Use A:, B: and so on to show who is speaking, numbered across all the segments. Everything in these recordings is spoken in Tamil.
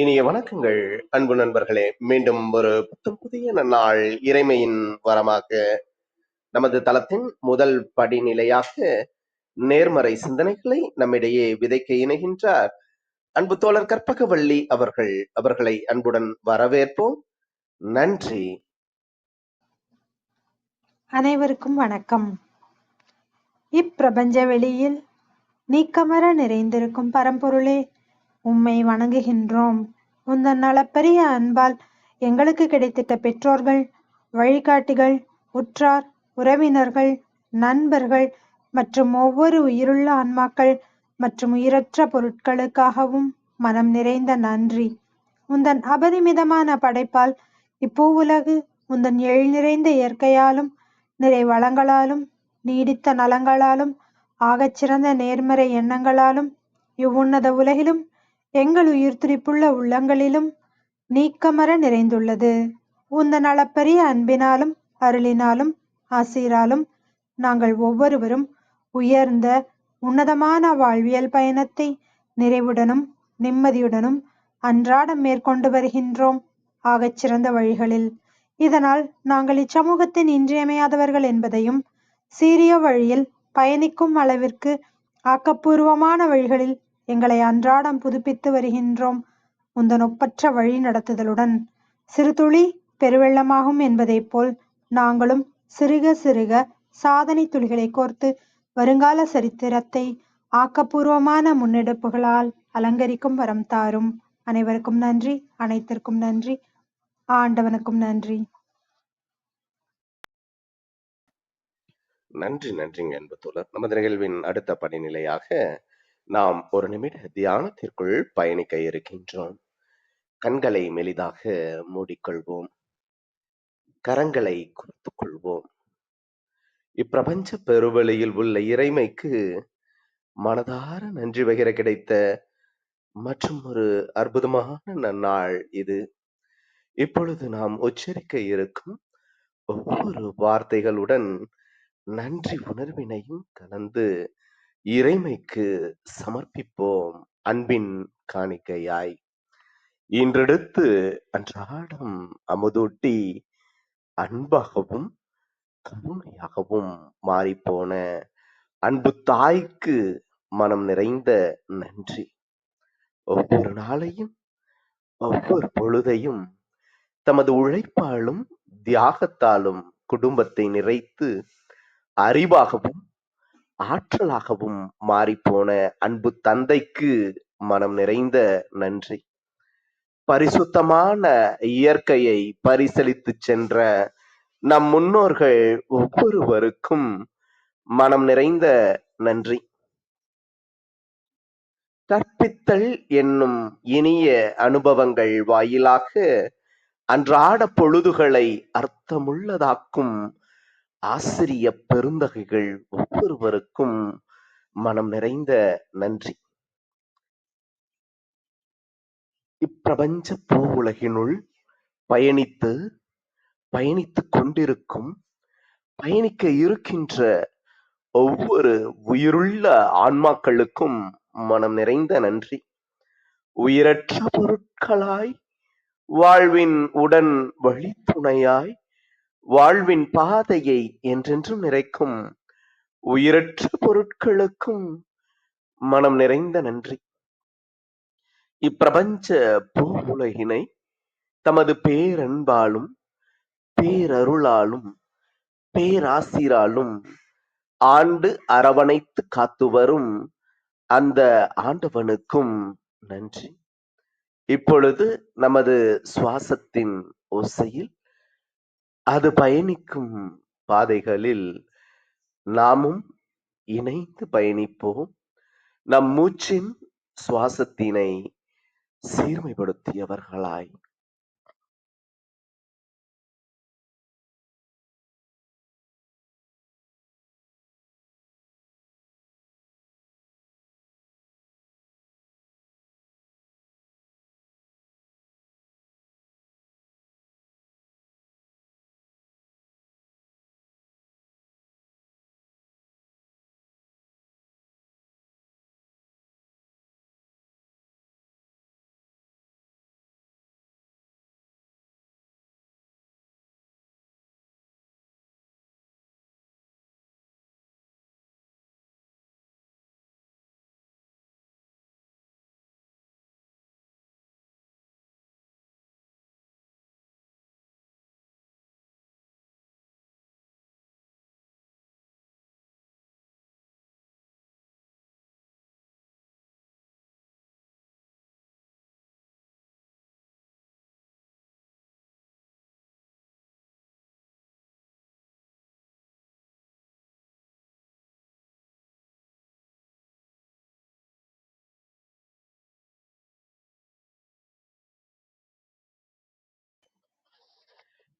A: இனிய வணக்கங்கள் அன்பு நண்பர்களே. மீண்டும் ஒரு புத்தம் புதிய நன்னாள் இறைமையின் வரமாக நமது தளத்தின் முதல் படிநிலையாக நேர்மறை சிந்தனைகளை நம்மிடையே விதைக்க இணைகின்றார் அன்பு தோழர் கற்பகவள்ளி அவர்களை அன்புடன் வரவேற்போம். நன்றி.
B: அனைவருக்கும் வணக்கம். இப்பிரபஞ்ச வெளியில் நீக்கமற நிறைந்திருக்கும் பரம்பொருளே, உம்மை வணங்குகின்றோம். உந்தன் நலப்பரிய அன்பால் எங்களுக்கு கிடைத்திட்ட பெற்றோர்கள், வழிகாட்டிகள், உற்றார், உறவினர்கள், நண்பர்கள் மற்றும் ஒவ்வொரு உயிருள்ள ஆன்மாக்கள் மற்றும் உயிரற்ற பொருட்களுக்காகவும் மனம் நிறைந்த நன்றி. உந்தன் அபரிமிதமான படைப்பால் இப்பூவுலகு உந்தன் எழில் நிறைந்த இயற்கையாலும் நிறை வளங்களாலும் நீடித்த நலங்களாலும் ஆகச்சிறந்த நேர்மறை எண்ணங்களாலும் இவ்வுன்னத உலகிலும் எங்கள் உயிர் துடிப்புள்ள உள்ளங்களிலும் நீக்கமற நிறைந்துள்ளது. உந்தன் அளப்பரிய அன்பினாலும் அருளினாலும் ஆசீராலும் நாங்கள் ஒவ்வொருவரும் உயர்ந்த உன்னதமான வாழ்வியல் பயணத்தை நிறைவுடனும் நிம்மதியுடனும் அன்றாடம் மேற்கொண்டு வருகின்றோம், ஆகச்சிறந்த வழிகளில். இதனால் நாங்கள் இச்சமூகத்தின் இன்றியமையாதவர்கள் என்பதையும், சீரிய வழியில் பயணிக்கும் அளவிற்கு ஆக்கப்பூர்வமான வழிகளில் எங்களை அன்றாடம் புதுப்பித்து வருகின்றோம். உந்தன் ஒப்பற்ற வழி நடத்துதலுடன் சிறுதுளி பெருவெள்ளமாகும் என்பதைப் போல் நாங்களும் சிறுக சிறுக சாதனை துளிகளை கோர்த்து வருங்கால சரித்திரத்தை ஆக்கப்பூர்வமான முன்னெடுப்புகளால் அலங்கரிக்கும் வரம் தாரும். அனைவருக்கும் நன்றி, அனைத்திற்கும் நன்றி, ஆண்டவனுக்கும் நன்றி.
A: நன்றிங்க அன்பு தோழர். நமது நிகழ்வின் அடுத்த படிநிலையாக நாம் ஒரு நிமிட தியானத்திற்குள் பயணிக்க இருக்கின்றோம். கண்களை மெலிதாக மூடிக்கொள்வோம், கரங்களை குவித்துக் கொள்வோம். இப்பிரபஞ்ச பெருவெளியில் உள்ள இறைமைக்கு மனதார நன்றி பகிர கிடைத்த மற்றும் ஒரு அற்புதமான நன்னாள் இது. இப்பொழுது நாம் உச்சரிக்க இருக்கும் ஒவ்வொரு வார்த்தைகளுடன் நன்றி உணர்வினையும் கலந்து இறைமைக்கு சமர்ப்பிப்போம் அன்பின் காணிக்கையாய். இன்றெடுத்து அன்றாடம் அமுதூட்டி அன்பாகவும் கருணையாகவும் மாறிப்போன அன்பு தாய்க்கு மனம் நிறைந்த நன்றி. ஒவ்வொரு நாளையும் ஒவ்வொரு பொழுதையும் தமது உழைப்பாலும் தியாகத்தாலும் குடும்பத்தை நிறைத்து அறிவாகவும் ஆற்றலாகவும் மாறிப்போன அன்பு தந்தைக்கு மனம் நிறைந்த நன்றி. பரிசுத்தமான இயற்கையை பரிசளித்து சென்ற நம் முன்னோர்கள் ஒவ்வொருவருக்கும் மனம் நிறைந்த நன்றி. கற்பித்தல் என்னும் இனிய அனுபவங்கள் வாயிலாக அன்றாட பொழுதுகளை அர்த்தமுள்ளதாக்கும் ஆசிரிய பெருந்தகைகள் ஒவ்வொருவருக்கும் மனம் நிறைந்த நன்றி. இப்பிரபஞ்ச பூ உலகினுள் பயணித்துக் கொண்டிருக்கும், பயணிக்க இருக்கின்ற ஒவ்வொரு உயிருள்ள ஆன்மாக்களுக்கும் மனம் நிறைந்த நன்றி. உயிரற்ற பொருட்களாய், வாழ்வின் உடன் வழித்துணையாய், வாழ்வின் பாதையை என்றென்றும் நிறைக்கும் உயிரற்ற பொருட்களுக்கும் மனம் நிறைந்த நன்றி. இப்பிரபஞ்ச பூ உலகினை தமது பேரன்பாலும் பேரருளாலும் பேராசிராலும் ஆண்டு அரவணைத்து காத்து வரும் அந்த ஆண்டவனுக்கும் நன்றி. இப்பொழுது நமது சுவாசத்தின் ஓசையில் அது பயணிக்கும் பாதைகளில் நாமும் இணைந்து பயணிப்போம். நம் மூச்சின் சுவாசத்தினை சீர்மைப்படுத்தியவர்களாய்.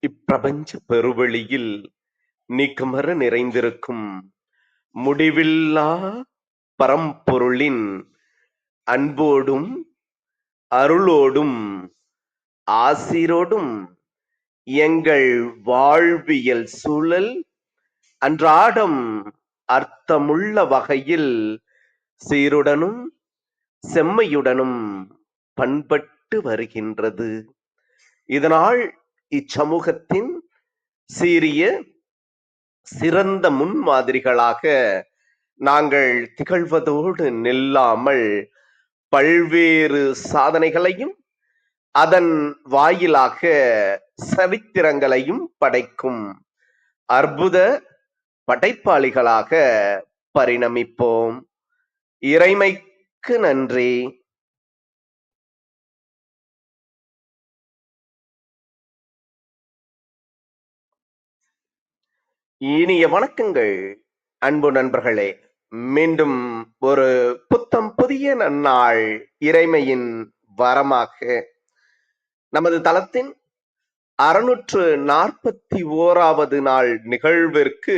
A: இப்பிரபஞ்ச பெருவெளியில் நீக்கமற நிறைந்திருக்கும் முடிவில்லா பரம்பொருளின் அன்போடும் அருளோடும் ஆசிரோடும் எங்கள் வாழ்வியல் சூழல் அன்றாடம் அர்த்தமுள்ள வகையில் சீருடனும் செம்மையுடனும் பண்பட்டு வருகின்றது. இதனால் இச்சமூகத்தின் சீரிய சிறந்த முன்மாதிரிகளாக நாங்கள் திகழ்வதோடு நில்லாமல் பல்வேறு சாதனைகளையும் அதன் வாயிலாக சரித்திரங்களையும் படைக்கும் அற்புத படைப்பாளிகளாக பரிணமிப்போம். இறைமைக்கு நன்றி. இனிய வணக்கங்கள் அன்பு நண்பர்களே. மீண்டும் ஒரு புத்தம் புதிய நன்னாள் இறைமையின் வரமாக நமது தளத்தின் 641வது நாள் நிகழ்விற்கு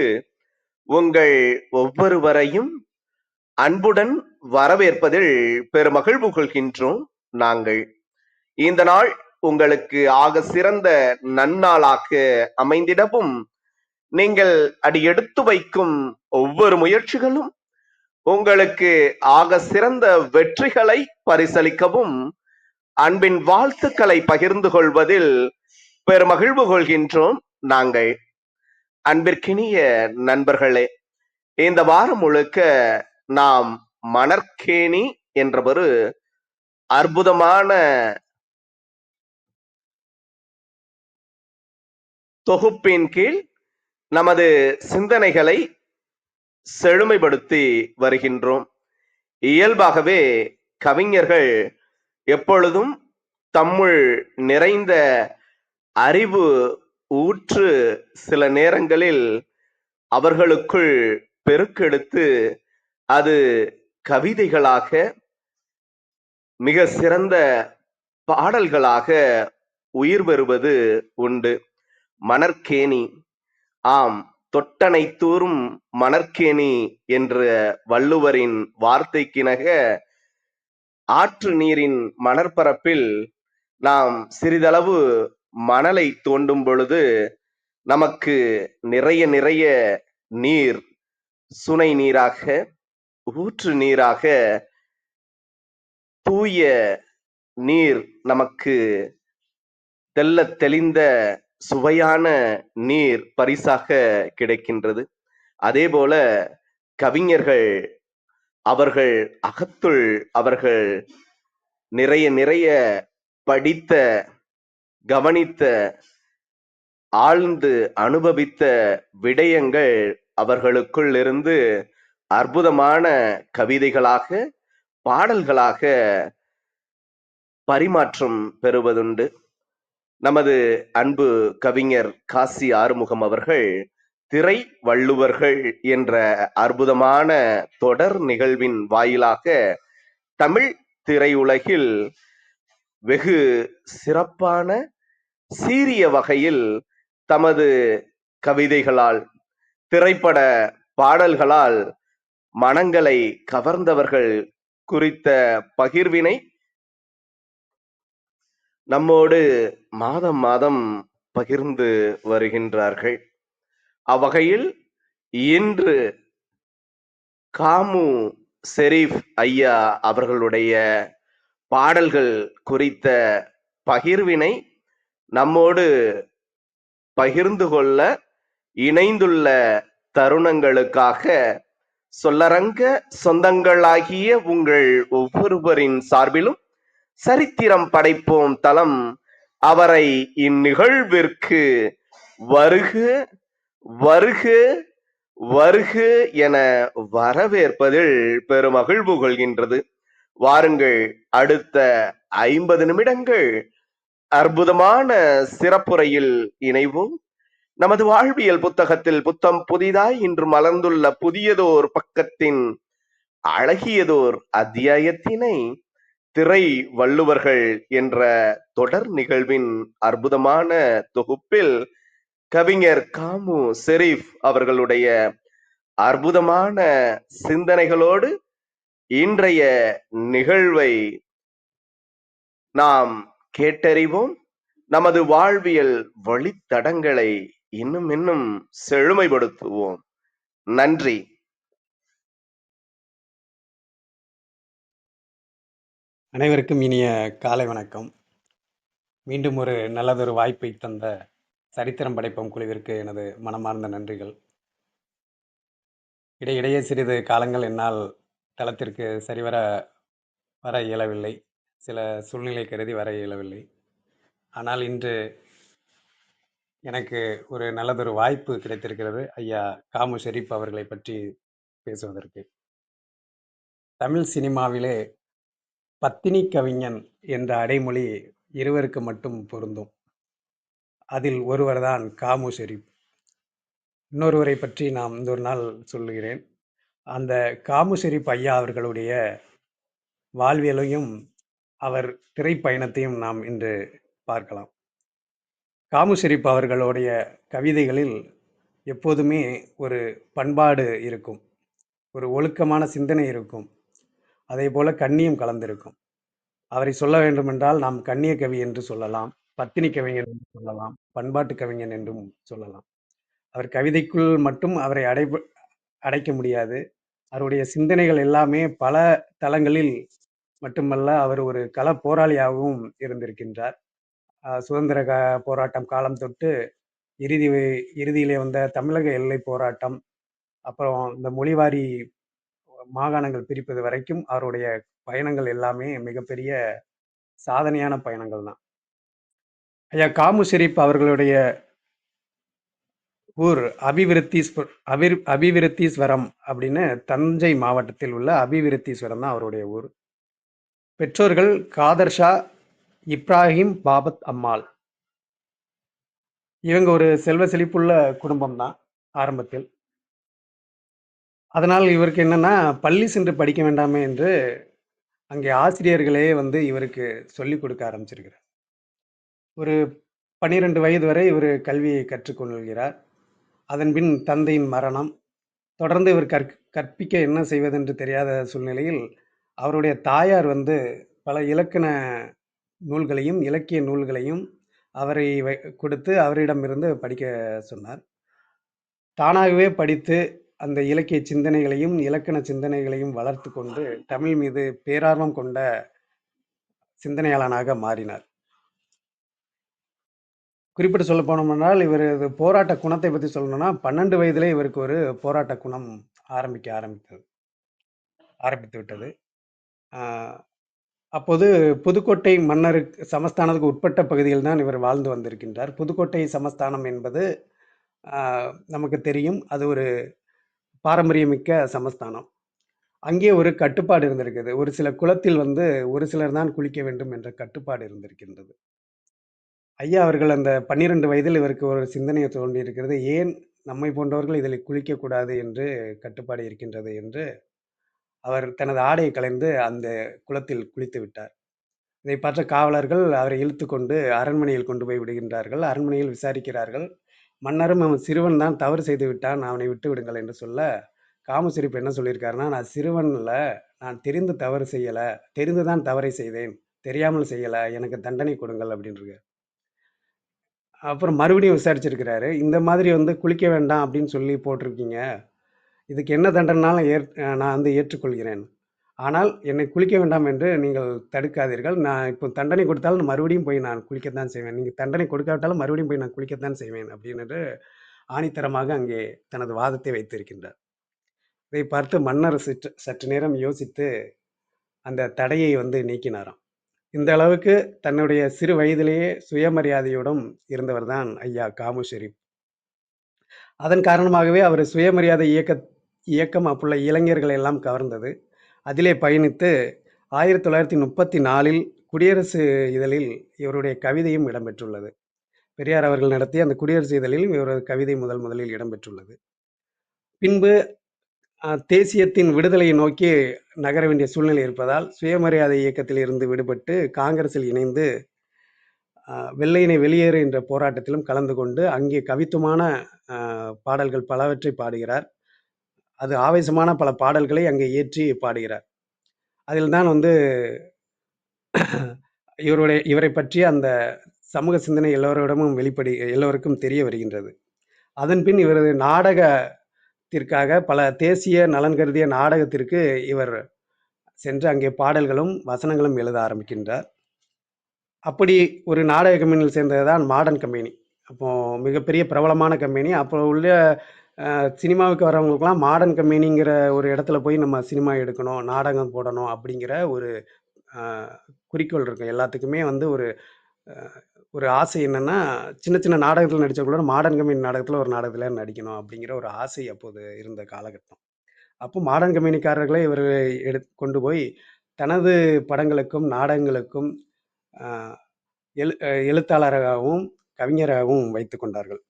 A: உங்கள் ஒவ்வொருவரையும் அன்புடன் வரவேற்பதில் பெருமகிழ்வு கொள்கின்றோம். நாங்கள் இந்த நாள் உங்களுக்கு ஆக சிறந்த நன்னாளாக அமைந்திடவும் நீங்கள் அடியெடுத்து வைக்கும் ஒவ்வொரு முயற்சிகளும் உங்களுக்கு ஆக சிறந்த வெற்றிகளை பரிசளிக்கவும் அன்பின் வாழ்த்துக்களை பகிர்ந்து கொள்வதில் பெருமகிழ்வு கொள்கின்றோம். நாங்கள் அன்பிற்கினிய நண்பர்களே, இந்த வாரம் முழுக்க நாம் மணற்கேணி என்ற ஒரு அற்புதமான தொகுப்பின் கீழ் நமது சிந்தனைகளை செழுமைப்படுத்தி வருகின்றோம். இயல்பாகவே கவிஞர்கள் எப்பொழுதும் தம்முள் நிறைந்த அறிவு ஊற்று சில நேரங்களில் அவர்களுக்குள் பெருக்கெடுத்து அது கவிதைகளாக மிக சிறந்த பாடல்களாக உயிர் பெறுவது உண்டு. மணற்கேணி, ஆம், தொட்டனை தூறும் மணற்கேணி என்ற வள்ளுவரின் வார்த்தைக்கிணங்க ஆற்று நீரின் மணற்பரப்பில் நாம் சிறிதளவு மணலை தோண்டும் பொழுது நமக்கு நிறைய நிறைய நீர், சுனை நீராக, ஊற்று நீராக, தூய நீர் நமக்கு தெள்ளத் தெளிந்த சுவையான நீர் பரிசாக கிடைக்கின்றது. அதேபோல கவிஞர்கள் அவர்கள் அகத்துள் அவர்கள் நிறைய நிறைய படித்த, கவனித்த, ஆழ்ந்து அனுபவித்த விடயங்கள் அவர்களுக்குள் இருந்து அற்புதமான கவிதைகளாக, பாடல்களாக பரிமாற்றம் பெறுவதுண்டு. நமது அன்பு கவிஞர் காசி ஆறுமுகம் அவர்கள் திரை வள்ளுவர்கள் என்ற அற்புதமான தொடர் நிகழ்வின் வாயிலாக தமிழ் திரையுலகில் வெகு சிறப்பான சீரிய வகையில் தமது கவிதைகளால், திரைப்பட பாடல்களால் மனங்களை கவர்ந்தவர்கள் குறித்த பகிர்வினை நம்மோடு மாதம் மாதம் பகிர்ந்து வருகின்றார்கள். அவ்வகையில் இன்று காமு ஷெரீப் ஐயா அவர்களுடைய பாடல்கள் குறித்த பகிர்வினை நம்மோடு பகிர்ந்து கொள்ள இணைந்துள்ள தருணங்களுக்காக சொல்லரங்க சொந்தங்களாகிய உங்கள் ஒவ்வொருவரின் சார்பிலும் சரித்திரம் படைப்போம் தளம் அவரை இந்நிகழ்விற்கு வருக வருக வருக என வரவேற்பதில் பெருமகிழ்வு கொள்கின்றது. வாருங்கள், அடுத்த 50 நிமிடங்கள் அற்புதமான சிறப்புரையில் இணைவோம். நமது வாழ்வியல் புத்தகத்தில் புத்தம் புதிதாய் இன்று மலர்ந்துள்ள புதியதோர் பக்கத்தின் அழகியதோர் அத்தியாயத்தினை திரை வள்ளுவர்கள் என்ற தொடர் நிகழ்வின் அற்புதமான தொகுப்பில் கவிஞர் காமு ஷெரீப் அவர்களுடைய அற்புதமான சிந்தனைகளோடு இன்றைய நிகழ்வை நாம் கேட்டறிவோம். நமது வாழ்வியல் வழித்தடங்களை இன்னும் இன்னும் செழுமைப்படுத்துவோம். நன்றி.
C: அனைவருக்கும் இனிய காலை வணக்கம். மீண்டும் ஒரு நல்லதொரு வாய்ப்பை தந்த சரித்திரம் படைப்போம் குழுவிற்கு எனது மனமார்ந்த நன்றிகள். இடையிடையே சிறிது காலங்கள் என்னால் தளத்திற்கு சரிவர வர இயலவில்லை. சில சூழ்நிலை கருதி வர இயலவில்லை. ஆனால் இன்று எனக்கு ஒரு நல்லதொரு வாய்ப்பு கிடைத்திருக்கிறது ஐயா காமு ஷெரீப் அவர்களை பற்றி பேசுவதற்கு. தமிழ் சினிமாவிலே பத்தினி கவிஞன் என்ற அடைமொழி இருவருக்கு மட்டும் பொருந்தும். அதில் ஒருவர்தான் காமு ஷெரீப். இன்னொருவரை பற்றி நாம் இந்த ஒரு நாள் சொல்லுகிறேன். அந்த காமு ஷெரீப் ஐயா அவர்களுடைய வாழ்வியலையும் அவர் திரைப்பயணத்தையும் நாம் இன்று பார்க்கலாம். காமு ஷெரீப் அவர்களுடைய கவிதைகளில் எப்போதுமே ஒரு பண்பாடு இருக்கும், ஒரு ஒழுக்கமான சிந்தனை இருக்கும், அதே போல கண்ணியம் கலந்திருக்கும். அவரை சொல்ல வேண்டுமென்றால் நாம் கண்ணிய கவி என்று சொல்லலாம், பத்தினி கவிஞர் என்று சொல்லலாம், பண்பாட்டு கவிஞன் என்றும் சொல்லலாம். அவர் கவிதைக்குள் மட்டும் அவரை அடைக்க முடியாது. அவருடைய சிந்தனைகள் எல்லாமே பல தளங்களில் மட்டுமல்ல, அவர் ஒரு கள போராளியாகவும் இருந்திருக்கின்றார். சுதந்திர போராட்டம் காலம் தொட்டு இறுதியிலே வந்த தமிழக எல்லை போராட்டம், அப்புறம் இந்த மொழிவாரி மாகாணங்கள் பிரிப்பது வரைக்கும் அவருடைய பயணங்கள் எல்லாமே மிகப்பெரிய சாதனையான பயணங்கள் தான். ஐயா காமு ஷெரீப் அவர்களுடைய ஊர் அபிவிருத்தீஸ்வரம் அப்படின்னு தஞ்சை மாவட்டத்தில் உள்ள அபிவிருத்தீஸ்வரம் தான் அவருடைய ஊர். பெற்றோர்கள் காதர் ஷா, இப்ராஹிம் பாபத் அம்மாள். இவங்க ஒரு செல்வ செழிப்புள்ள குடும்பம் தான் ஆரம்பத்தில். அதனால் இவருக்கு என்னன்னா பள்ளி சென்று படிக்க வேண்டாமே என்று அங்கே ஆசிரியர்களே இவருக்கு சொல்லிக் கொடுக்க ஆரம்பிச்சிருக்கிறார். ஒரு 12 வயது வரை இவர் கல்வியை கற்றுக்கொள்கிறார். அதன் பின் தந்தையின் மரணம், தொடர்ந்து இவர் கற்பிக்க என்ன செய்வதென்று தெரியாத சூழ்நிலையில் அவருடைய தாயார் பல இலக்கண நூல்களையும் இலக்கிய நூல்களையும் அவரை கொடுத்து அவரிடமிருந்து படிக்க சொன்னார். தானாகவே படித்து அந்த இலக்கிய சிந்தனைகளையும் இலக்கண சிந்தனைகளையும் வளர்த்து கொண்டு தமிழ் மீது பேரார்வம் கொண்ட சிந்தனையாளனாக மாறினார். குறிப்பிட்டு சொல்ல போனோம்னால் இவர் போராட்ட குணத்தை பற்றி சொல்லணும்னா 12 வயதிலே இவருக்கு ஒரு போராட்ட குணம் ஆரம்பித்து விட்டது. அப்போது புதுக்கோட்டை மன்னருக்கு சமஸ்தானத்துக்கு உட்பட்ட பகுதியில் தான் இவர் வாழ்ந்து வந்திருக்கின்றார். புதுக்கோட்டை சமஸ்தானம் என்பது நமக்கு தெரியும், அது ஒரு பாரம்பரியமிக்க சமஸ்தானம். அங்கே ஒரு கட்டுப்பாடு இருந்திருக்குது. ஒரு சில குளத்தில் ஒரு சிலர் தான் குளிக்க வேண்டும் என்ற கட்டுப்பாடு இருந்திருக்கின்றது. ஐயா அவர்கள் அந்த 12 வயதில் இவருக்கு ஒரு சிந்தனையை தோன்றி இருக்கிறது, ஏன் நம்மை போன்றவர்கள் இதில் குளிக்கக்கூடாது என்று கட்டுப்பாடு இருக்கின்றது என்று அவர் தனது ஆடையை களைந்து அந்த குளத்தில் குளித்து விட்டார். இதை பார்த்த காவலர்கள் அவரை இழுத்து கொண்டு அரண்மனையில் கொண்டு போய் விடுகின்றார்கள். அரண்மனையில் விசாரிக்கிறார்கள். மன்னரும் அவன் சிறுவன் தான், தவறு செய்து விட்டான், அவனை விட்டு விடுங்கள் என்று சொல்ல, காமு ஷெரீப் என்ன சொல்லியிருக்காருன்னா, நான் சிறுவன் இல்லை, நான் தெரிந்து தவறு செய்யலை, தெரிந்து தான் தவறை செய்தேன், தெரியாமல் செய்யலை, எனக்கு தண்டனை கொடுங்கள் அப்படின்றார். அப்புறம் மறுபடியும் விசாரிச்சிருக்கிறாரு. இந்த மாதிரி குளிக்க வேண்டாம் அப்படின்னு சொல்லி போட்டிருக்கீங்க, இதுக்கு என்ன தண்டனைனாலும் நான் ஏற்றுக்கொள்கிறேன், ஆனால் என்னை குளிக்க வேண்டாம் என்று நீங்கள் தடுக்காதீர்கள். நான் இப்போ தண்டனை கொடுத்தாலும் மறுபடியும் போய் நான் குளிக்கத்தான் செய்வேன், நீங்கள் தண்டனை கொடுக்காவிட்டாலும் மறுபடியும் போய் நான் குளிக்கத்தான் செய்வேன் அப்படின்னு ஆணித்தரமாக அங்கே தனது வாதத்தை வைத்திருக்கின்றார். இதை பார்த்து மன்னர் சற்று நேரம் யோசித்து அந்த தடையை நீக்கினாராம். இந்த அளவுக்கு தன்னுடைய சிறு வயதிலேயே சுயமரியாதையுடன் இருந்தவர் தான் ஐயா காமு ஷெரீப். அதன் காரணமாகவே அவர் சுயமரியாதை இயக்கம் அப்புள்ள இளைஞர்கள் எல்லாம் கவர்ந்தது. அதிலே பயணித்து 1934 குடியரசு இதழில் இவருடைய கவிதையும் இடம்பெற்றுள்ளது. பெரியார் அவர்கள் நடத்திய அந்த குடியரசு இதழில் இவரது கவிதை முதலில் இடம்பெற்றுள்ளது. பின்பு தேசியத்தின் விடுதலையை நோக்கி நகர வேண்டிய சூழ்நிலை இருப்பதால் சுயமரியாதை இயக்கத்தில் இருந்து விடுபட்டு காங்கிரஸில் இணைந்து வெள்ளையனே வெளியேறு என்ற போராட்டத்திலும் கலந்து கொண்டு அங்கே கவித்துவமான பாடல்கள் பலவற்றை பாடுகிறார். அது ஆவேசமான பல பாடல்களை அங்கே இயற்றி பாடுகிறார். அதில் தான் வந்து இவரை பற்றிய அந்த சமூக சிந்தனை எல்லோரிடமும் எல்லோருக்கும் தெரிய வருகின்றது. அதன் பின் இவரது நாடகத்திற்காக பல தேசிய நலன் கருதிய நாடகத்திற்கு இவர் சென்று அங்கே பாடல்களும் வசனங்களும் எழுத ஆரம்பிக்கின்றார். அப்படி ஒரு நாடக கம்பெனியில் சேர்ந்தது தான் மாடர்ன் கம்பெனி. அப்போ மிகப்பெரிய பிரபலமான கம்பெனி. அப்போ உள்ள சினிமாவுக்கு வரவங்களுக்குலாம் மாடர்ன் கம்பெனிங்கிற ஒரு இடத்துல போய் நம்ம சினிமா எடுக்கணும், நாடகம் போடணும் அப்படிங்கிற ஒரு குறிக்கோள் இருக்கும். எல்லாத்துக்குமே வந்து ஒரு ஆசை என்னன்னா, சின்ன சின்ன நாடகத்தில் நடிச்சா கூட மாடர்ன் கம்பெனி நாடகத்தில் ஒரு நாடகத்தில் நடிக்கணும் அப்படிங்கிற ஒரு ஆசை அப்போது இருந்த காலகட்டம். அப்போ மாடர்ன் கம்பெனிக்காரர்களை இவர் கொண்டு போய் தனது படங்களுக்கும் நாடகங்களுக்கும் எழுத்தாளராகவும் கவிஞராகவும் வைத்துக் கொண்டார்கள்.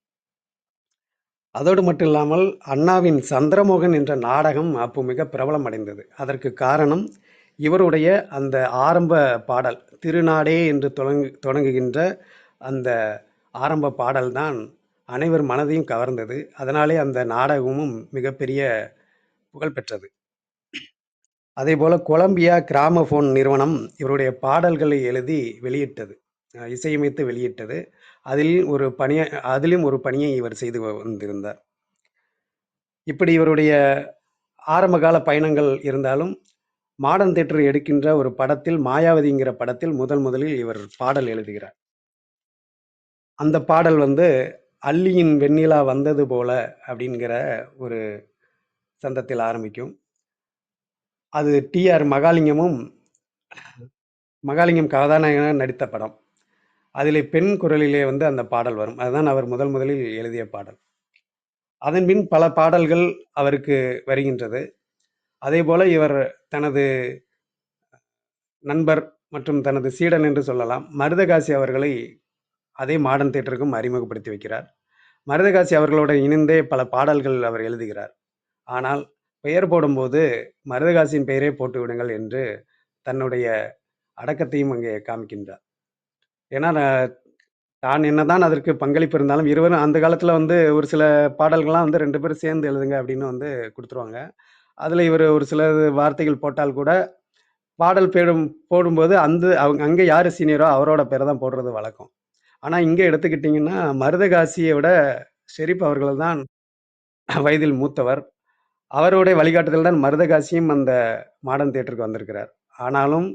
C: அதோடு மட்டும் இல்லாமல் அண்ணாவின் சந்திரமோகன் என்ற நாடகம் அப்போ மிக பிரபலம் அடைந்தது. அதற்கு காரணம் இவருடைய அந்த ஆரம்ப பாடல் திருநாடே என்று தொடங்குகின்ற அந்த ஆரம்ப பாடல் தான் அனைவர் மனதையும் கவர்ந்தது. அதனாலே அந்த நாடகமும் மிகப்பெரிய புகழ் பெற்றது. அதேபோல கொலம்பியா கிராமபோன் நிறுவனம் இவருடைய பாடல்களை எழுதி வெளியிட்டது, இசையமைத்து வெளியிட்டது. அதிலும் ஒரு பணியை இவர் செய்து வந்திருந்தார். இப்படி இவருடைய ஆரம்பகால பயணங்கள் இருந்தாலும் மாடர்ன் தியேட்டர் எடுக்கின்ற ஒரு படத்தில் மாயாவதிங்கிற படத்தில் முதலில் இவர் பாடல் எழுதுகிறார். அந்த பாடல் வந்து அல்லியின் வெண்ணிலா வந்தது போல அப்படிங்கிற ஒரு சந்தத்தில் ஆரம்பிக்கும். அது டி.ஆர். மகாலிங்கம் கதாநாயகனாக நடித்த படம். அதிலே பெண் குரலிலே வந்து அந்த பாடல் வரும். அதுதான் அவர் முதலில் எழுதிய பாடல். அதன்பின் பல பாடல்கள் அவருக்கு வருகின்றது. அதேபோல இவர் தனது நண்பர் மற்றும் தனது சீடன் என்று சொல்லலாம் மருதகாசி அவர்களை அதே மாடர்ன் தியேட்டருக்கும் அறிமுகப்படுத்தி வைக்கிறார். மருதகாசி அவர்களோடு இணைந்தே பல பாடல்கள் அவர் எழுதுகிறார். ஆனால் பெயர் போடும்போது மருதகாசியின் பெயரே போட்டு விடுங்கள் என்று தன்னுடைய அடக்கத்தையும் அங்கே காமிக்கின்றார். ஏன்னா தான் என்னதான் அதற்கு பங்களிப்பு இருந்தாலும் இருவரும் அந்த காலத்தில் வந்து ஒரு சில பாடல்கள்லாம் வந்து 2 பேரும் சேர்ந்து எழுதுங்க அப்படின்னு வந்து கொடுத்துருவாங்க. அதில் இவர் ஒரு சில வார்த்தைகள் போட்டால் கூட பாடல் போடும்போது அங்கே யார் சீனியரோ அவரோட பேரை தான் போடுறது வழக்கம். ஆனால் இங்கே எடுத்துக்கிட்டிங்கன்னா மருதகாசியை விட ஷெரீப் அவர்கள் தான் வயதில் மூத்தவர். அவருடைய வழிகாட்டுதல் தான் மருதகாசியும் அந்த மாடர்ன் தியேட்டருக்கு வந்திருக்கிறார். ஆனாலும்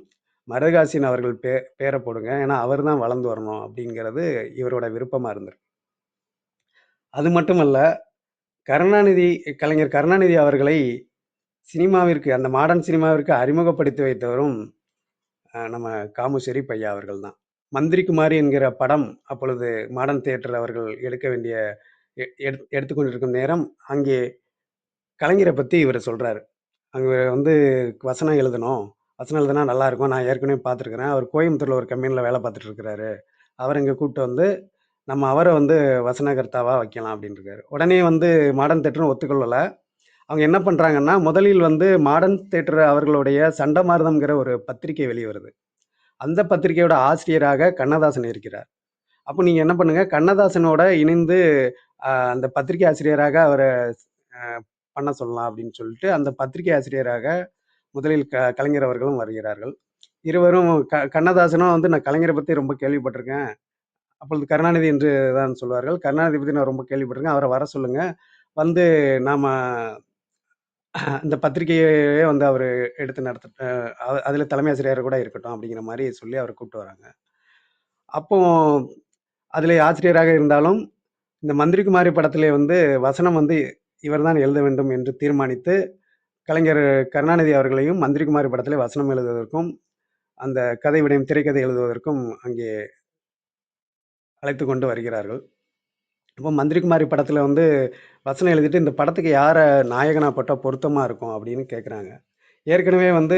C: மருதகாசின் அவர்கள் பேரை போடுங்க, ஏன்னா அவர் தான் வளர்ந்து வரணும் அப்படிங்கிறது இவரோட விருப்பமாக இருந்திருக்கு. அது மட்டுமல்ல, கலைஞர் கருணாநிதி அவர்களை சினிமாவிற்கு, அந்த மாடர்ன் சினிமாவிற்கு அறிமுகப்படுத்தி வைத்தவரும் நம்ம காமு ஷெரீப் ஐயா அவர்கள் தான். மந்திரிக்குமாரி என்கிற படம் அப்பொழுது மாடர்ன் தியேட்டர் அவர்கள் எடுத்துக்கொண்டிருக்கும் நேரம் அங்கே கலைஞரை பற்றி இவர் சொல்கிறாரு. அங்கே வந்து வசனம் எழுதணும், வசனம் எழுதுனா நல்லா இருக்கும், நான் ஏற்கனவே பார்த்துருக்குறேன், அவர் கோயம்புத்தூரில் ஒரு கம்பெனியில் வேலை பார்த்துட்டு இருக்கிறாரு, அவர் இங்கே கூப்பிட்டு வந்து நம்ம அவரை வந்து வசனகர்த்தாவாக வைக்கலாம் அப்படின்னு இருக்காரு. உடனே வந்து மாடர்ன் தியேட்டரும் ஒத்துக்கொள்ளலை. அவங்க என்ன பண்ணுறாங்கன்னா, முதலில் வந்து மாடர்ன் தியேட்டர் அவர்களுடைய சண்டமாரதம்ங்கிற ஒரு பத்திரிகை வெளியே வருது. அந்த பத்திரிகையோட ஆசிரியராக கண்ணதாசன் இருக்கிறார். அப்போ நீங்கள் என்ன பண்ணுங்க, கண்ணதாசனோட இணைந்து அந்த பத்திரிகை ஆசிரியராக அவரை பண்ண சொல்லலாம் அப்படின்னு சொல்லிட்டு அந்த பத்திரிகை ஆசிரியராக முதலில் கலைஞர் அவர்களும் வருகிறார்கள். இருவரும் கண்ணதாசனும் வந்து நான் கலைஞரை பற்றி ரொம்ப கேள்விப்பட்டிருக்கேன், அப்பொழுது கருணாநிதி என்று தான் சொல்வார்கள், கருணாநிதி பற்றி நான் ரொம்ப கேள்விப்பட்டிருக்கேன், அவரை வர சொல்லுங்க, வந்து நாம் இந்த பத்திரிகையே வந்து அவர் எடுத்து அதில் தலைமை ஆசிரியர் கூட இருக்கட்டும் அப்படிங்கிற மாதிரி சொல்லி அவர் கூப்பிட்டு வராங்க. அப்போ அதில் ஆசிரியராக இருந்தாலும் இந்த மந்திரிக்குமாரி படத்திலே வந்து வசனம் வந்து இவர் தான் எழுத வேண்டும் என்று தீர்மானித்து கலைஞர் கருணாநிதி அவர்களையும் மந்திரிக்குமாரி படத்திலே வசனம் எழுதுவதற்கும் அந்த கதை விடையும் திரைக்கதை எழுதுவதற்கும் அங்கே அழைத்து கொண்டு வருகிறார்கள். இப்போ மந்திரிக்குமாரி படத்தில் வந்து வசனம் எழுதிட்டு இந்த படத்துக்கு யாரை நாயகனா போட்டால் பொருத்தமாக இருக்கும் அப்படின்னு கேட்குறாங்க. ஏற்கனவே வந்து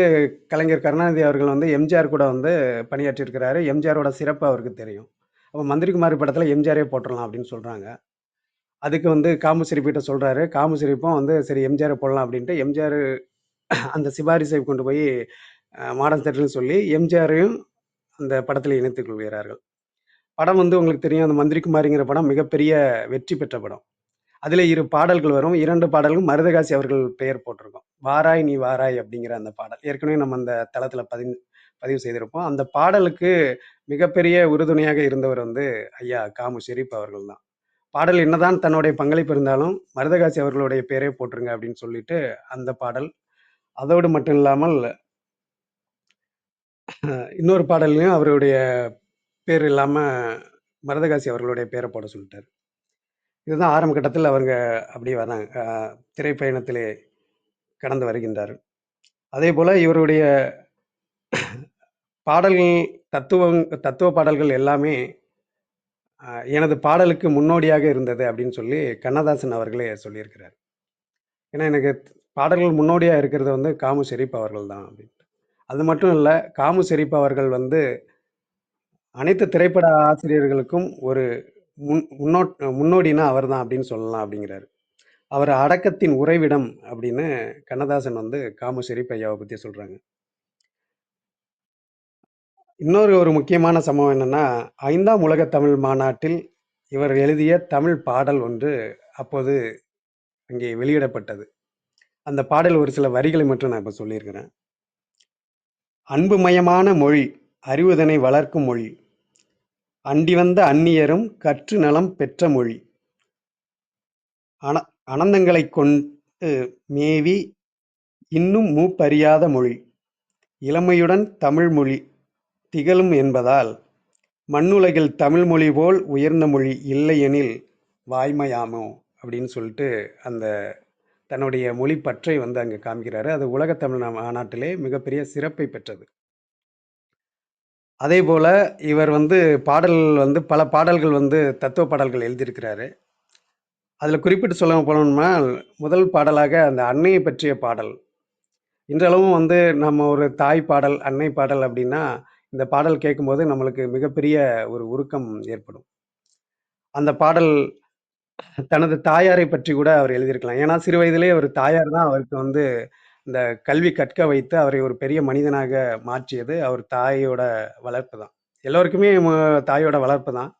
C: கலைஞர் கருணாநிதி அவர்கள் வந்து எம்ஜிஆர் கூட வந்து பணியாற்றியிருக்கிறாரு, எம்ஜிஆரோட சிறப்பு அவருக்கு தெரியும். அப்போ மந்திரிக்குமாரி படத்தில் எம்ஜிஆரே போட்டுடலாம் அப்படின்னு சொல்கிறாங்க. அதுக்கு வந்து காமு ஷெரீப்கிட்ட சொல்கிறாரு. காமு ஷெரீப்பும் வந்து சரி எம்ஜிஆரை போடலாம் அப்படின்ட்டு எம்ஜிஆர் அந்த சிபாரிசை கொண்டு போய் மாடர்ன் தியேட்டர்னு சொல்லி எம்ஜிஆரையும் அந்த படத்தில் இணைத்துக் கொள்கிறார்கள். படம் வந்து உங்களுக்கு தெரியும். அந்த மந்திரி குமாரிங்கிற படம் மிகப்பெரிய வெற்றி பெற்ற படம். அதில 2 பாடல்கள் வரும். 2 பாடல்களும் மருதகாசி அவர்கள் பெயர் போட்டிருக்கும். "வாராய் நீ வாராய்" அப்படிங்கிற அந்த பாடல். ஏற்கனவே நம்ம அந்த தளத்தில பதிவு செய்திருப்போம். அந்த பாடலுக்கு மிகப்பெரிய உறுதுணையாக இருந்தவர் வந்து ஐயா காமு ஷெரீப் அவர்கள் தான். பாடல் என்னதான் தன்னுடைய பங்களிப்பு இருந்தாலும், மருதகாசி அவர்களுடைய பெயரே போட்டுருங்க அப்படின்னு சொல்லிட்டு அந்த பாடல். அதோடு மட்டும் இல்லாமல் இன்னொரு பாடல்லையும் அவருடைய பேர் இல்லாம மருதகாசி அவர்களுடைய பேர போட சொல்லிட்டாரு. இதுதான் ஆரம்ப கட்டத்தில் அவருங்க அப்படியே வராங்க. திரைப்பயணத்திலே கடந்து வருகின்றார். அதேபோல இவருடைய பாடல்கள் தத்துவ பாடல்கள் எல்லாமே எனது பாடலுக்கு முன்னோடியாக இருந்தது அப்படின்னு சொல்லி கண்ணதாசன் அவர்களே சொல்லியிருக்கிறார். ஏன்னா எனக்கு பாடல்கள் முன்னோடியா இருக்கிறது வந்து காமு ஷெரீப் அவர்கள் தான் அப்படின்ட்டு. அது மட்டும் இல்ல, காமு ஷெரீப் அவர்கள் வந்து அனைத்து திரைப்பட ஆசிரியர்களுக்கும் ஒரு முன்னோடினா அவர்தான் அப்படின்னு சொல்லலாம் அப்படிங்கிறாரு. அவர் அடக்கத்தின் உறைவிடம் அப்படின்னு கண்ணதாசன் வந்து காமு ஷெரீப் ஐயாவை பத்தி சொல்றாங்க. இன்னொரு ஒரு முக்கியமான சம்பவம் என்னன்னா, 5ஆம் உலக தமிழ் மாநாட்டில் இவர் எழுதிய தமிழ் பாடல் ஒன்று அப்போது அங்கே வெளியிடப்பட்டது. அந்த பாடல் ஒரு சில வரிகளை மட்டும் நான் இப்ப சொல்லியிருக்கிறேன். "அன்புமயமான மொழி, அறிவுதனை வளர்க்கும் மொழி. அண்டிவந்த அந்நியரும் கற்று நலம் பெற்ற மொழி. அனந்தங்களைக் கொண்டு மேவி இன்னும் மூப்பறியாத மொழி. இளமையுடன் தமிழ்மொழி திகழும் என்பதால், மண்ணுலகில் தமிழ்மொழி போல் உயர்ந்த மொழி இல்லையெனில் வாய்மையாமோ" அப்படின்னு சொல்லிட்டு அந்த தன்னுடைய மொழி பற்றை வந்து அங்க காமிக்கிறாரு. அது உலகத் தமிழ் மாநாட்டிலே மிகப்பெரிய சிறப்பை பெற்றது. அதேபோல இவர் வந்து பல பாடல்கள் வந்து தத்துவ பாடல்கள் எழுதியிருக்கிறாரு. அதில குறிப்பிட்டு சொல்ல போனோம்னா, முதல் பாடலாக அந்த அன்னையை பற்றிய பாடல். இன்றளவும் வந்து நம்ம ஒரு தாய் பாடல், அன்னை பாடல் அப்படின்னா, இந்த பாடல் கேட்கும்போது நம்மளுக்கு மிகப்பெரிய ஒரு உருக்கம் ஏற்படும். அந்த பாடல் தனது தாயாரை பற்றி கூட அவர் எழுதியிருக்கலாம். ஏன்னா, சிறு வயதிலே ஒரு தாயார் தான் அவருக்கு வந்து இந்த கல்வி கற்க வைத்து அவரை ஒரு பெரிய மனிதனாக மாற்றியது அவர் தாயோட வளர்ப்பு தான். எல்லோருக்குமே தாயோட வளர்ப்பு தான்.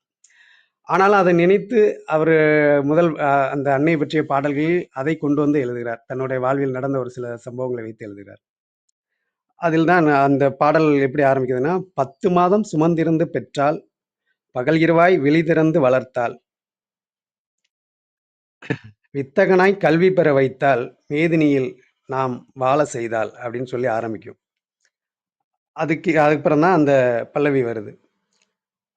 C: ஆனாலும் அதை நினைத்து அவரு அந்த அன்னை பற்றிய பாடல்களில் அதை கொண்டு வந்து எழுதுகிறார். தன்னுடைய வாழ்வில் நடந்த ஒரு சில சம்பவங்களை வைத்து எழுதுகிறார். அதில் தான் அந்த பாடல் எப்படி ஆரம்பிக்குதுன்னா, "10 மாதம் சுமந்திருந்து பெற்றாள், பகல் இரவாய் விழி திறந்து வளர்த்தாள். வித்தகனாய் கல்வி பெற வைத்தாள், மேதினியில் நாம் வாழ செய்தாள்" அப்படின்னு சொல்லி ஆரம்பிக்கும். அதுக்கப்புறம் தான் அந்த பல்லவி வருது.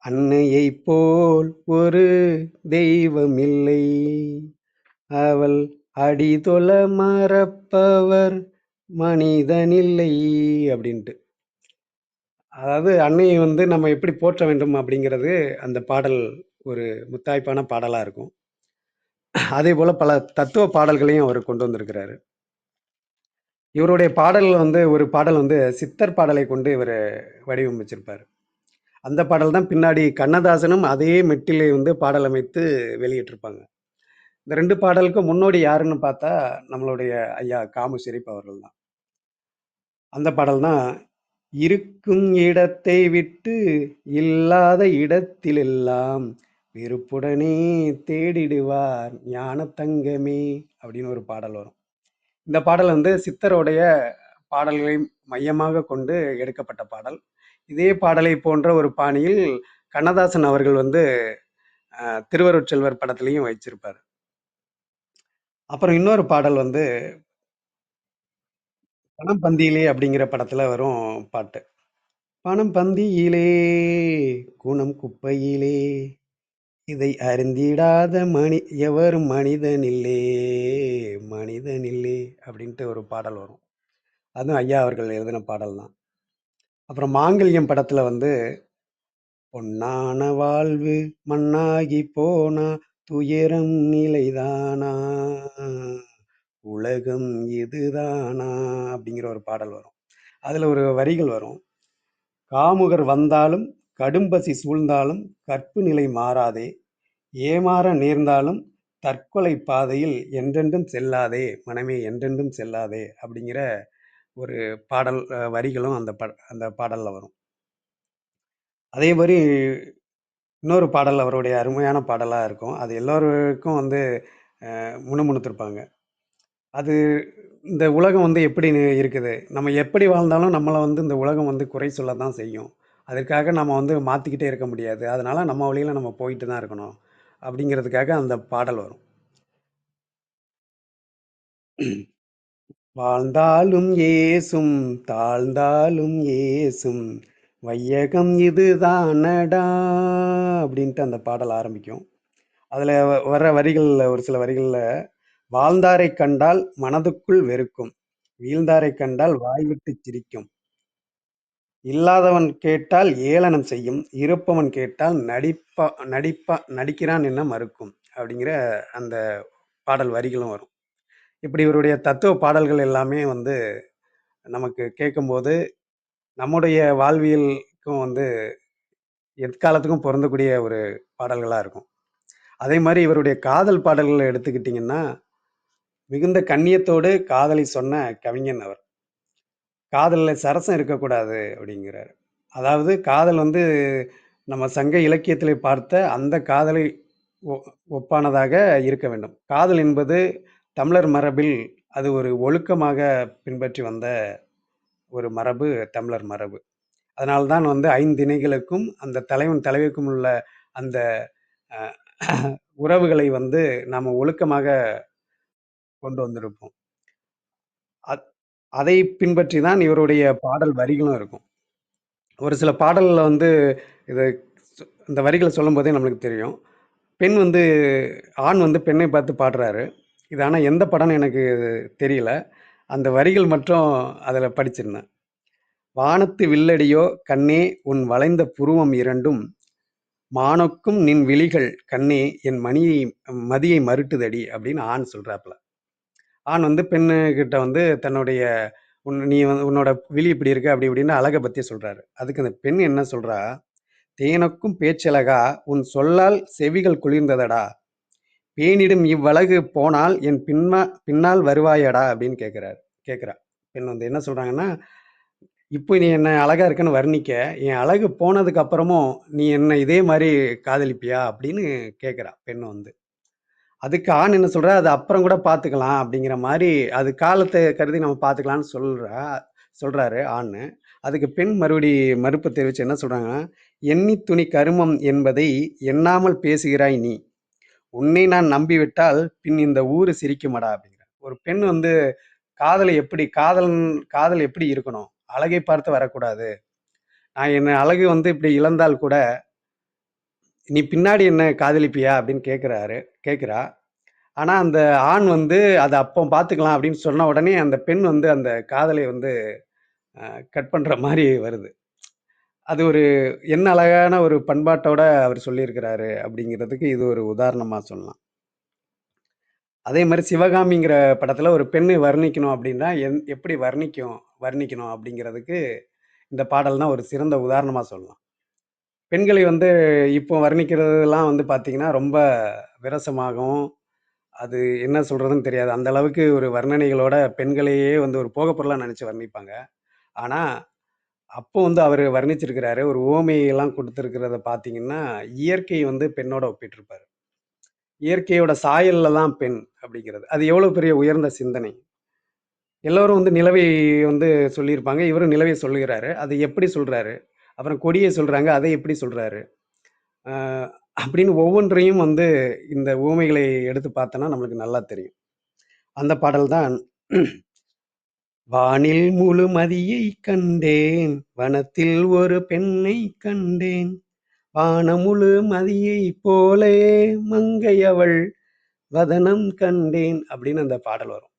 C: "அன்னையைப் போல் ஒரு தெய்வமில்லை, அவள் அடிதொழ மறப்பவர் மனிதனில்லை" அப்படின்ட்டு. அதாவது அன்னையை வந்து நம்ம எப்படி போற்ற வேண்டும் அப்படிங்கிறது அந்த பாடல் ஒரு முத்தாய்ப்பான பாடலா இருக்கும். அதேபோல பல தத்துவ பாடல்களையும் அவர் கொண்டு வந்திருக்கிறாரு. இவருடைய பாடல்ல வந்து ஒரு பாடல் வந்து சித்தர் பாடலை கொண்டு இவரு வடிவமைச்சிருப்பாரு. அந்த பாடல் தான் பின்னாடி கண்ணதாசனும் அதே மெட்டிலே வந்து பாடல் அமைத்து வெளியிட்டிருப்பாங்க. இந்த 2 பாடலுக்கும் முன்னோடி யாருன்னு பார்த்தா, நம்மளுடைய ஐயா காமு ஷெரீப் அவர்கள் தான். அந்த பாடல் தான், "இருக்கும் இடத்தை விட்டு இல்லாத இடத்திலெல்லாம் விருப்புடனே தேடிடுவார் ஞானத் தங்கமே" அப்படின்னு ஒரு பாடல் வரும். இந்த பாடல் வந்து சித்தருடைய பாடல்களை மையமாக கொண்டு எடுக்கப்பட்ட பாடல். இதே பாடலை போன்ற ஒரு பாணியில் கண்ணதாசன் அவர்கள் வந்து திருவருட் செல்வர் படத்திலயும் வச்சிருப்பாரு. அப்புறம் இன்னொரு பாடல் வந்து "பணம் பந்தியிலே" அப்படிங்கிற படத்துல வரும் பாட்டு. "பணம் பந்தியிலே குணம் குப்பையிலே, இதை அறிந்திடாத எவரும் மனிதனில்லே மனிதனில்லே" அப்படின்ட்டு ஒரு பாடல் வரும். அதுவும் ஐயா அவர்கள் எழுதின பாடல் தான். அப்புறம் மாங்கல்யம் படத்துல வந்து, "பொன்னான வாழ்வு மண்ணாகி போனா துயரம் நிலைதானா, உலகம் இதுதானா" அப்படிங்கிற ஒரு பாடல் வரும். அதுல ஒரு வரிகள் வரும். "காமுகர் வந்தாலும் கடும்பசி சூழ்ந்தாலும் கற்பு நிலை மாறாதே, ஏமாற நேர்ந்தாலும் தற்கொலை பாதையில் என்றென்றும் செல்லாதே மனமே என்றென்றும் செல்லாதே" அப்படிங்கிற ஒரு பாடல் வரிகளும் அந்த பாடல்ல வரும். அதே மாரி இன்னொரு பாடல் அவருடைய அருமையான பாடலா இருக்கும். அது எல்லோருக்கும் வந்து முணுமுணுத்திருப்பாங்க. அது இந்த உலகம் வந்து எப்படி இருக்குது? நம்ம எப்படி வாழ்ந்தாலும் நம்மள வந்து இந்த உலகம் வந்து குறை சொல்ல தான் செய்யும். அதற்காக நம்ம வந்து மாத்திக்கிட்டே இருக்க முடியாது. அதனால நம்ம வழியில நம்ம போயிட்டு தான் இருக்கணும். அப்படிங்கிறதுக்காக அந்த பாடல் வரும். வாழ்ந்தாலும் ஏசும், தாழ்ந்தாலும் ஏசும், வையகம் இதுதானடா அப்படின்ட்டு அந்த பாடல் ஆரம்பிக்கும். அதுல வர்ற வரிகள்ல ஒரு சில வரிகள்ல, வாழ்ந்தாரைக் கண்டால் மனதுக்குள் வெறுக்கும், வீழ்ந்தாரைக் கண்டால் வாய்விட்டுச் சிரிக்கும், இல்லாதவன் கேட்டால் ஏளனம் செய்யும், இருப்பவன் கேட்டால் நடிக்கிறான் என்ன மறுக்கும் அப்படிங்கிற அந்த பாடல் வரிகளும் வரும். இப்படி இவருடைய தத்துவ பாடல்கள் எல்லாமே வந்து நமக்கு கேட்கும்போது, நம்முடைய வாழ்வியலுக்கும் வந்து எக்காலத்துக்கும் பொருந்தக்கூடிய ஒரு பாடல்களா இருக்கும். அதே மாரி இவருடைய காதல் பாடல்கள எடுத்துக்கிட்டீங்கன்னா, மிகுந்த கண்ணியத்தோடு காதலை சொன்ன கவிஞன் அவர். காதல்ல சரசம் இருக்கக்கூடாது அப்படிங்கிறாரு. அதாவது காதல் வந்து நம்ம சங்க இலக்கியத்திலே பார்த்த அந்த காதலை ஒ ஒப்பானதாக இருக்க வேண்டும். காதல் என்பது தமிழர் மரபில் அது ஒரு ஒழுக்கமாக பின்பற்றி வந்த ஒரு மரபு தமிழர் மரபு. அதனால தான் வந்து 5 திணைகளுக்கும் அந்த தலைவன் தலைவிக்கும் உள்ள அந்த அ உறவுகளை வந்து நாம ஒழுக்கமாக கொண்டு வந்திருப்போம். அத் அதை பின்பற்றி தான் இவருடைய பாடல் வரிகளும் இருக்கும். ஒரு சில பாடல்ல வந்து இத இந்த வரிகள சொல்லும்போதே நம்மளுக்கு தெரியும். பெண் வந்து ஆண் வந்து பெண்ணை பார்த்து பாடுறாரு. இது ஆனா எந்த படம்னு எனக்கு தெரியல. அந்த வரிகள் மட்டும் அதில படிச்சிருந்தேன். "வானத்து வில்லடியோ கண்ணே உன் வளைந்த புருவம் இரண்டும், மானொக்கும் நின் விழிகள் கண்ணே என் மதியை மருட்டுதடி" அப்படின்னு ஆண் சொல்றாப்புல. ஆண் வந்து பெண்ணுகிட்ட வந்து தன்னுடைய நீ வந்து உன்னோட விழி இப்படி இருக்கு அப்படி இப்படின்னு அழக பத்தி சொல்றாரு. அதுக்கு அந்த பெண் என்ன சொல்றா, "தேனொக்கும் பேச்சழகா உன் சொல்லால் செவிகள் குளிர்ந்ததடா. பேணிடும் இவ்வழகு போனால் என் பின்னால் வருவாயடா" அப்படின்னு கேட்கிறா. பெண் வந்து என்ன சொல்றாங்கன்னா, இப்போ நீ என்ன அழகா இருக்கன்னு வர்ணிக்க, என் அழகு போனதுக்கு அப்புறமும் நீ என்ன இதே மாரி காதலிப்பியா? அப்படின்னு கேட்கிறா பெண் வந்து. அதுக்கு ஆண் என்ன சொல்றா, "அது அப்புறம் கூட பார்த்துக்கலாம்" அப்படிங்கிற மாரி, அது காலத்த கருதி நம்ம பார்த்துக்கலாம்ன்னு சொல்றாரு ஆண். அதுக்கு பெண் மறுப்பு தெரிவிச்சு என்ன சொல்றாங்கன்னா, "எண்ணித் துணி கருமம் என்பதை எண்ணாமல் பேசுகிறாய் நீ. உன்னை நான் நம்பிவிட்டால் பின் இந்த ஊரு சிரிக்குமடா" அப்படிங்கிறார். ஒரு பெண் வந்து காதல் எப்படி இருக்கணும்? அழகை பார்த்து வரக்கூடாது. நான் என்ன அழகு வந்து இப்படி இழந்தால் கூட, "நீ பின்னாடி என்ன காதலிப்பியா?" அப்படின்னு கேட்கிறா. ஆனா, அந்த ஆண் வந்து "அத அப்போ பார்த்துக்கலாம்" அப்படின்னு சொன்ன உடனே, அந்த பெண் வந்து அந்த காதலை வந்து கட் பண்ற மாரி வருது. அது ஒரு என்ன அழகான ஒரு பண்பாட்டோட அவர் சொல்லியிருக்கிறாரு அப்படிங்கிறதுக்கு இது ஒரு உதாரணமா சொல்லலாம். அதே மாரி சிவகாமிங்கிற படத்துல ஒரு பெண்ணை வர்ணிக்கணும் அப்படின்னா, எப்படி வர்ணிக்கணும் அப்படிங்கிறதுக்கு இந்த பாடல் தான் ஒரு சிறந்த உதாரணமா சொல்லலாம். பெண்களை வந்து இப்போ வர்ணிக்கிறதெல்லாம் வந்து பார்த்தீங்கன்னா, ரொம்ப விரசமாகவும், அது என்ன சொல்றதுன்னு தெரியாது. அந்த அளவுக்கு ஒரு வர்ணனைகளோட பெண்களையே வந்து ஒரு போகப் பொருளா நெனச்சு வர்ணிப்பாங்க. ஆனா, அப்போ வந்து அவரு வர்ணிச்சிருக்கிறாரு. ஒரு உவமையெல்லாம் குடுத்திருக்கிறத பார்த்தீங்கன்னா, இயற்கை வந்து பெண்ணோட ஒப்பிட்டிருப்பாரு. இயற்கையோட சாயல்ல தான் பெண் அப்படிங்கிறது. அது எவ்வளவு பெரிய உயர்ந்த சிந்தனை. எல்லோரும் வந்து நிலவை வந்து சொல்லியிருப்பாங்க. இவரும் நிலவை சொல்லுகிறாரு. அது எப்படி சொல்றாரு? அப்புறம் கொடிய சொல்றாங்க. அதை எப்படி சொல்றாரு? அ அப்படின்னு ஒவ்வொன்றையும் வந்து இந்த உவமைகளை எடுத்து பார்த்தோம்னா நம்மளுக்கு நல்லா தெரியும். அந்த பாடல் தான் "வானில் முழுமதியைக் கண்டேன், வனத்தில் ஒரு பெண்ணைக் கண்டேன், வானமுழு மதியைப் போலே மங்கையவள் வதனம் கண்டேன்" அப்படின்னு அந்த பாடல் வரும்.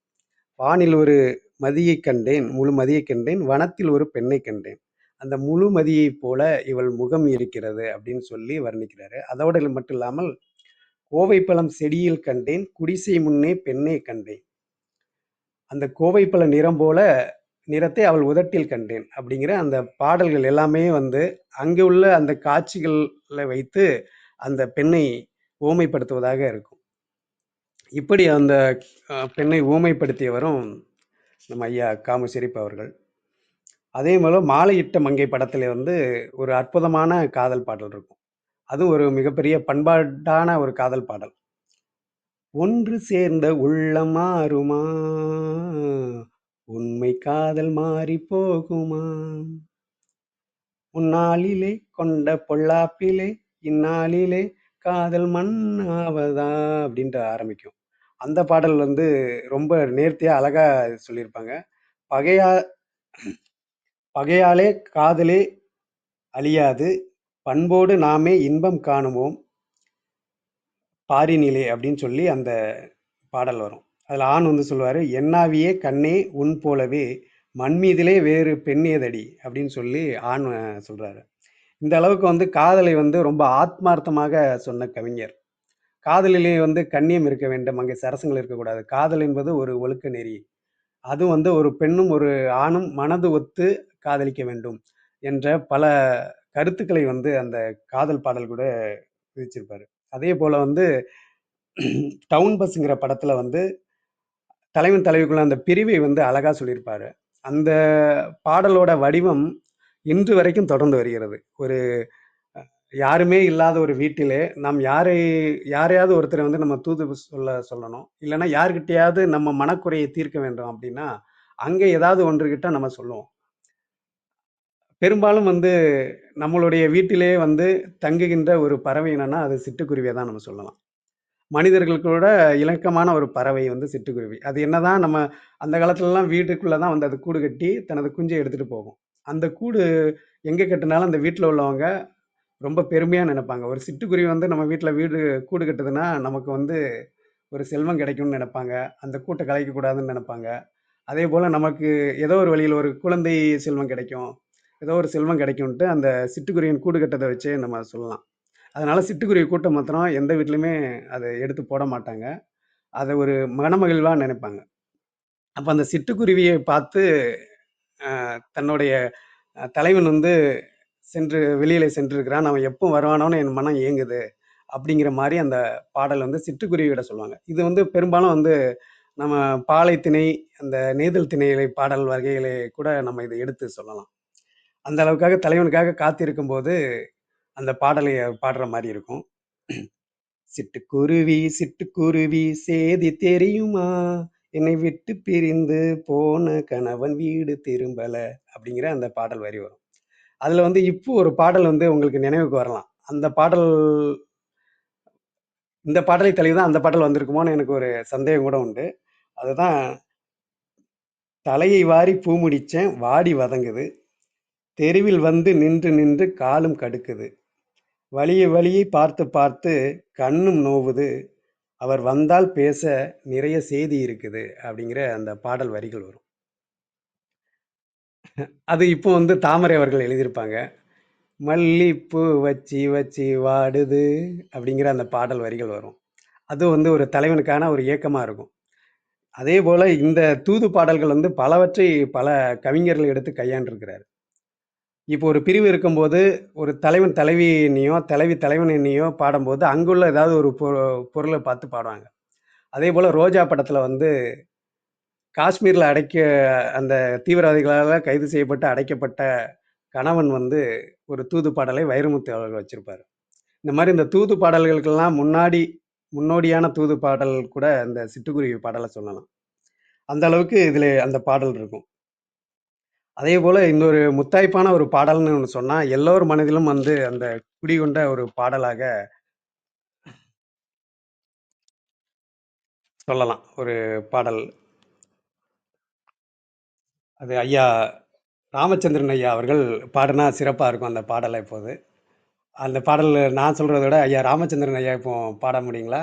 C: "வானில் ஒரு மதியைக் கண்டேன், முழு மதியைக் கண்டேன், வனத்தில் ஒரு பெண்ணைக் கண்டேன். அந்த முழு மதியைப் போல இவள் முகம் இருக்கிறது" அப்படின்னு சொல்லி வர்ணிக்கிறாரு. அதோட மட்டும் இல்லாமல், "கோவைப்பழம் செடியில் கண்டேன், குடிசை முன்னே பெண்ணே கண்டேன். அந்த கோவைப்பழ நிறம் போல நிறத்தை அவள் உதட்டில் கண்டேன்" அப்படிங்கிற அந்த பாடல்கள் எல்லாமே வந்து, அங்கே உள்ள அந்த காட்சிகள்ல வைத்து அந்த பெண்ணை உவமைப்படுத்துவதாக இருக்கும். இப்படி அந்த பெண்ணை உவமைப்படுத்தியவரும் நம்ம ஐயா க.மு. ஷெரீப் அவர்கள். அதே போல "மாலையிட்ட மங்கை" படத்திலே வந்து ஒரு அற்புதமான காதல் பாடல் இருக்கும். அது ஒரு மிகப்பெரிய பண்பாட்டான ஒரு காதல் பாடல். ஒன்று சேர்ந்த உள்ளம் மாறுமா, உண்மை காதல் மாறி போகுமா, முன்னாளிலே கொண்ட பொல்லாப்பிலே இந்நாளிலே காதல் மண்ணாவதா அப்படின்ட்டு ஆரம்பிக்கும். அந்த பாடல் வந்து ரொம்ப நேர்த்தியா அழகா சொல்லியிருப்பாங்க. பகையா பகையாலே காதலே அழியாது, பண்போடு நாமே இன்பம் காணுவோம் பாரினிலே அப்படின்னு சொல்லி அந்த பாடல் வரும். அதில் ஆண் வந்து சொல்லுவார், என்னாவியே கண்ணே உன் போலவே மண்மீதிலே வேறு பெண்ணேதடி அப்படின்னு சொல்லி ஆண் சொல்றாரு. இந்த அளவுக்கு வந்து காதலை வந்து ரொம்ப ஆத்மார்த்தமாக சொன்ன கவிஞர். காதலிலே வந்து கண்ணியம் இருக்க வேண்டும், அங்கே சரசங்கள் இருக்கக்கூடாது. காதல் என்பது ஒரு ஒழுக்க நெறி. அது வந்து ஒரு பெண்ணும் ஒரு ஆணும் மனது ஒத்து காதலிக்க வேண்டும் என்ற பல கருத்துக்களை வந்து அந்த காதல் பாடல் கூட விதிச்சிருப்பாரு. அதே போல வந்து டவுன் பஸ்ங்கிற படத்துல வந்து தலைவன் தலைவிக்குள்ள அந்த பிரிவை வந்து அழகா சொல்லியிருப்பாரு. அந்த பாடலோட வடிவம் இன்று வரைக்கும் தொடர்ந்து வருகிறது. ஒரு யாருமே இல்லாத ஒரு வீட்டிலே நாம் யாரையாவது ஒருத்தரை வந்து நம்ம தூது சொல்லணும். இல்லைன்னா யார்கிட்டயாவது நம்ம மனக்குறையை தீர்க்க வேண்டும் அப்படின்னா, அங்க ஏதாவது ஒன்றுகிட்ட நம்ம சொல்லுவோம். பெரும்பாலும் வந்து நம்மளுடைய வீட்டிலே வந்து தங்குகின்ற ஒரு பறவை என்னன்னா, அது சிட்டுக்குருவிய தான் நம்ம சொல்லலாம். மனிதர்களுக்கூட இணக்கமான ஒரு பறவை வந்து சிட்டுக்குருவி. அது என்னதான் நம்ம அந்த காலத்துலலாம் வீட்டுக்குள்ள தான் வந்து அது கூடு கட்டி தனது குஞ்ச எடுத்துட்டு போகும். அந்த கூடு எங்க கட்டுனாலும் அந்த வீட்ல உள்ளவங்க ரொம்ப பெருமையா நெனைப்பாங்க. ஒரு சிட்டுக்குருவி வந்து நம்ம வீட்ல கூடு கட்டுதுன்னா, நமக்கு வந்து ஒரு செல்வம் கிடைக்கும்னு நெனைப்பாங்க. அந்த கூட்ட கலைக்கக்கூடாதுன்னு நெனைப்பாங்க. அதேபோல நமக்கு ஏதோ ஒரு வழியில ஒரு குழந்தை செல்வம் கிடைக்கும். ஏதோ ஒரு செல்வம் கிடைக்கும்ன்ட்டு அந்த சிட்டுக்குருவியின் கூடு கட்டத வச்சே நம்ம சொல்லலாம். அதனால சிட்டுக்குருவி கூட்டம் மாத்திரம் எந்த வீட்லயுமே அத எடுத்து போட மாட்டாங்க. அத ஒரு மனமகிழ்வா நெனைப்பாங்க. அப்ப அந்த சிட்டுக்குருவிய பார்த்து தன்னுடைய தலைவன் வந்து வெளியில சென்றிருக்கிறான். அவன் எப்போ வருவானோன்னு என் மனம் ஏங்குது. அப்படிங்கிற மாரி அந்த பாடல் வந்து சிட்டுக்குருவியிட சொல்லுவாங்க. இது வந்து பெரும்பாலும் வந்து நம்ம பாலை திணை, அந்த நெய்தல் திணையிலை பாடல் வகைகளை கூட நம்ம இத எடுத்து சொல்லலாம். அந்த அளவுக்காக தலைவனுக்காக காத்திருக்கும்போது, அந்த பாடலை பாடுற மாரி இருக்கும். சிட்டுக்குருவி சிட்டுக்குருவி சேதி தெரியுமா? என்னை விட்டு பிரிந்து போன கணவன் வீடு திரும்பல அப்படிங்கிற அந்த பாடல் வரி வரும். அதுல வந்து இப்போ ஒரு பாடல் வந்து உங்களுக்கு நினைவுக்கு வரலாம். அந்த பாடல் இந்த பாடலை தழுவி தான் அந்த பாடல் வந்திருக்குமோன்னு எனக்கு ஒரு சந்தேகம் கூட உண்டு. அதுதான் தலையை வாரி பூ முடிச்சேன் வாடி வதங்குது. தெருவில் வந்து நின்று நின்று காலும் கடுக்குது. வழியை பார்த்து பார்த்து கண்ணும் நோவுது. அவர் வந்தால் பேச நிறைய செய்தி இருக்குது அப்படிங்கிற அந்த பாடல் வரிகள் வரும். அது இப்போ வந்து தாமரை அவர்கள் எழுதியிருப்பாங்க. மல்லிப்பூ வச்சி வச்சி வாடுது அப்படிங்கிற அந்த பாடல் வரிகள் வரும். அது வந்து ஒரு தலைவனுக்கான ஒரு ஏக்கமா இருக்கும். அதே போல இந்த தூது பாடல்கள் வந்து பலவற்றை பல கவிஞர்கள் எடுத்து கையாண்டிருக்கிறார். இப்போ ஒரு பிரிவு இருக்கும்போது, ஒரு தலைவன் தலைவியினையோ, தலைவி தலைவனினையோ பாடும்போது, அங்குள்ள ஏதாவது ஒரு பொருள பார்த்து பாடுவாங்க. அதேபோல ரோஜா படத்துல வந்து காஷ்மீர்ல அந்த தீவிரவாதிகளால கைது செய்யப்பட்டு அடைக்கப்பட்ட கணவன் வந்து ஒரு தூது பாடலை வைரமுத்து அவர்கள் வச்சிருப்பாரு. இந்த மாரி இந்த தூது பாடல்களுக்கெல்லாம் முன்னோடியான தூது பாடல் கூட இந்த சிட்டுக்குருவி பாடல சொல்லலாம். அந்த அளவுக்கு இதுல அந்த பாடல் இருக்கும். அதேபோல இன்னொரு முத்தாய்ப்பான ஒரு பாடல்னு ஒண்ணு சொன்னா, எல்லோர் மனதிலும் வந்து அந்த குடிகொண்ட ஒரு பாடலாக சொல்லலாம். ஒரு பாடல். அது ஐயா ராமச்சந்திரன் ஐயா அவர்கள் பாடுனா சிறப்பா இருக்கும் அந்த பாடல இப்போது. அந்த பாடல் நான் சொல்றத விட ஐயா ராமச்சந்திரன் ஐயா இப்போ பாட முடியுங்களா?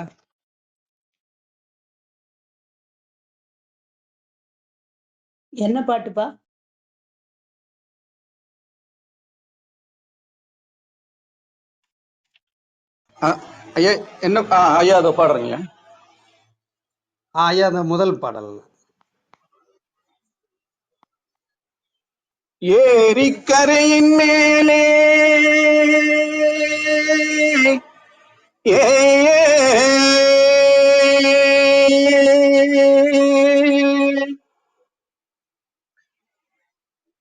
D: என்ன பாட்டுப்பா?
E: ஐயா என்ன ஐயா அதை பாடுறீங்க?
C: ஐயா அந்த முதல் பாடல்.
E: ஏரிக்கரையின் மேலே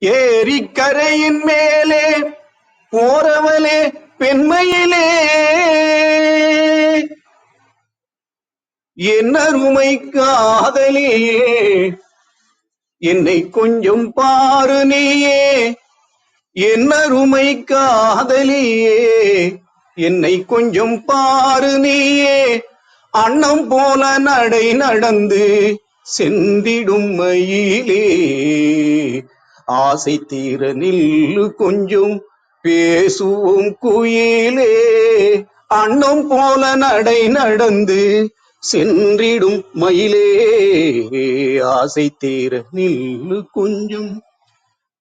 E: ஏரிக்கரையின் மேலே போறவளே பெண்மையிலே என்னருமை காதலியே என்னை கொஞ்சம் பாரு நீயே என்னருமை காதலியே என்னை கொஞ்சம் பாரு நீயே அன்னம் போல நடை நடந்து சென்றிடும் மயிலே ஆசை தீர நில்லு கொஞ்சம் பேசுவோம் குயிலே அன்னம் போல நடை நடந்து சென்றிடும் மயிலே ஆசை தீர நில்லு கொஞ்சம்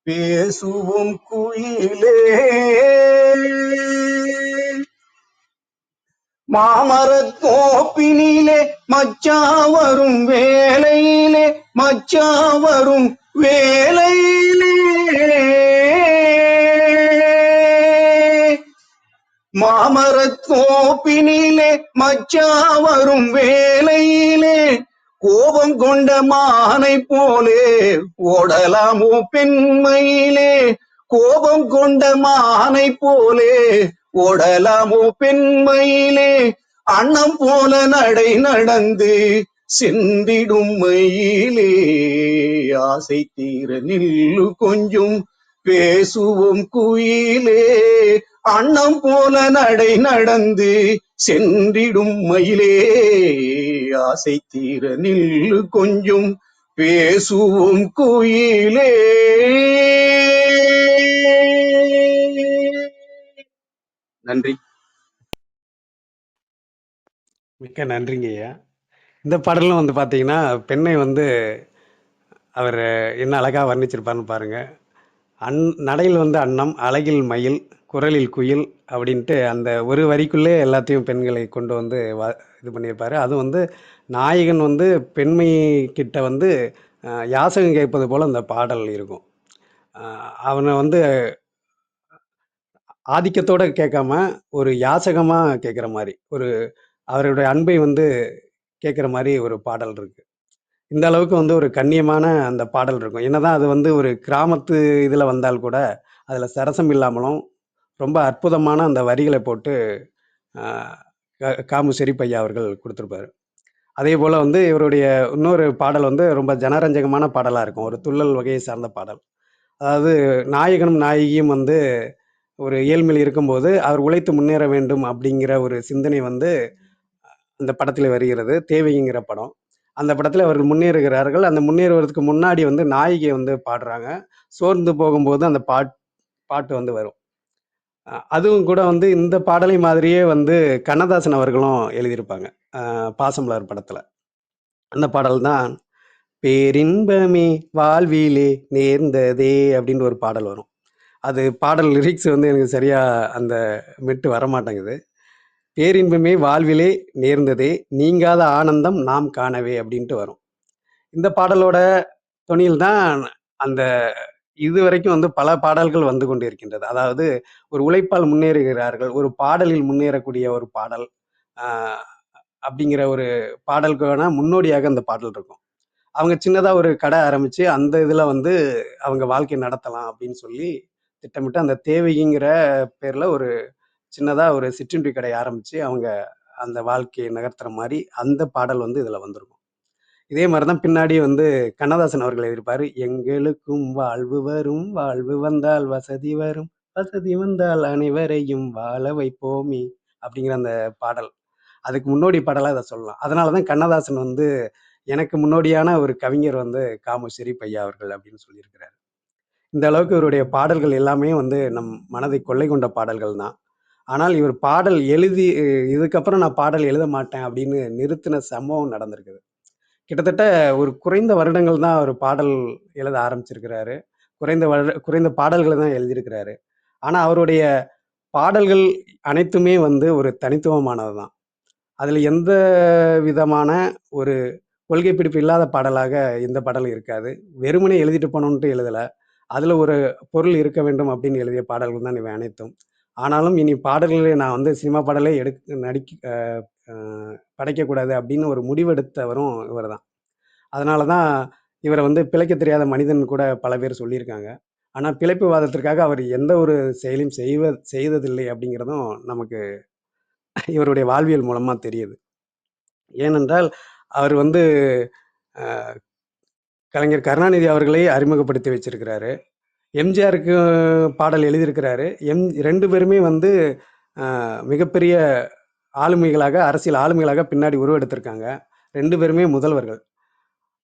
E: பேசுவோம் குயிலே மாமரத் தோப்பினிலே மச்சா வரும் வேலையிலே மச்சா வரும் வேலையிலே மாமரத் தோப்பினிலே மச்சா வரும் வேலையிலே கோபம் கொண்ட மானை போலே ஓடலாமோ பெண்மையிலே கோபம் கொண்ட மானை போலே ஓடலாமோ பெண்மையிலே அன்னம் போல நடை நடந்து சென்றிடும் மயிலே ஆசை தீர நில்லு கொஞ்சம் பேசுவோம் குயிலே அன்னம் போல நடை நடந்து சென்றிடும் மயிலே ஆசை தீர நில்லு கொஞ்சம் பேசுவோம் குயிலே. நன்றி.
C: மிக்க நன்றிங்க ஐயா. இந்த பாடலும் வந்து பார்த்தீங்கன்னா பெண்ணை வந்து அவர் என்ன அழகாக வர்ணிச்சிருப்பாருன்னு பாருங்க. நடையில் வந்து அன்னம், அழகில் மயில், குரலில் குயில் அப்படின்ட்டு அந்த ஒரு வரிக்குள்ளே எல்லாத்தையும் பெண்களை கொண்டு வந்து இது பண்ணியிருப்பாரு. அதுவும் வந்து நாயகன் வந்து பெண்மை கிட்ட வந்து யாசகம் கேட்பது போல அந்த பாடல் இருக்கும். அவனை வந்து ஆதிக்கத்தோட கேட்காம ஒரு யாசகமா கேட்குற மாதிரி, ஒரு அவருடைய அன்பை வந்து கேட்குற மாதிரி ஒரு பாடல் இருக்கு. இந்த அளவுக்கு வந்து ஒரு கண்ணியமான அந்த பாடல் இருக்கும். என்னதான் அது வந்து ஒரு கிராமத்து இதில் வந்தால் கூட அதில் சரசம் இல்லாமலும் ரொம்ப அற்புதமான அந்த வரிகளை போட்டு காமு ஷெரீப் அவர்கள் கொடுத்துருப்பாரு. அதே போல் வந்து இவருடைய இன்னொரு பாடல் வந்து ரொம்ப ஜனரஞ்சகமான பாடலாக இருக்கும். ஒரு துள்ளல் வகையை சார்ந்த பாடல். அதாவது நாயகனும் நாயகியும் வந்து ஒரு ஏழ்மையில் இருக்கும்போது அவர் உழைத்து முன்னேற வேண்டும் அப்படிங்கிற ஒரு சிந்தனை வந்து அந்த படத்தில் வருகிறது. தேவைங்கிற படம். அந்த படத்தில் அவர்கள் முன்னேறுகிறார்கள். அந்த முன்னேறுவதற்கு முன்னாடி வந்து நாயகியை வந்து பாடுறாங்க. சோர்ந்து போகும்போது அந்த பாட்டு வந்து வரும். அதுவும் கூட வந்து இந்த பாடலை மாதிரியே வந்து கண்ணதாசன் அவர்களும் எழுதியிருப்பாங்க. பாசமலர் படத்தில். அந்த பாடல் தான் பேரின்பமே வாழ்விலே நேர்ந்ததே அப்படின்னு ஒரு பாடல் வரும். அது பாடல் லிரிக்ஸ் வந்து எனக்கு சரியா அந்த மெட்டு வரமாட்டேங்குது. பேரின்பமே வாழ்விலே நேர்ந்ததே நீங்காத ஆனந்தம் நாம் காணவே அப்படின்ட்டு வரும். இந்த பாடலோட தொனியில் தான் அந்த இதுவரைக்கும் வந்து பல பாடல்கள் வந்து கொண்டிருக்கின்றது. அதாவது ஒரு உழைப்பால் முன்னேறுகிறார்கள், ஒரு பாடலில் முன்னேறக்கூடிய ஒரு பாடல் அப்படிங்கிற ஒரு பாடலுக்கான முன்னோடியாக அந்த பாடல் இருக்கும். அவங்க சின்னதா ஒரு கடை ஆரம்பிச்சு அந்த இதுல வந்து அவங்க வாழ்க்கை நடத்தலாம் அப்படின்னு சொல்லி திட்டமிட்டு அந்த தேவைங்கிற பேர்ல ஒரு சின்னதா ஒரு சிற்றுண்டி கடை ஆரம்பிச்சு அவங்க அந்த வாழ்க்கையை நகர்த்துற மாதிரி அந்த பாடல் வந்து இதுல வந்திருக்கும். இதே மாதிரிதான் பின்னாடி வந்து கண்ணதாசன் அவர்கள் எழுதியிருப்பாரு. எங்களுக்கும் வாழ்வு வரும், வாழ்வு வந்தால் வசதி வரும், வசதி வந்தால் அனைவரையும் வாழ வைப்போமே அப்படிங்கிற அந்த பாடல் அதுக்கு முன்னோடி பாடலா இதை சொல்லலாம். அதனாலதான் கண்ணதாசன் வந்து எனக்கு முன்னோடியான ஒரு கவிஞர் வந்து காமு ஷெரீப் அவர்கள் அப்படின்னு சொல்லியிருக்கிறாரு. இந்த அளவுக்கு இவருடைய பாடல்கள் எல்லாமே வந்து நம் மனதை கொள்ளை கொண்ட பாடல்கள் தான். ஆனால் இவர் பாடல் எழுதி இதுக்கப்புறம் நான் பாடல் எழுத மாட்டேன் அப்படின்னு நிறுத்தின சம்பவம் நடந்திருக்குது. கிட்டத்தட்ட ஒரு குறைந்த வருடங்கள் தான் அவர் பாடல் எழுத ஆரம்பிச்சிருக்கிறாரு. குறைந்த பாடல்களை தான் எழுதியிருக்கிறாரு. ஆனா அவருடைய பாடல்கள் அனைத்துமே வந்து ஒரு தனித்துவமானது தான். அதுல எந்த விதமான ஒரு கொள்கை பிடிப்பு இல்லாத பாடலாக எந்த பாடலும் இருக்காது. வெறுமனே எழுதிட்டு போகணுன்ட்டு எழுதல. அதுல ஒரு பொருள் இருக்க வேண்டும் அப்படின்னு எழுதிய பாடல்கள் தான் இவை அனைத்தும். ஆனாலும் இனி பாடல்களை நான் வந்து சினிமா பாடலே படைக்கக்கூடாது அப்படின்னு ஒரு முடிவெடுத்தவரும் இவர் தான். அதனால தான் இவரை வந்து பிழைக்க தெரியாத மனிதன் கூட பல பேர் சொல்லியிருக்காங்க. ஆனா பிழைப்புவாதத்திற்காக அவர் எந்த ஒரு செயலையும் செய்ததில்லை அப்படிங்கிறதும் நமக்கு இவருடைய வாழ்வியல் மூலமா தெரியுது. ஏனென்றால் அவர் வந்து அஹ், கலைஞர் கருணாநிதி அவர்களை அறிமுகப்படுத்தி வச்சிருக்கிறாரு. எம்ஜிஆருக்கு பாடல் எழுதியிருக்கிறாரு. 2 பேருமே வந்து மிகப்பெரிய ஆளுமைகளாக, அரசியல் ஆளுமைகளாக பின்னாடி உருவெடுத்திருக்காங்க. 2 பேருமே முதல்வர்கள்.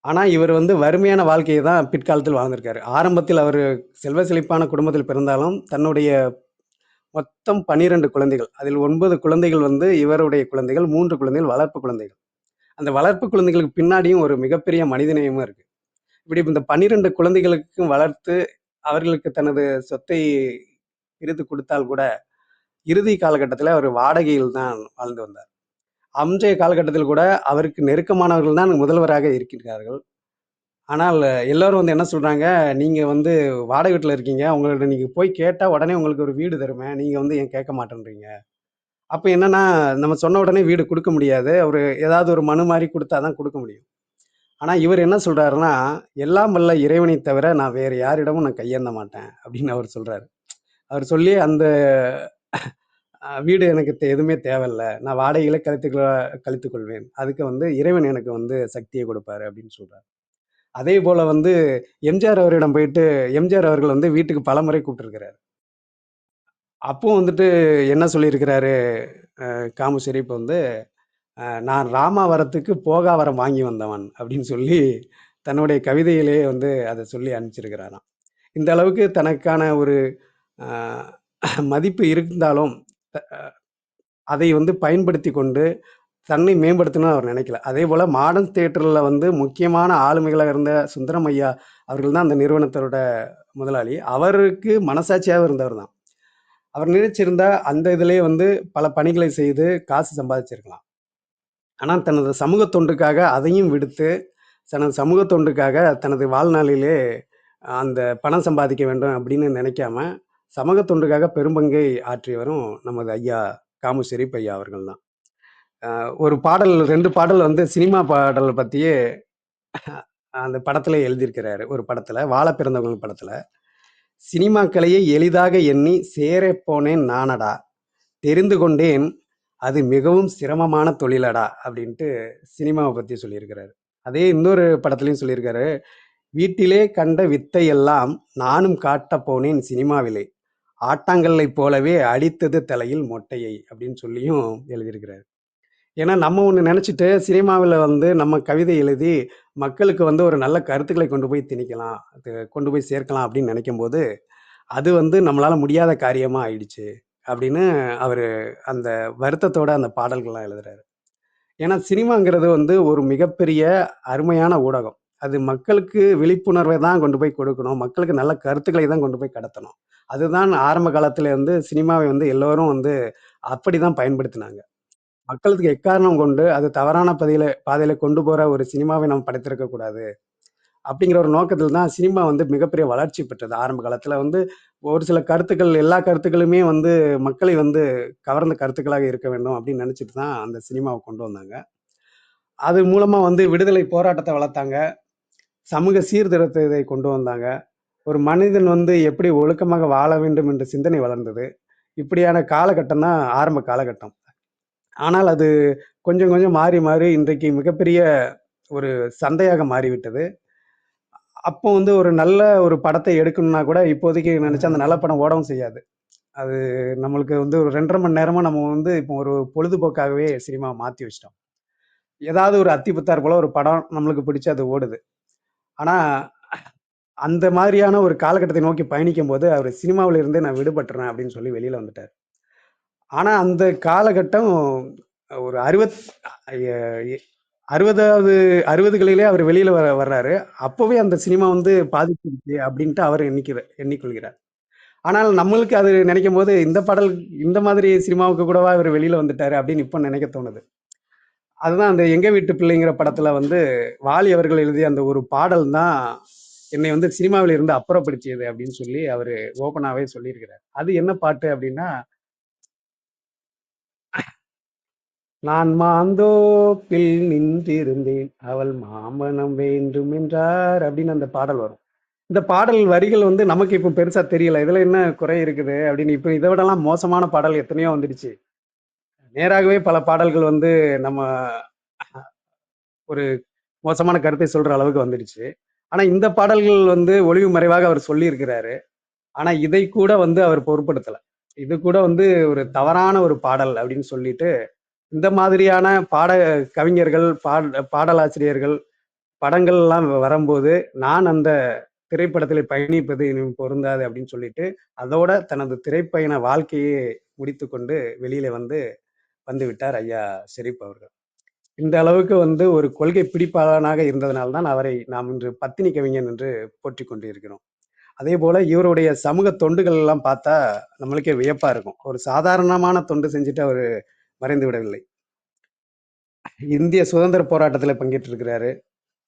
C: ஆனா, இவர் வந்து வறுமையான வாழ்க்கைய தான் பிற்காலத்தில் வாழ்ந்திருக்காரு. ஆரம்பத்தில் அவரு செல்வ செழிப்பான குடும்பத்தில் பிறந்தாலும், தன்னுடைய மொத்தம் 12 குழந்தைகள். அதில் 9 குழந்தைகள் வந்து இவருடைய குழந்தைகள், 3 குழந்தைகள் வளர்ப்பு குழந்தைகள். அந்த வளர்ப்பு குழந்தைகளுக்கு பின்னாடியும் ஒரு மிகப்பெரிய மனிதநேயமும் இருக்கு. இப்படி இந்த 12 குழந்தைகளுக்கும் வளர்த்து, அவர்களுக்கு தனது சொத்தை பிரித்து குடுத்தால் கூட, இறுதி காலகட்டத்தில அவர் வாடகையில் தான் வாழ்ந்து வந்தார். அன்றைய காலகட்டத்தில் கூட அவருக்கு நெருக்கமானவர்கள் தான் முதல்வராக இருக்கின்றார்கள். ஆனால் எல்லாரும் வந்து என்ன சொல்றாங்க, "நீங்க வந்து வாடகை வீட்ல இருக்கீங்க. உங்கள்ட்ட நீங்க போய் கேட்டா உடனே உங்களுக்கு ஒரு வீடு தருவேன். நீங்க வந்து ஏன் கேட்க மாட்டேன்றீங்க?" அப்ப என்னன்னா, நம்ம சொன்ன உடனே வீடு குடுக்க முடியாது. அவரு ஏதாவது ஒரு மனு மாரி குடுத்தா தான் குடுக்க முடியும். ஆனா இவரு என்ன சொல்றாருன்னா, "எல்லாம் வல்ல இறைவனைத் தவிர நான் வேற யாரிடமும் நான் கையேந்த மாட்டேன்." அப்படின்னு அவர் சொல்றாரு. அவர் சொல்லி அந்த வீடு எனக்கு எதுவுமே தேவையில்ல. நான் வாடகையில கழித்துக் கொள்வேன். அதுக்கு வந்து இறைவன் எனக்கு வந்து சக்திய குடுப்பாரு அப்படின்னு சொல்றாரு. அதேபோல வந்து எம்ஜிஆர் அவரிடம் போயிட்டு எம்ஜிஆர் அவர்கள் வந்து வீட்டுக்கு பலமுறை கூப்பிட்டுருக்கிறாரு. அப்பவும் வந்துட்டு என்ன சொல்லியிருக்கிறாரு காமு ஷெரீப் வந்து, "நான் ராமாவரத்துக்கு போகாவரம் வாங்கி வந்தவன்" அப்படின்னு சொல்லி தன்னுடைய கவிதையிலேயே வந்து அத சொல்லி அனுப்பிச்சிருக்கிறாராம். இந்த அளவுக்கு தனக்கான ஒரு அ மதிப்பு இருந்தாலும், அ அதை வந்து பயன்படுத்திக் கொண்டு தன்னை மேம்படுத்தணும்னு அவர் நினைக்கல. அதேபோல மாடர்ன் தியேட்டர்ல வந்து முக்கியமான ஆளுமைகளா இருந்த சுந்தரம் ஐயா அவர்கள் தான் அந்த நிறுவனத்தோட முதலாளி. அவருக்கு மனசாட்சியாவும் இருந்தவர் தான். அவர் நினைச்சிருந்தா அந்த இதிலேயே வந்து பல பணிகளை செய்து காசு சம்பாதிச்சிருக்கலாம். ஆனா தனது சமூக தொண்டுக்காக அதையும் விடுத்து, தனது சமூக தொண்டுக்காக தனது வாழ்நாளிலே அந்த பணம் சம்பாதிக்க வேண்டும் அப்படின்னு நினைக்காம, சமூக தொண்டுக்காக பெரும்பங்கை ஆற்றியவரும் நமது ஐயா காமு ஷெரீப் ஐயா அவர்கள் தான். ஒரு பாடல் 2 பாடல் வந்து சினிமா பாடல் பத்தியே அந்த படத்திலே எழுதியிருக்கிறாரு. ஒரு படத்துல, வாழ பிறந்தவர்கள் படத்துல. "சினிமா கலையை எளிதாக எண்ணி சேரப் போனேன் நானடா! தெரிந்து கொண்டேன் அது மிகவும் சிரமமான தொழிலடா!" அப்படின்ட்டு சினிமாவ பத்தி சொல்லியிருக்கிறாரு. அதே இன்னொரு படத்திலயும் சொல்லியிருக்காரு. "வீட்டிலே கண்ட வித்தையெல்லாம் நானும் காட்டப் போனேன் சினிமாவிலே. ஆட்டாங்கல்லைப் போலவே அடித்தது தலையில் மொட்டையை" அப்படின்னு சொல்லியும் எழுதியிருக்கிறாரு. ஏன்னா நம்ம ஒண்ணு நெனச்சுட்டு, சினிமாவுல வந்து நம்ம கவிதை எழுதி, மக்களுக்கு வந்து ஒரு நல்ல கருத்துக்களை கொண்டு போய் திணிக்கலாம். கொண்டு போய் சேர்க்கலாம் அப்படின்னு நெனைக்கும்போது, அது வந்து நம்மளால முடியாத காரியமா ஆயிடுச்சு. அப்படின்னு அவரு அந்த வருத்தத்தோட அந்த பாடல்கள்லாம் எழுதுறாரு. ஏன்னா சினிமாங்கிறது வந்து ஒரு மிகப்பெரிய அருமையான ஊடகம். அது மக்களுக்கு விழிப்புணர்வை தான் கொண்டு போய் கொடுக்கணும். மக்களுக்கு நல்ல கருத்துக்களை தான் கொண்டு போய் கடத்தணும். அதுதான் ஆரம்ப காலத்துல வந்து சினிமாவை வந்து எல்லோரும் வந்து அப்படிதான் பயன்படுத்தினாங்க. மக்களுக்கு எக்காரணம் கொண்டு அது தவறான பாதையில கொண்டு போற ஒரு சினிமாவை நம்ம படைத்திருக்க கூடாது. அப்படிங்கிற ஒரு நோக்கத்துல தான் சினிமா வந்து மிகப்பெரிய வளர்ச்சி பெற்றது. ஆரம்ப காலத்துல வந்து ஒரு சில கருத்துக்கள், எல்லா கருத்துக்களுமே வந்து மக்களை வந்து கவர்ந்த கருத்துக்களாக இருக்க வேண்டும் அப்படின்னு நினைச்சுட்டு தான் அந்த சினிமாவ கொண்டு வந்தாங்க. அது மூலமா வந்து விடுதலை போராட்டத்த வளர்த்தாங்க. சமூக சீர்திருத்தத்தை கொண்டு வந்தாங்க. ஒரு மனிதன் வந்து எப்படி ஒழுக்கமாக வாழ வேண்டும் என்ற சிந்தனை வளர்ந்தது. இப்படியான காலகட்டம் தான் ஆரம்ப காலகட்டம். ஆனால் அது கொஞ்சம் கொஞ்சம் மாறி மாறி இன்றைக்கு மிகப்பெரிய ஒரு சந்தையாக மாறிவிட்டது. அப்போ வந்து ஒரு நல்ல ஒரு படத்தை எடுக்கணும்னா கூட இப்போதைக்கு நினைச்சா அந்த நல்ல படம் ஓடவும் செய்யாது. அது நம்மளுக்கு வந்து ஒரு 2 1/2 மணி நேரமா நம்ம வந்து இப்போ ஒரு பொழுதுபோக்காகவே சினிமாவ மாத்தி வச்சுட்டோம். ஏதாவது ஒரு அத்திபுத்தார் போல ஒரு படம் நம்மளுக்கு பிடிச்சு அது ஓடுது. ஆனா, அந்த மாதிரியான ஒரு காலகட்டத்தை நோக்கி பயணிக்கும்போது, அவரு சினிமாவுல இருந்தே நான் விடுபட்டுறேன் அப்படின்னு சொல்லி வெளியில வந்துட்டாரு. ஆனா, அந்த காலகட்டம் ஒரு 60வது 60களிலே அவர் வெளியில வர்றாரு. அப்பவே அந்த சினிமா வந்து பாதிச்சிருச்சு அப்டின்ட்டு அவர் எண்ணிக்கொள்கிறார். ஆனால் நம்மளுக்கு அது நினைக்கும்போது, இந்த மாதிரி சினிமாவுக்கு கூடவா இவரு வெளியில வந்துட்டாரு அப்டின்னு இப்ப நினைக்க தோணுது. அதுதான் அந்த எங்க வீட்டு பிள்ளைங்கிற படத்துல வந்து வாலி அவர்கள் எழுதிய அந்த ஒரு பாடல் தான் என்னை வந்து சினிமாவில இருந்து அப்புறப்படுத்தியது அப்டின்னு சொல்லி அவரு ஓப்பனாவே சொல்லியிருக்கிறார். அது என்ன பாட்டு அப்டின்னா, "நான் மாந்தோப்பில் நின்றிருந்தேன். அவள் மாமணம் வேண்டும் என்றார்" அப்படின்னு அந்த பாடல் வரும். இந்த பாடல் வரிகள் வந்து நமக்கு இப்போ பெருசா தெரியல. இதுல என்ன குறை இருக்குது அப்படின்னு. இப்ப இதை விடலாம் மோசமான பாடல் எத்தனையோ வந்துடுச்சு. நேராகவே பல பாடல்கள் வந்து நம்ம ஒரு மோசமான கருத்தை சொல்ற அளவுக்கு வந்துடுச்சு. ஆனா இந்த பாடல்கள் வந்து ஒளிவு மறைவாக அவர் சொல்லியிருக்கிறாரு. ஆனா இதை கூட வந்து அவர் பொருட்படுத்தல. இது கூட வந்து ஒரு தவறான ஒரு பாடல் அப்படின்னு சொல்லிட்டு, இந்த மாதிரியான கவிஞர்கள், பாடலாசிரியர்கள், படங்கள்லாம் வரும்போது, நான் அந்த திரைப்படத்திலே பயணிப்பது இனி பொருந்தாது அப்படின்னு சொல்லிட்டு, அதோட தனது திரைப்பயண வாழ்க்கையே முடித்துக்கொண்டு வெளியில வந்துவிட்டார் ஐயா ஷெரீப் அவர்கள். இந்த அளவுக்கு வந்து ஒரு கொள்கை பிடிப்பாளனாக இருந்ததனால் தான் அவரை நாம் இன்று பத்தினி கவிஞன் என்று போற்றிக் கொண்டு இருக்கிறோம். அதே போல இவருடைய சமூக தொண்டுகள் எல்லாம் பார்த்தா நம்மளுக்கே வியப்பா இருக்கும். ஒரு சாதாரணமான தொண்டு செஞ்சுட்டு அவரு மறைந்து விடவில்லை. இந்திய சுதந்திர போராட்டத்தில் பங்கேற்றிருக்கிறாரு.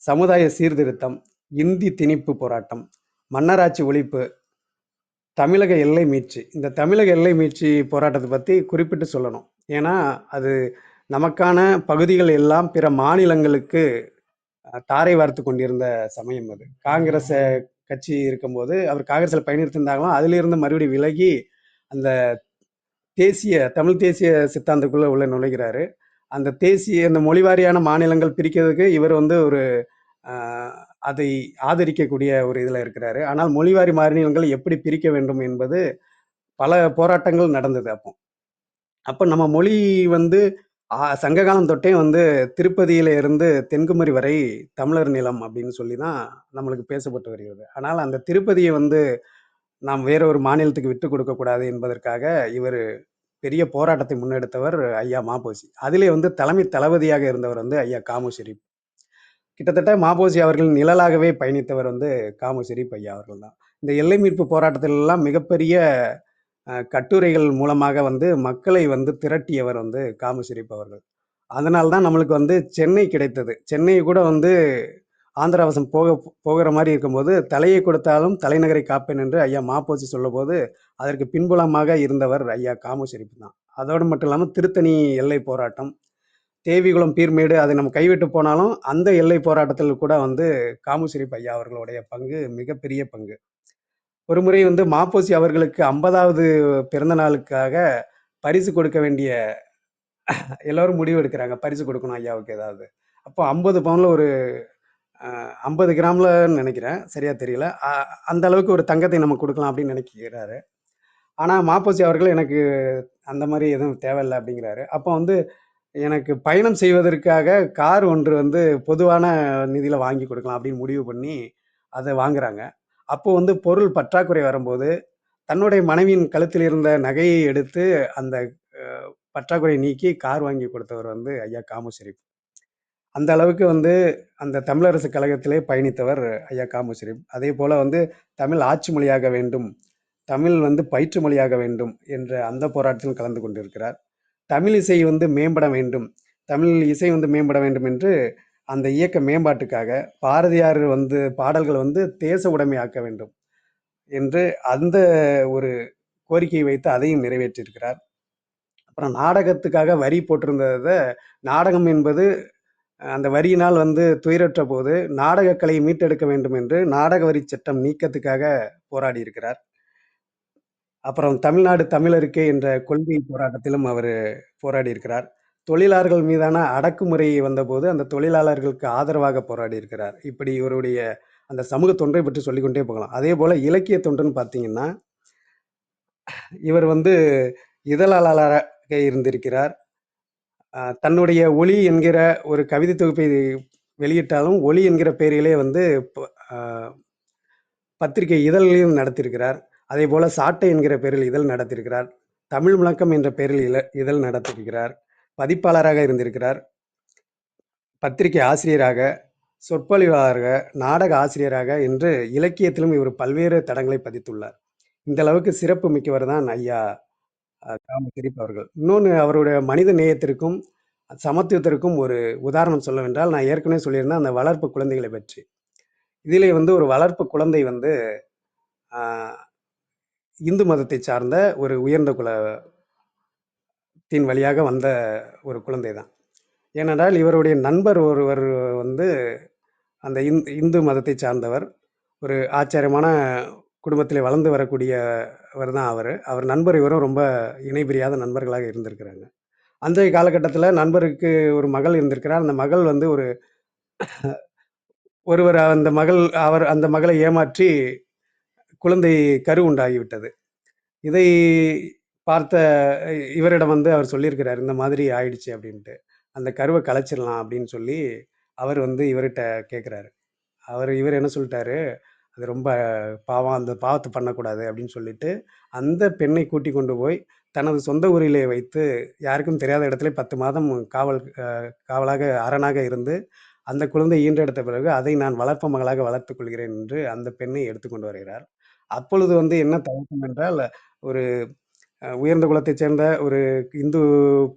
C: சமுதாய சீர்திருத்தம், இந்தி திணிப்பு போராட்டம், மன்னராட்சி ஒழிப்பு, தமிழக எல்லை மீட்சி. இந்த தமிழக எல்லை மீட்சி போராட்டத்தை பத்தி குறிப்பிட்டு சொல்லணும். ஏன்னா அது நமக்கான பகுதிகள் எல்லாம் பிற மாநிலங்களுக்கு தாரை வார்த்து கொண்டிருந்த சமயம் அது. காங்கிரஸ் கட்சி இருக்கும்போது அவர் காங்கிரஸ்ல பயணித்திருந்தாங்களாம். அதிலிருந்து மறுபடியும் விலகி அந்த தமிழ் தேசிய சித்தாந்தத்துக்குள்ள உள்ள நுழைகிறாரு. அந்த இந்த மொழிவாரியான மாநிலங்கள் பிரிக்கிறதுக்கு இவர் வந்து ஒரு அதை ஆதரிக்கக்கூடிய ஒரு இதுல இருக்கிறாரு. ஆனால் மொழிவாரி மாநிலங்கள் எப்படி பிரிக்க வேண்டும் என்பது பல போராட்டங்கள் நடந்தது அப்போ. அப்ப நம்ம மொழி வந்து சங்க காலம் தொட்டே வந்து திருப்பதியில இருந்து தென்குமரி வரை தமிழர் நிலம் அப்படின்னு சொல்லி தான் நம்மளுக்கு பேசப்பட்டு வருகிறது. ஆனால் அந்த திருப்பதியை வந்து நாம் வேற ஒரு மாநிலத்துக்கு விட்டு கொடுக்க கூடாது என்பதற்காக இவர் பெரிய போராட்டத்தை முன்னெடுத்தவர் ஐயா மாபோசி. அதிலே வந்து தலைமை தளபதியாக இருந்தவர் வந்து ஐயா காமு ஷெரீப். கிட்டத்தட்ட மாபோசி அவர்களின் நிழலாகவே பயணித்தவர் வந்து காமு ஷெரீப் ஐயா அவர்கள் தான். இந்த எல்லை மீட்பு போராட்டத்தில் எல்லாம் மிகப்பெரிய கட்டுரைகள் மூலமாக வந்து மக்களை வந்து திரட்டியவர் வந்து காமு ஷெரீப் அவர்கள். அதனால்தான் நம்மளுக்கு வந்து சென்னை கிடைத்தது. சென்னை கூட வந்து ஆந்திராவசம் போகிற மாதிரி இருக்கும்போது, தலையை கொடுத்தாலும் தலைநகரை காப்பேன் என்று ஐயா மாப்போசி சொல்லும்போது, அதற்கு பின்புலமாக இருந்தவர் ஐயா காமு ஷெரீப் தான். அதோடு மட்டும் இல்லாம திருத்தணி எல்லை போராட்டம், தேவிகுளம், பீர்மேடு அதை நம்ம கைவிட்டு போனாலும், அந்த எல்லை போராட்டத்தில் கூட வந்து காமு ஷெரீப் ஐயா அவர்களுடைய பங்கு மிகப்பெரிய பங்கு. ஒருமுறை வந்து மாப்போசி அவர்களுக்கு 50வது பிறந்த நாளுக்காக பரிசு கொடுக்க வேண்டிய எல்லாரும் முடிவு எடுக்கிறாங்க. பரிசு கொடுக்கணும் ஐயாவுக்கு ஏதாவது. அப்போ 50 பவுன்ல ஒரு 50 கிராம்லன்னு நினைக்கிறேன். சரியா தெரியல. அந்த அளவுக்கு ஒரு தங்கத்தை நம்ம கொடுக்கலாம் அப்படின்னு நினைக்கிறாரு. ஆனா மாப்போசி அவர்கள் எனக்கு அந்த மாதிரி எதுவும் தேவையில்ல அப்படிங்கிறாரு. அப்போ வந்து எனக்கு பயணம் செய்வதற்காக கார் ஒன்று வந்து பொதுவான நிதியில வாங்கி கொடுக்கலாம் அப்படின்னு முடிவு பண்ணி அதை வாங்குறாங்க. அப்போ வந்து பொருள் பற்றாக்குறை வரும்போது தன்னுடைய மனைவியின் கழுத்தில் இருந்த நகையை எடுத்து அந்த பற்றாக்குறையை நீக்கி கார் வாங்கி கொடுத்தவர் வந்து ஐயா காமு ஷெரீப். அந்த அளவுக்கு வந்து அந்த தமிழரசு கழகத்திலே பயணித்தவர் ஐயா காமு ஷெரீப். அதே போல வந்து தமிழ் ஆட்சி மொழியாக வேண்டும், தமிழ் வந்து பயிற்று மொழியாக வேண்டும் என்ற அந்த போராட்டத்தில் கலந்து கொண்டிருக்கிறார். தமிழ் இசை வந்து மேம்பட வேண்டும், தமிழ் இசை வந்து மேம்பட வேண்டும் என்று அந்த இயக்க மேம்பாட்டுக்காக பாரதியார் வந்து பாடல்கள் வந்து தேச உடைமையாக்க வேண்டும் என்று அந்த ஒரு கோரிக்கையை வைத்து அதையும் நிறைவேற்றியிருக்கிறார். அப்புறம் நாடகத்துக்காக வரி போட்டிருந்தத நாடகம் என்பது அந்த வரியினால் வந்து துயரற்ற போது நாடகக்கலையை மீட்டெடுக்க வேண்டும் என்று நாடக வரி சட்டம் நீக்கத்துக்காக போராடி இருக்கிறார். அப்புறம் தமிழ்நாடு தமிழருக்கே என்ற கொள்கை போராட்டத்திலும் அவர் போராடி இருக்கிறார். தொழிலாளர்கள் மீதான அடக்குமுறை வந்தபோது அந்த தொழிலாளர்களுக்கு ஆதரவாக போராடி இருக்கிறார். இப்படி இவருடைய அந்த சமூக தொன்றை பற்றி சொல்லிக்கொண்டே போகலாம். அதே போல இலக்கிய தொண்டுன்னு பார்த்தீங்கன்னா, இவர் வந்து இதழாளராக இருந்திருக்கிறார். தன்னுடைய ஒளி என்கிற ஒரு கவிதை தொகுப்பை வெளியிட்டாலும் ஒளி என்கிற பெயரிலே வந்து பத்திரிகை இதழையும் நடத்தியிருக்கிறார். அதே போல சாட்டை என்கிற பெயரில் இதழ் நடத்தியிருக்கிறார். தமிழ் முழக்கம் என்ற பெயரில் இதழ் நடத்தியிருக்கிறார். பதிப்பாளராக இருந்திருக்கிறார். பத்திரிகை ஆசிரியராக, சொற்பொழிவாளராக, நாடக ஆசிரியராக என்று இலக்கியத்திலும் இவர் பல்வேறு தடங்களை பதித்துள்ளார். இந்த அளவுக்கு சிறப்பு மிக்கவர் தான் ஐயா காமு ஷெரீப் அவர்கள். இன்னொன்று அவருடைய மனித நேயத்திற்கும் சமத்துவத்திற்கும் ஒரு உதாரணம் சொல்லவென்றால், நான் ஏற்கனவே சொல்லியிருந்தேன் அந்த வளர்ப்பு குழந்தைகளை பற்றி. இதிலே வந்து ஒரு வளர்ப்பு குழந்தை வந்து இந்து மதத்தை சார்ந்த ஒரு உயர்ந்த குலத்தின் வழியாக வந்த ஒரு குழந்தை தான். ஏனென்றால் இவருடைய நண்பர் ஒருவர் வந்து அந்த இந்து மதத்தை சார்ந்தவர். ஒரு ஆச்சரியமான குடும்பத்திலே வளர்ந்து வரக்கூடியவர் தான் அவரு. அவர் நண்பர் இவரும் ரொம்ப இணைபிரியாத நண்பர்களாக இருந்திருக்கிறாங்க. அன்றைய காலகட்டத்தில நண்பருக்கு ஒரு மகள் இருந்திருக்கிறார். அந்த மகள் வந்து ஒருவர் அந்த மகளை ஏமாற்றி குழந்தை கரு உண்டாகிவிட்டது. இதை பார்த்த இவரிடம் வந்து அவர் சொல்லியிருக்கிறார், இந்த மாதிரி ஆயிடுச்சு அப்படின்ட்டு. அந்த கருவ கலைச்சிடலாம் அப்படின்னு சொல்லி அவர் வந்து இவர்ட்ட கேட்கிறாரு. இவர் என்ன சொல்லிட்டாரு, அது ரொம்ப பாவம், அந்த பாவத்த பண்ணக்கூடாது அப்படின்னு சொல்லிட்டு, அந்த பெண்ணை கூட்டிக் கொண்டு போய் தனது சொந்த ஊரிலே வைத்து, யாருக்கும் தெரியாத இடத்திலே 10 மாதம் காவலாக அரணாக இருந்து, அந்த குழந்தை ஈன்றெடுத்த பிறகு, அதை நான் வளர்ப்பு மகளாக வளர்த்துக் கொள்கிறேன் என்று அந்த பெண்ணை எடுத்துக்கொண்டு வருகிறார். அப்பொழுது வந்து என்ன தயக்கம் என்றால், ஒரு உயர்ந்த குலத்தைச் சேர்ந்த ஒரு இந்து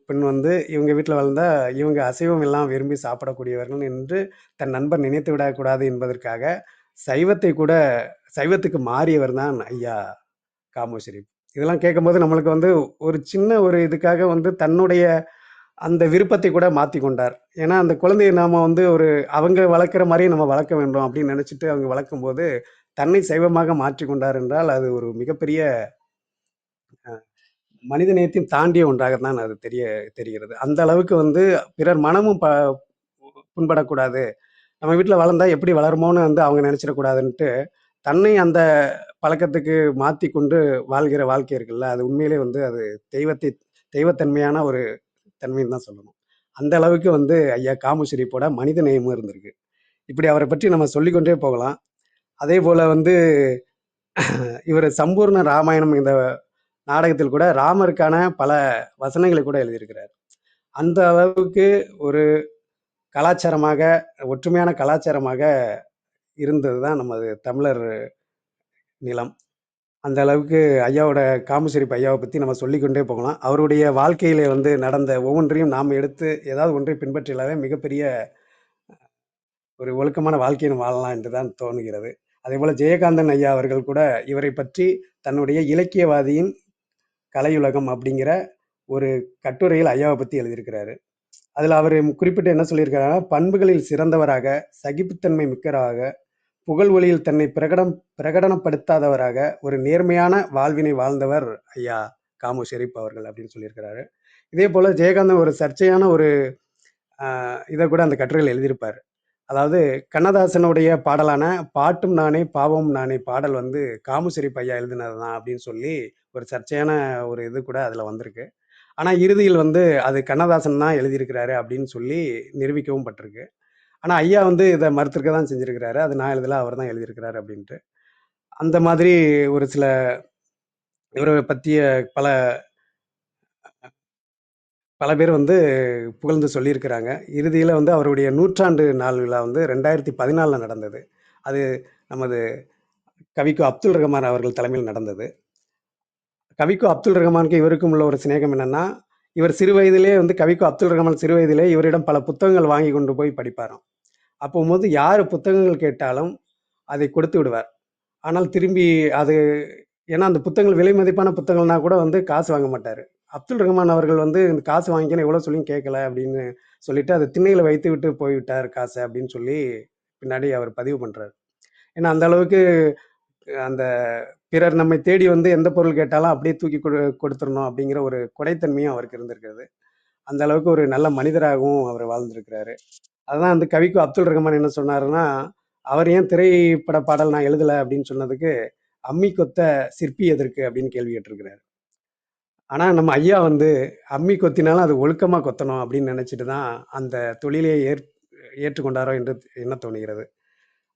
C: பெண் வந்து இவங்க வீட்ல வளர்ந்தா, இவங்க அசைவம் எல்லாம் விரும்பி சாப்பிடக்கூடியவர்கள் என்று தன் நண்பர் நினைத்து விடக்கூடாது என்பதற்காக, சைவத்தை கூட சைவத்துக்கு மாறியவர் தான் ஐயா காமு ஷெரீப். இதெல்லாம் கேட்கும்போது நம்மளுக்கு வந்து ஒரு சின்ன ஒரு இதுக்காக வந்து தன்னுடைய அந்த விருப்பத்தை கூட மாத்திக் கொண்டார். ஏன்னா, அந்த குழந்தைய நாம வந்து அவங்க வளர்க்கிற மாரியே நம்ம வளர்க்க வேண்டும் அப்படின்னு நினைச்சுட்டு அவங்க வளர்க்கும்போது, தன்னை சைவமாக மாற்றிக் கொண்டார் என்றால், அது ஒரு மிகப்பெரிய மனித நேயத்தையும் தாண்டிய ஒன்றாக தான் அது தெரிகிறது. அந்த அளவுக்கு வந்து பிறர் மனமும் புண்படக்கூடாது. நம்ம வீட்ல வளர்ந்தா எப்படி வளருமோன்னு வந்து அவங்க நினைச்சிடக்கூடாதுன்ட்டு, தன்னை அந்த பழக்கத்துக்கு மாத்திக் கொண்டு வாழ்கிற வாழ்க்கை இருக்குல்ல, அது உண்மையிலே வந்து அது தெய்வத்தை தெய்வத்தன்மையான ஒரு தன்மைன்னு தான் சொல்லணும். அந்த அளவுக்கு வந்து ஐயா காமு ஷெரீப்போட மனித நேயமும் இருந்திருக்கு. இப்படி அவர பற்றி நம்ம சொல்லிக்கொண்டே போகலாம். அதேபோல வந்து இவரு சம்பூர்ண ராமாயணம் இந்த நாடகத்தில் கூட ராமருக்கான பல வசனங்களை கூட எழுதியிருக்கிறார். அந்த அளவுக்கு ஒரு கலாச்சாரமாக, ஒற்றுமையான கலாச்சாரமாக இருந்தது தான் நமது தமிழர் நிலம். அந்த அளவுக்கு ஐயாவோட காமு ஷெரீப் ஐயாவ பத்தி நம்ம சொல்லிக்கொண்டே போகலாம். அவருடைய வாழ்க்கையிலே வந்து நடந்த ஒவ்வொன்றையும் நாம எடுத்து ஏதாவது ஒன்றை பின்பற்றினாலே மிகப்பெரிய ஒரு ஒழுக்கமான வாழ்க்கையை நம்ம வாழலாம் என்று தான் தோணுகிறது. அதேபோல ஜெயகாந்தன் ஐயா அவர்கள் கூட இவரை பற்றி தன்னுடைய இலக்கியவாதியின் கலையுலகம் அப்படிங்கிற ஒரு கட்டுரையில் ஐயாவ பத்தி எழுதியிருக்கிறாரு. அதுல அவரு குறிப்பிட்டு என்ன சொல்லியிருக்காருன்னா, பண்புகளில் சிறந்தவராக, சகிப்புத்தன்மை மிக்கவராக, புகழ் ஒளியில் தன்னை பிரகடனப்படுத்தாதவராக, ஒரு நேர்மையான வாழ்வினை வாழ்ந்தவர் ஐயா காமு ஷெரீப் அவர்கள் அப்படின்னு சொல்லியிருக்கிறாரு. இதே போல ஜெயகாந்தன் ஒரு சர்ச்சையான ஒரு இதை கூட அந்த கட்டுரையில் எழுதியிருப்பார். அதாவது கண்ணதாசனுடைய பாடலான பாட்டும் நானே பாவமும் நானே பாடல் வந்து காமு ஷெரீப் ஐயா எழுதினது தான் அப்படின்னு சொல்லி ஒரு சர்ச்சையான ஒரு இது கூட அதுல வந்திருக்கு. ஆனா இறுதியில் வந்து அது கண்ணதாசன் தான் எழுதியிருக்கிறாரு அப்படின்னு சொல்லி நிரூபிக்கவும் பட்டிருக்கு. ஆனா ஐயா வந்து இதை மறுத்திருக்க தான் செஞ்சிருக்கிறாரு. அது நான் எழுதல, அவர் தான் எழுதியிருக்கிறாரு அப்படின்ட்டு. அந்த மாதிரி ஒரு சில இவரை பத்திய பல பல பேர் வந்து புகழ்ந்து சொல்லியிருக்கிறாங்க. இறுதியில வந்து அவருடைய 100ஆண்டு நாள் விழா வந்து 2014ல நடந்தது. அது நமது கவிக்கோ அப்துல் ரஹ்மான் அவர்கள் தலைமையில் நடந்தது. கவிக்கோ அப்துல் ரஹ்மானுக்கு இவருக்கும் உள்ள ஒரு சிநேகம் என்னன்னா, இவர் சிறு வயதிலே வந்து கவிக்கோ அப்துல் ரஹ்மான் சிறு வயதிலே இவரிடம் பல புத்தகங்கள் வாங்கி கொண்டு போய் படிப்பாராம். அப்போது யார் புத்தகங்கள் கேட்டாலும் அதை கொடுத்து விடுவார். ஆனால் திரும்பி அது ஏன்னா அந்த புத்தகங்கள் விலை மதிப்பான புத்தகங்கள்னா கூட வந்து காசு வாங்க மாட்டாரு. அப்துல் ரஹ்மான் அவர்கள் வந்து இந்த காசு வாங்கிக்கன்னு எவ்வளோ சொல்லியும் கேட்கல அப்படின்னு சொல்லிட்டு அதை திண்ணையில வைத்து விட்டு போய்விட்டார் காசை அப்படின்னு சொல்லி பின்னாடி அவர் பதிவு பண்றாரு. ஏன்னா அந்த அளவுக்கு அந்த பிறர் நம்மை தேடி வந்து எந்த பொருள் கேட்டாலும் அப்படியே தூக்கி கொடுத்துடணும் அப்படிங்கிற ஒரு கொடைத்தன்மையும் அவருக்கு இருந்திருக்கிறது. அந்த அளவுக்கு ஒரு நல்ல மனிதராகவும் அவர் வாழ்ந்திருக்கிறாரு. அதான் அந்த கவிக்கு அப்துல் ரஹ்மான் என்ன சொன்னாருன்னா, அவர் ஏன் திரைப்பட பாடல் நான் எழுதல அப்படின்னு சொன்னதுக்கு, அம்மி கொத்த சிற்பி எதற்கு அப்படின்னு கேள்வி கேட்டிருக்கிறாரு. ஆனா நம்ம ஐயா வந்து அம்மி கொத்தினாலும் அது ஒழுக்கமா கொத்தணும் அப்படின்னு நினைச்சிட்டு தான் அந்த தொழிலை ஏற்றுக்கொண்டாரோ என்று எண்ண தோணுகிறது.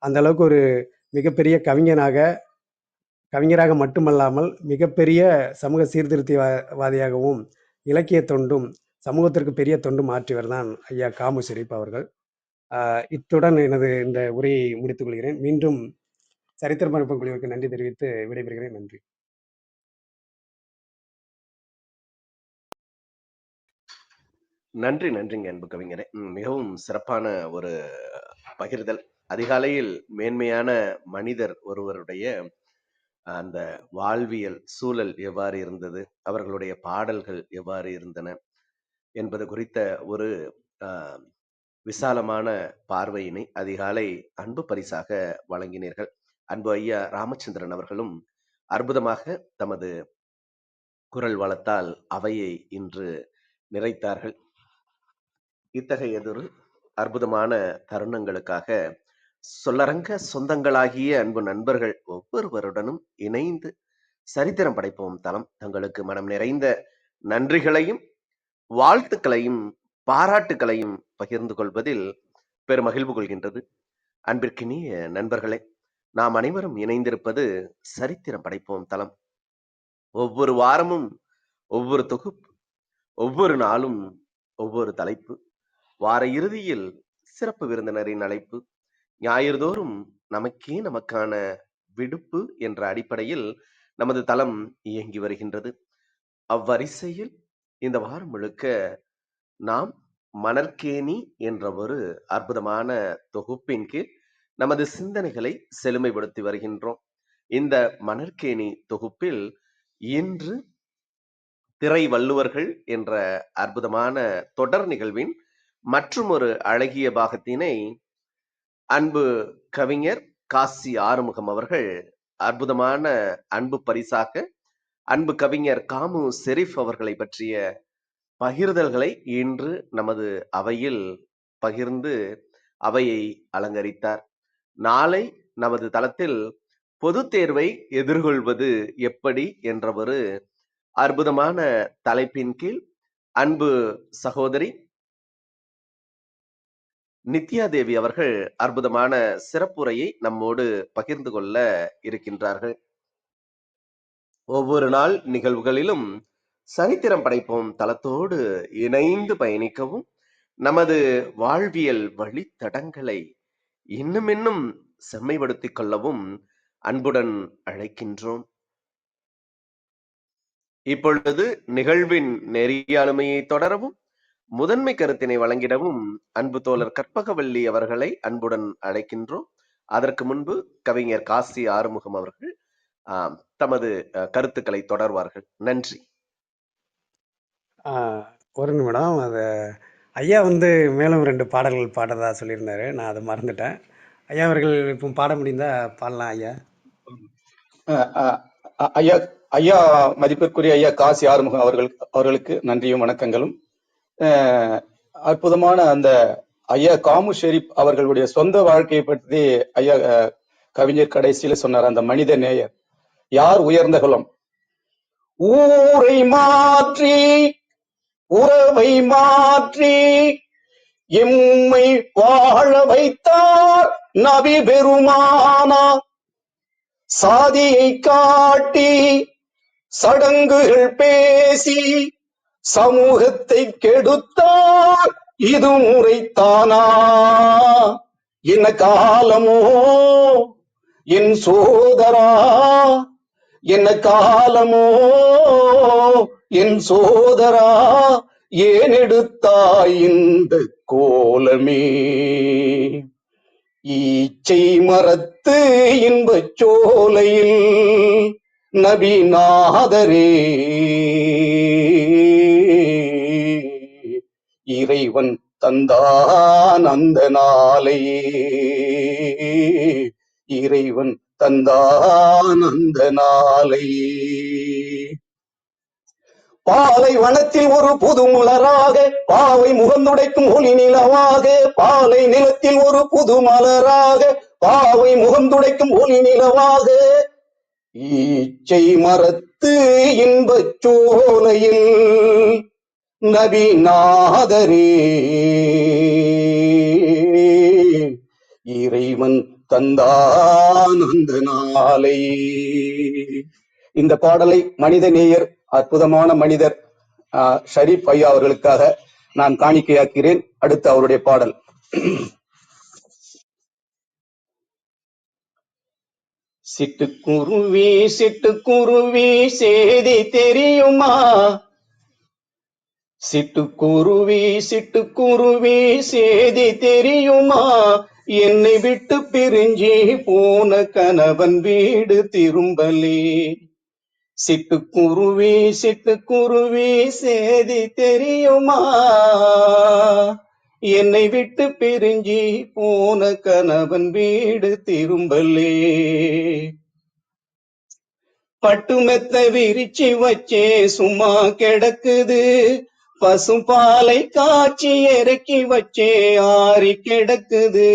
C: அந்த அளவுக்கு ஒரு மிகப்பெரிய கவிஞராக மட்டுமல்லாமல் மிகப்பெரிய சமூக சீர்திருத்தவாதியாகவும், இலக்கிய தொண்டும், சமூகத்திற்கு பெரிய தொண்டும் ஆற்றியவர் தான் ஐயா காமு ஷெரீப் அவர்கள். இத்துடன் எனது இந்த உரையை முடித்துக் கொள்கிறேன். மீண்டும் சரித்திர பரப்பு குழுவிற்கு நன்றி தெரிவித்து விடைபெறுகிறேன். நன்றி.
A: நன்றிங்க அன்பு கவிஞரே. மிகவும் சிறப்பான ஒரு பகிர்தல். அதிகாலையில் மேன்மையான மனிதர் ஒருவருடைய அந்த வாழ்வியல் சூழல் எவ்வாறு இருந்தது, அவர்களுடைய பாடல்கள் எவ்வாறு இருந்தன என்பது குறித்த ஒரு விசாலமான பார்வையினை அதிகாலை அன்பு பரிசாக வழங்கினீர்கள். அன்பு ஐயா ராமச்சந்திரன் அவர்களும் அற்புதமாக தமது குரல் வளத்தால் அவையை இன்று நிறைத்தார்கள். இத்தகையதொரு அற்புதமான தருணங்களுக்காக சொல்லரங்க சொந்தங்களாகிய அன்பு நண்பர்கள் ஒவ்வொருவருடனும் இணைந்து சரித்திரம் படைப்போம் தளம் தங்களுக்கு மனம் நிறைந்த நன்றிகளையும் வாழ்த்துக்களையும் பாராட்டுகளையும் பகிர்ந்து கொள்வதில் பெருமகிழ்வு கொள்கின்றது. அன்பிற்கினிய நண்பர்களே, நாம் அனைவரும் இணைந்திருப்பது சரித்திரம் படைப்போம் தளம். ஒவ்வொரு வாரமும் ஒவ்வொரு தொகுப்பு, ஒவ்வொரு நாளும் ஒவ்வொரு தலைப்பு, வார இறுதியில் சிறப்பு விருந்தினரின் அழைப்பு, ஞாயிறுதோறும் நமக்கான விடுப்பு என்ற அடிப்படையில் நமது தளம் இயங்கி வருகின்றது. அவ்வரிசையில் இந்த வாரம் முழுக்க நாம் மணற்கேணி என்ற ஒரு அற்புதமான தொகுப்பின் கீழ் நமது சிந்தனைகளை செழுமைப்படுத்தி வருகின்றோம். இந்த மணற்கேணி தொகுப்பில் இன்று திரை வள்ளுவர்கள் என்ற அற்புதமான தொடர் நிகழ்வின் மற்றும் ஒரு அழகிய பாகத்தினை அன்பு கவிஞர் காசி ஆறுமுகம் அவர்கள் அற்புதமான அன்பு பரிசாக அன்பு கவிஞர் காமு ஷெரீப் அவர்களை பற்றிய பகிர்தல்களை இன்று நமது அவையில் பகிர்ந்து அவையை அலங்கரித்தார். நாளை நமது தளத்தில் பொது தேர்வை எதிர்கொள்வது எப்படி என்ற ஒரு அற்புதமான தலைப்பின் கீழ் அன்பு சகோதரி நித்யா தேவி அவர்கள் அற்புதமான சிறப்புரையை நம்மோடு பகிர்ந்து கொள்ள இருக்கின்றார்கள். ஒவ்வொரு நாள் நிகழ்வுகளிலும் சரித்திரம் படைப்போம் தளத்தோடு இணைந்து பயணிக்கவும் நமது வாழ்வியல் வழித்தடங்களை இன்னும் செம்மைப்படுத்திக் கொள்ளவும் அன்புடன் அழைக்கின்றோம். இப்பொழுது நிகழ்வின் நெறியாளுமையை தொடரவும் முதன்மை கருத்தினை வழங்கிடவும் அன்பு தோழர் கற்பகவல்லி அவர்களை அன்புடன் அழைக்கின்றோம். அதற்கு முன்பு கவிஞர் காசி ஆறுமுகம் அவர்கள் தமது கருத்துக்களை தொடர்வார்கள். நன்றி.
C: ஒரு நிமிடம். அது ஐயா மேலும் 2 பாடல்கள் பாடுறதா சொல்லியிருந்தாரு. நான் அதை மறந்துட்டேன். ஐயா அவர்கள் இப்போ பாட முடிந்தா பாடலாம் ஐயா.
E: ஐயா ஐயா மதிப்பிற்குரிய ஐயா காசி ஆறுமுகம் அவர்களுக்கு நன்றியும் வணக்கங்களும். அற்புதமான அந்த ஐயா காமு ஷெரீப் அவர்களுடைய சொந்த வாழ்க்கையை பற்றி ஐயா கவிஞர் கடைசியில சொன்னார். அந்த மனித நேயர் யார் உயர்ந்த குலம், ஊரை மாற்றி உறவை மாற்றி எம்மை வாழ வைத்தார் நபி பெருமானா, சாதியை காட்டி சடங்குகள் பேசி சமூகத்தை கெடுத்தார் இது முறைத்தானா, என்ன காலமோ என் சோதரா, என்ன காலமோ என் சோதரா, ஏன் எடுத்தாய் இந்த கோலமே, ஈச்சை மரத்து இன்பச் சோலையில் நபி நாதரே, இறைவன் தந்தான் அந்த நாளை, இறைவன் தந்தான் அந்த நாளை. பாலை வனத்தில் ஒரு புது மலராக பாவை முகந்துடைக்கும் ஒளி நிலவாக, பாலை நிலத்தில் ஒரு புது மலராக பாவை முகந்துடைக்கும் ஒளி நிலவாக, ஈச்சை மரத்து இன்பச் சோலையில் நபி நாதரே, இறைவன் தந்தான் அந்த நாளை. இந்த பாடலை மனித நேயர் அற்புதமான மனிதர் ஷரீப் ஐயா அவர்களுக்காக நான் காணிக்கையாக்கிறேன். அடுத்து அவருடைய பாடல். சிட்டுக்குருவி சிட்டுக்குருவி செய்தி தெரியுமா, சிட்டுக்குருவி சிட்டுக்குருவி செய்தி தெரியுமா, என்னை விட்டு பிரிஞ்சி போன கணவன் வீடு திரும்பலே, சிட்டுக்குருவி சிட்டுக்குருவி செய்தி தெரியுமா, என்னை விட்டு பிரிஞ்சி போன கணவன் வீடு திரும்பலே. பட்டு மெத்த விரிச்சு வச்சே சும்மா கிடக்குது, பசும் பாலை காய்ச்சி இறக்கி வச்சே ஆறி கிடக்குது.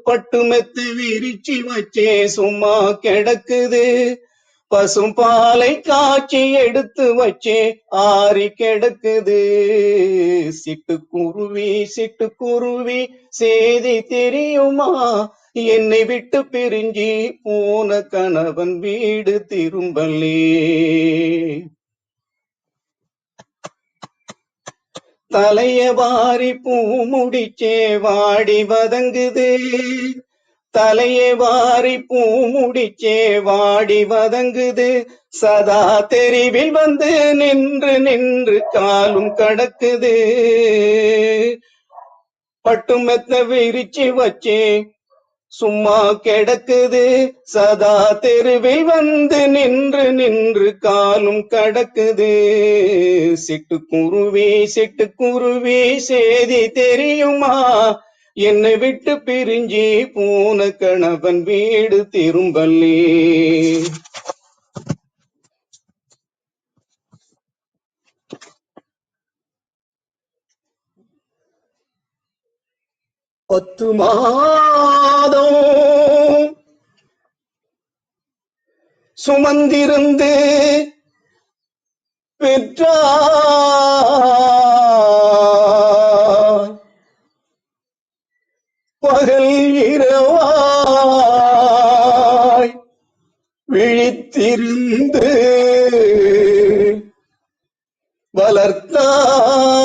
E: பட்டு மெத்த விரிச்சு வச்சே சும்மா கிடக்குது, பசும் பாலை காய்ச்சி எடுத்து வச்சே ஆறி கிடக்குது. சிட்டுக்குருவி சேதி தெரியுமா, என்னை விட்டு பிரிஞ்சி போன கணவன் வீடு திரும்பலே. தலைய வாரி பூ முடிச்சே வாடி வதங்குது, தலைய வாரி பூ முடிச்சே வாடி வதங்குது. சதா தெருவில் வந்து நின்று நின்று காலும் கடக்குது. பட்டு மெத்த விரிச்சு வச்சே சும்மா கிடக்குது, சதா தெருவில் வந்து நின்று நின்று காலும் கடக்குது. சிட்டுக்குருவி சேதி தெரியுமா, என்னை விட்டு பிரிஞ்சி போன கணவன் வீடு திரும்பலே. பத்து மாதம் சுமந்திருந்து பெற்றார், பகல் இரவாய் விழித்திருந்து வளர்த்தார்.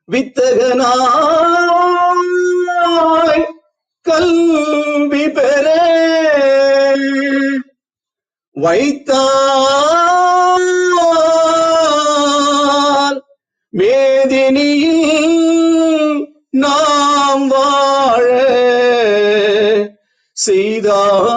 E: வித்தகனாய் கல்வி பெற வைத்தால், வேதினியில் நாம் வாழ செய்தார்.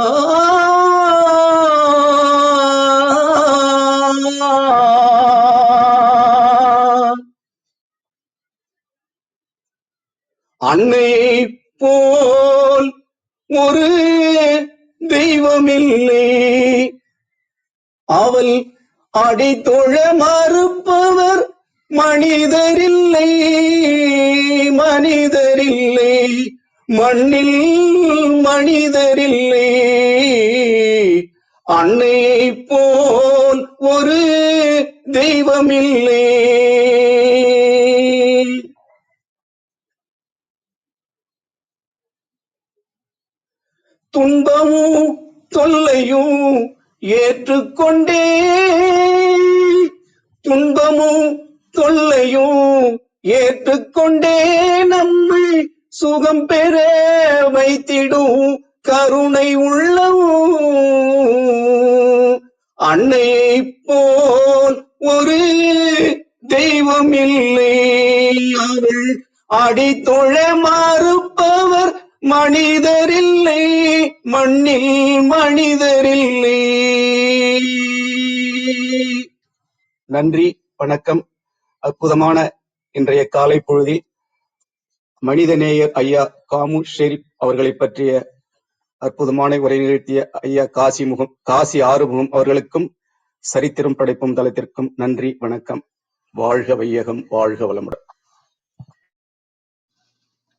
E: அன்னையை போல் ஒரு தெய்வமில்லை, அவள் அடித்தொழ மறுப்பவர் மனிதரில்லை, மனிதரில்லை, மண்ணில் மனிதரில்லை. அன்னையை போல் ஒரு தெய்வமில்லை. துன்பமும் தொல்லையும் ஏற்றுக்கொண்டே, துன்பமும் தொல்லையும் ஏற்றுக்கொண்டே நம்மை சுகம் பெற வைத்திடும் கருணை உள்ளவும். அன்னையை போல் ஒரு தெய்வம் இல்லை, அவள் அடித்தொழ மறுப்பவர் மனிதரில்லை, மண்ணில் மனிதரில்லை. நன்றி, வணக்கம். அற்புதமான இன்றைய காலை பொழுதில் மனிதநேயர் ஐயா காமு ஷெரீப் அவர்களை பற்றிய அற்புதமான உரை நிகழ்த்திய ஐயா காசி ஆறுமுகம் அவர்களுக்கும் சரித்திரம் படைப்பும் தளத்திற்கும் நன்றி, வணக்கம். வாழ்க வையகம், வாழ்க வளமுடன்.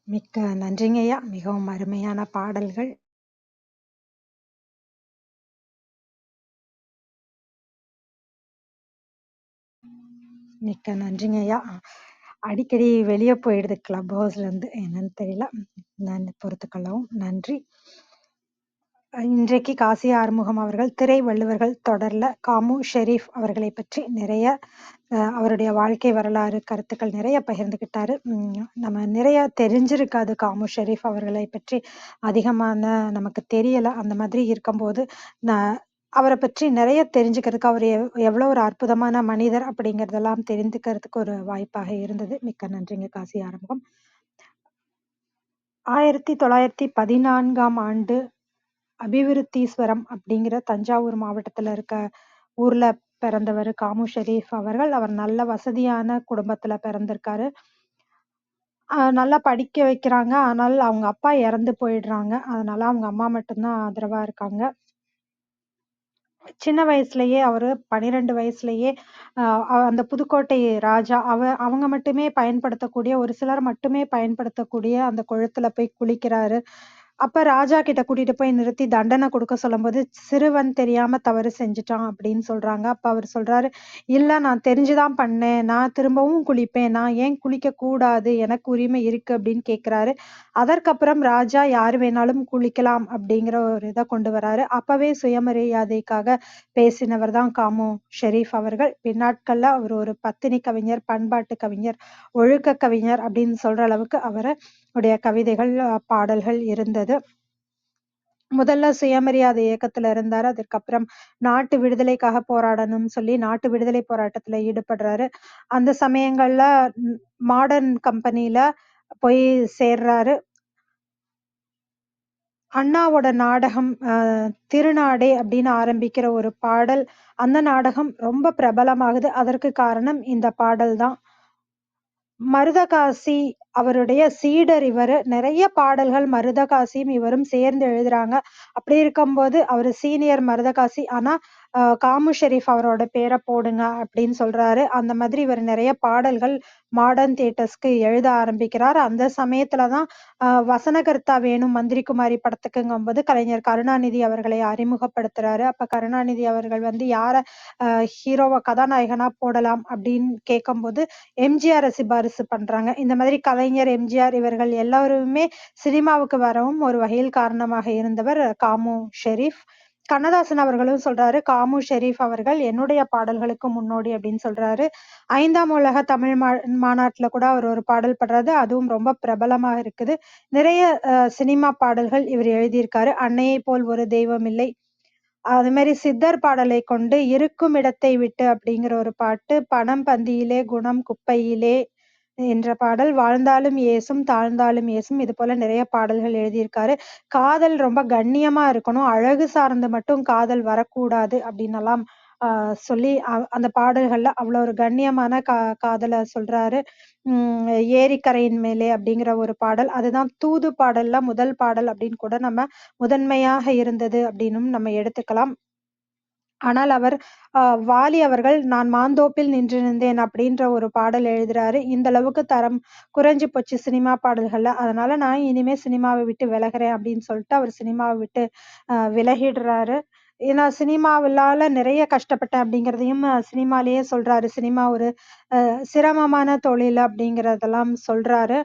B: மிக்க நன்றிங்க ஐயா, மிகவும் அருமையான பாடல்கள். மிக்க நன்றிங்க ஐயா. அடிக்கடி வெளியே போயிடுது கிளப் ஹவுஸ்ல இருந்து, என்னன்னு தெரியல, நான் பொறுத்துக்கொள்ளவும் நன்றி. இன்றைக்கு காசி ஆறுமுகம் அவர்கள் திரை வள்ளுவர்கள் தொடர்ல காமு ஷெரீப் அவர்களை பற்றி நிறைய அவருடைய வாழ்க்கை வரலாறு கருத்துக்கள் நிறைய பகிர்ந்துக்கிட்டாரு. நம்ம நிறைய தெரிஞ்சிருக்காது காமு ஷெரீப் அவர்களை பற்றி, அதிகமான நமக்கு தெரியல. அந்த மாதிரி இருக்கும்போது நான் அவரை பற்றி நிறைய தெரிஞ்சுக்கிறதுக்கு, அவர் எவ்வளோ ஒரு அற்புதமான மனிதர் அப்படிங்கிறதெல்லாம் தெரிந்துக்கிறதுக்கு ஒரு வாய்ப்பாக இருந்தது. மிக்க நன்றிங்க காசி ஆறுமுகம். 1914 அபிவிருத்தீஸ்வரம் அப்படிங்கிற தஞ்சாவூர் மாவட்டத்துல இருக்க ஊர்ல பிறந்தவர் காமு ஷெரீப் அவர்கள். அவர் நல்ல வசதியான குடும்பத்துல பிறந்திருக்காரு. நல்லா படிக்க வைக்கிறாங்க. ஆனால் அவங்க அப்பா இறந்து போயிடுறாங்க. அதனால அவங்க அம்மா மட்டும் தான் ஆதரவா இருக்காங்க. சின்ன வயசுலயே அவரு 12 வயசுலயே அந்த புதுக்கோட்டை ராஜா அவங்க மட்டுமே பயன்படுத்தக்கூடிய, ஒரு சிலர் மட்டுமே பயன்படுத்தக்கூடிய அந்த குளத்துல போய் குளிக்கிறாரு. அப்ப ராஜா கிட்ட கூட்டிட்டு போய் நிறுத்தி தண்டனை கொடுக்க சொல்லும்போது, சிறுவன் தெரியாம தவறு செஞ்சுட்டான் அப்படின்னு சொல்றாங்க. அப்ப அவர் சொல்றாரு, இல்ல நான் தெரிஞ்சுதான் பண்ணேன். நான் திரும்பவும் குளிப்பேன். நான் ஏன் குளிக்கக் கூடாது? எனக்கு உரிமை இருக்கு அப்படின்னு கேட்கிறாரு. அதற்கப்புறம் ராஜா யாரு வேணாலும் குளிக்கலாம் அப்படிங்கிற ஒரு இத கொண்டு வராரு. அப்பவே சுயமரியாதைக்காக பேசினவர் தான் காமு ஷெரீப் அவர்கள். பின்னாட்கள்ல அவர் ஒரு பத்தினி கவிஞர், பண்பாட்டு கவிஞர், ஒழுக்க கவிஞர் அப்படின்னு சொல்ற அளவுக்கு அவருடைய கவிதைகள், பாடல்கள் இருந்தது. முதல்ல சுயமரியாதை இயக்கத்துல இருந்தாரு. அதற்கப்புறம் நாட்டு விடுதலைக்காக போராடணும்னு சொல்லி நாட்டு விடுதலை போராட்டத்துல ஈடுபடுறாரு. அந்த சமயங்கள்ல மாடர்ன் கம்பெனில போய் சேர்றாரு. அண்ணாவோட நாடகம் திருநாடே அப்படின்னு ஆரம்பிக்கிற ஒரு பாடல். அந்த நாடகம் ரொம்ப பிரபலமாகுது. அதற்கு காரணம் இந்த பாடல் தான். மருதகாசி அவருடைய சீடர் இவரு. நிறைய பாடல்கள் மருதகாசியும் இவரும் சேர்ந்து எழுதுறாங்க. அப்படி இருக்கும்போது அவரு சீனியர் மருதகாசி. ஆனா காமு ஷெரீப் அவரோட பேரை போடுங்க அப்படின்னு சொல்றாரு. அந்த மாதிரி இவர் நிறைய பாடல்கள் மாடர்ன் தியேட்டர்ஸ்க்கு எழுத ஆரம்பிக்கிறார். அந்த சமயத்துலதான் வசனகர்த்தா வேணும் மந்திரிகுமாரி படத்துக்குங்கும்போது கலைஞர் கருணாநிதி அவர்களை அறிமுகப்படுத்துறாரு. அப்ப கருணாநிதி அவர்கள் யார ஹீரோவா கதாநாயகனா போடலாம் அப்படின்னு கேட்கும்போது எம்ஜிஆரை சிபாரிசு பண்றாங்க. இந்த மாதிரி கலைஞர், எம்ஜிஆர் இவர்கள் எல்லாருமே சினிமாவுக்கு வரவும் ஒரு வகையில் காரணமாக இருந்தவர் காமு ஷெரீப். கண்ணதாசன் அவர்களும் சொல்றாரு, காமு ஷெரீப் அவர்கள் என்னுடைய பாடல்களுக்கு முன்னோடி அப்படின்னு சொல்றாரு. 5ஆம் உலக தமிழ் மாநாட்டுல கூட அவர் ஒரு பாடல் பாடுறாரு. அதுவும் ரொம்ப பிரபலமா இருக்குது. நிறைய சினிமா பாடல்கள் இவர் எழுதியிருக்காரு. அன்னையை போல் ஒரு தெய்வம் இல்லை. அது மாதிரி சித்தர் பாடலை கொண்டு இருக்கும் இடத்தை விட்டு அப்படிங்கிற ஒரு பாட்டு, பணம் பந்தியிலே குணம் குப்பையிலே என்ற பாடல், வாழ்ந்தாலும் ஏசும் தாழ்ந்தாலும் ஏசும், இது போல நிறைய பாடல்கள் எழுதியிருக்காரு. காதல் ரொம்ப கண்ணியமா இருக்கணும், அழகு சார்ந்து மட்டும் காதல் வரக்கூடாது அப்படின்னெல்லாம் சொல்லி அந்த பாடல்கள்ல அவ்வளவு ஒரு கண்ணியமான காதலை சொல்றாரு. ஏரிக்கரையின் மேலே அப்படிங்கிற ஒரு பாடல், அதுதான் தூது பாடல்ல முதல் பாடல் அப்படின்னு கூட நம்ம முதன்மையாக இருந்தது அப்படின்னும் நம்ம எடுத்துக்கலாம். ஆனால் அவர் வாலி அவர்கள் நான் மாந்தோப்பில் நின்றிருந்தேன் அப்படின்ற ஒரு பாடல் எழுதுறாரு. இந்த அளவுக்கு தரம் குறைஞ்சு போச்சு சினிமா பாடல்கள்ல. அதனால நான் இனிமே சினிமாவை விட்டு விலகுறேன் அப்படின்னு சொல்லிட்டு அவர் சினிமாவை விட்டு விலகிடுறாரு. ஏன்னா சினிமாவிலால நிறைய கஷ்டப்பட்டேன் அப்படிங்கிறதையும் சினிமாலேயே சொல்றாரு. சினிமா ஒரு சிரமமான தொழில் அப்படிங்கிறதெல்லாம் சொல்றாரு.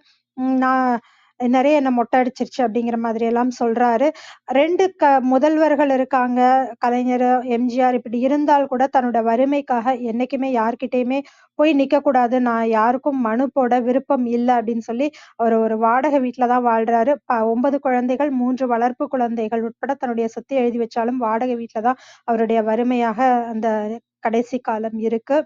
B: நான் நிறைய என்ன மொட்டை அடிச்சிருச்சு அப்படிங்கிற மாதிரி எல்லாம் சொல்றாரு. 2 முதல்வர்கள் இருக்காங்க. கலைஞர், எம்ஜிஆர் இப்படி இருந்தால் கூட தன்னோட வறுமைக்காக என்னைக்குமே யார்கிட்டயுமே போய் நிக்கக்கூடாது. நான் யாருக்கும் மனு போட விருப்பம் இல்ல அப்படின்னு சொல்லி அவர் ஒரு வாடகை வீட்ல தான் வாழ்றாரு. 9 குழந்தைகள், 3 வளர்ப்பு குழந்தைகள் உட்பட தன்னுடைய சொத்தை எழுதி வச்சாலும் வாடகை வீட்ல தான் அவருடைய வறுமையாக அந்த கடைசி காலம் இருக்கு.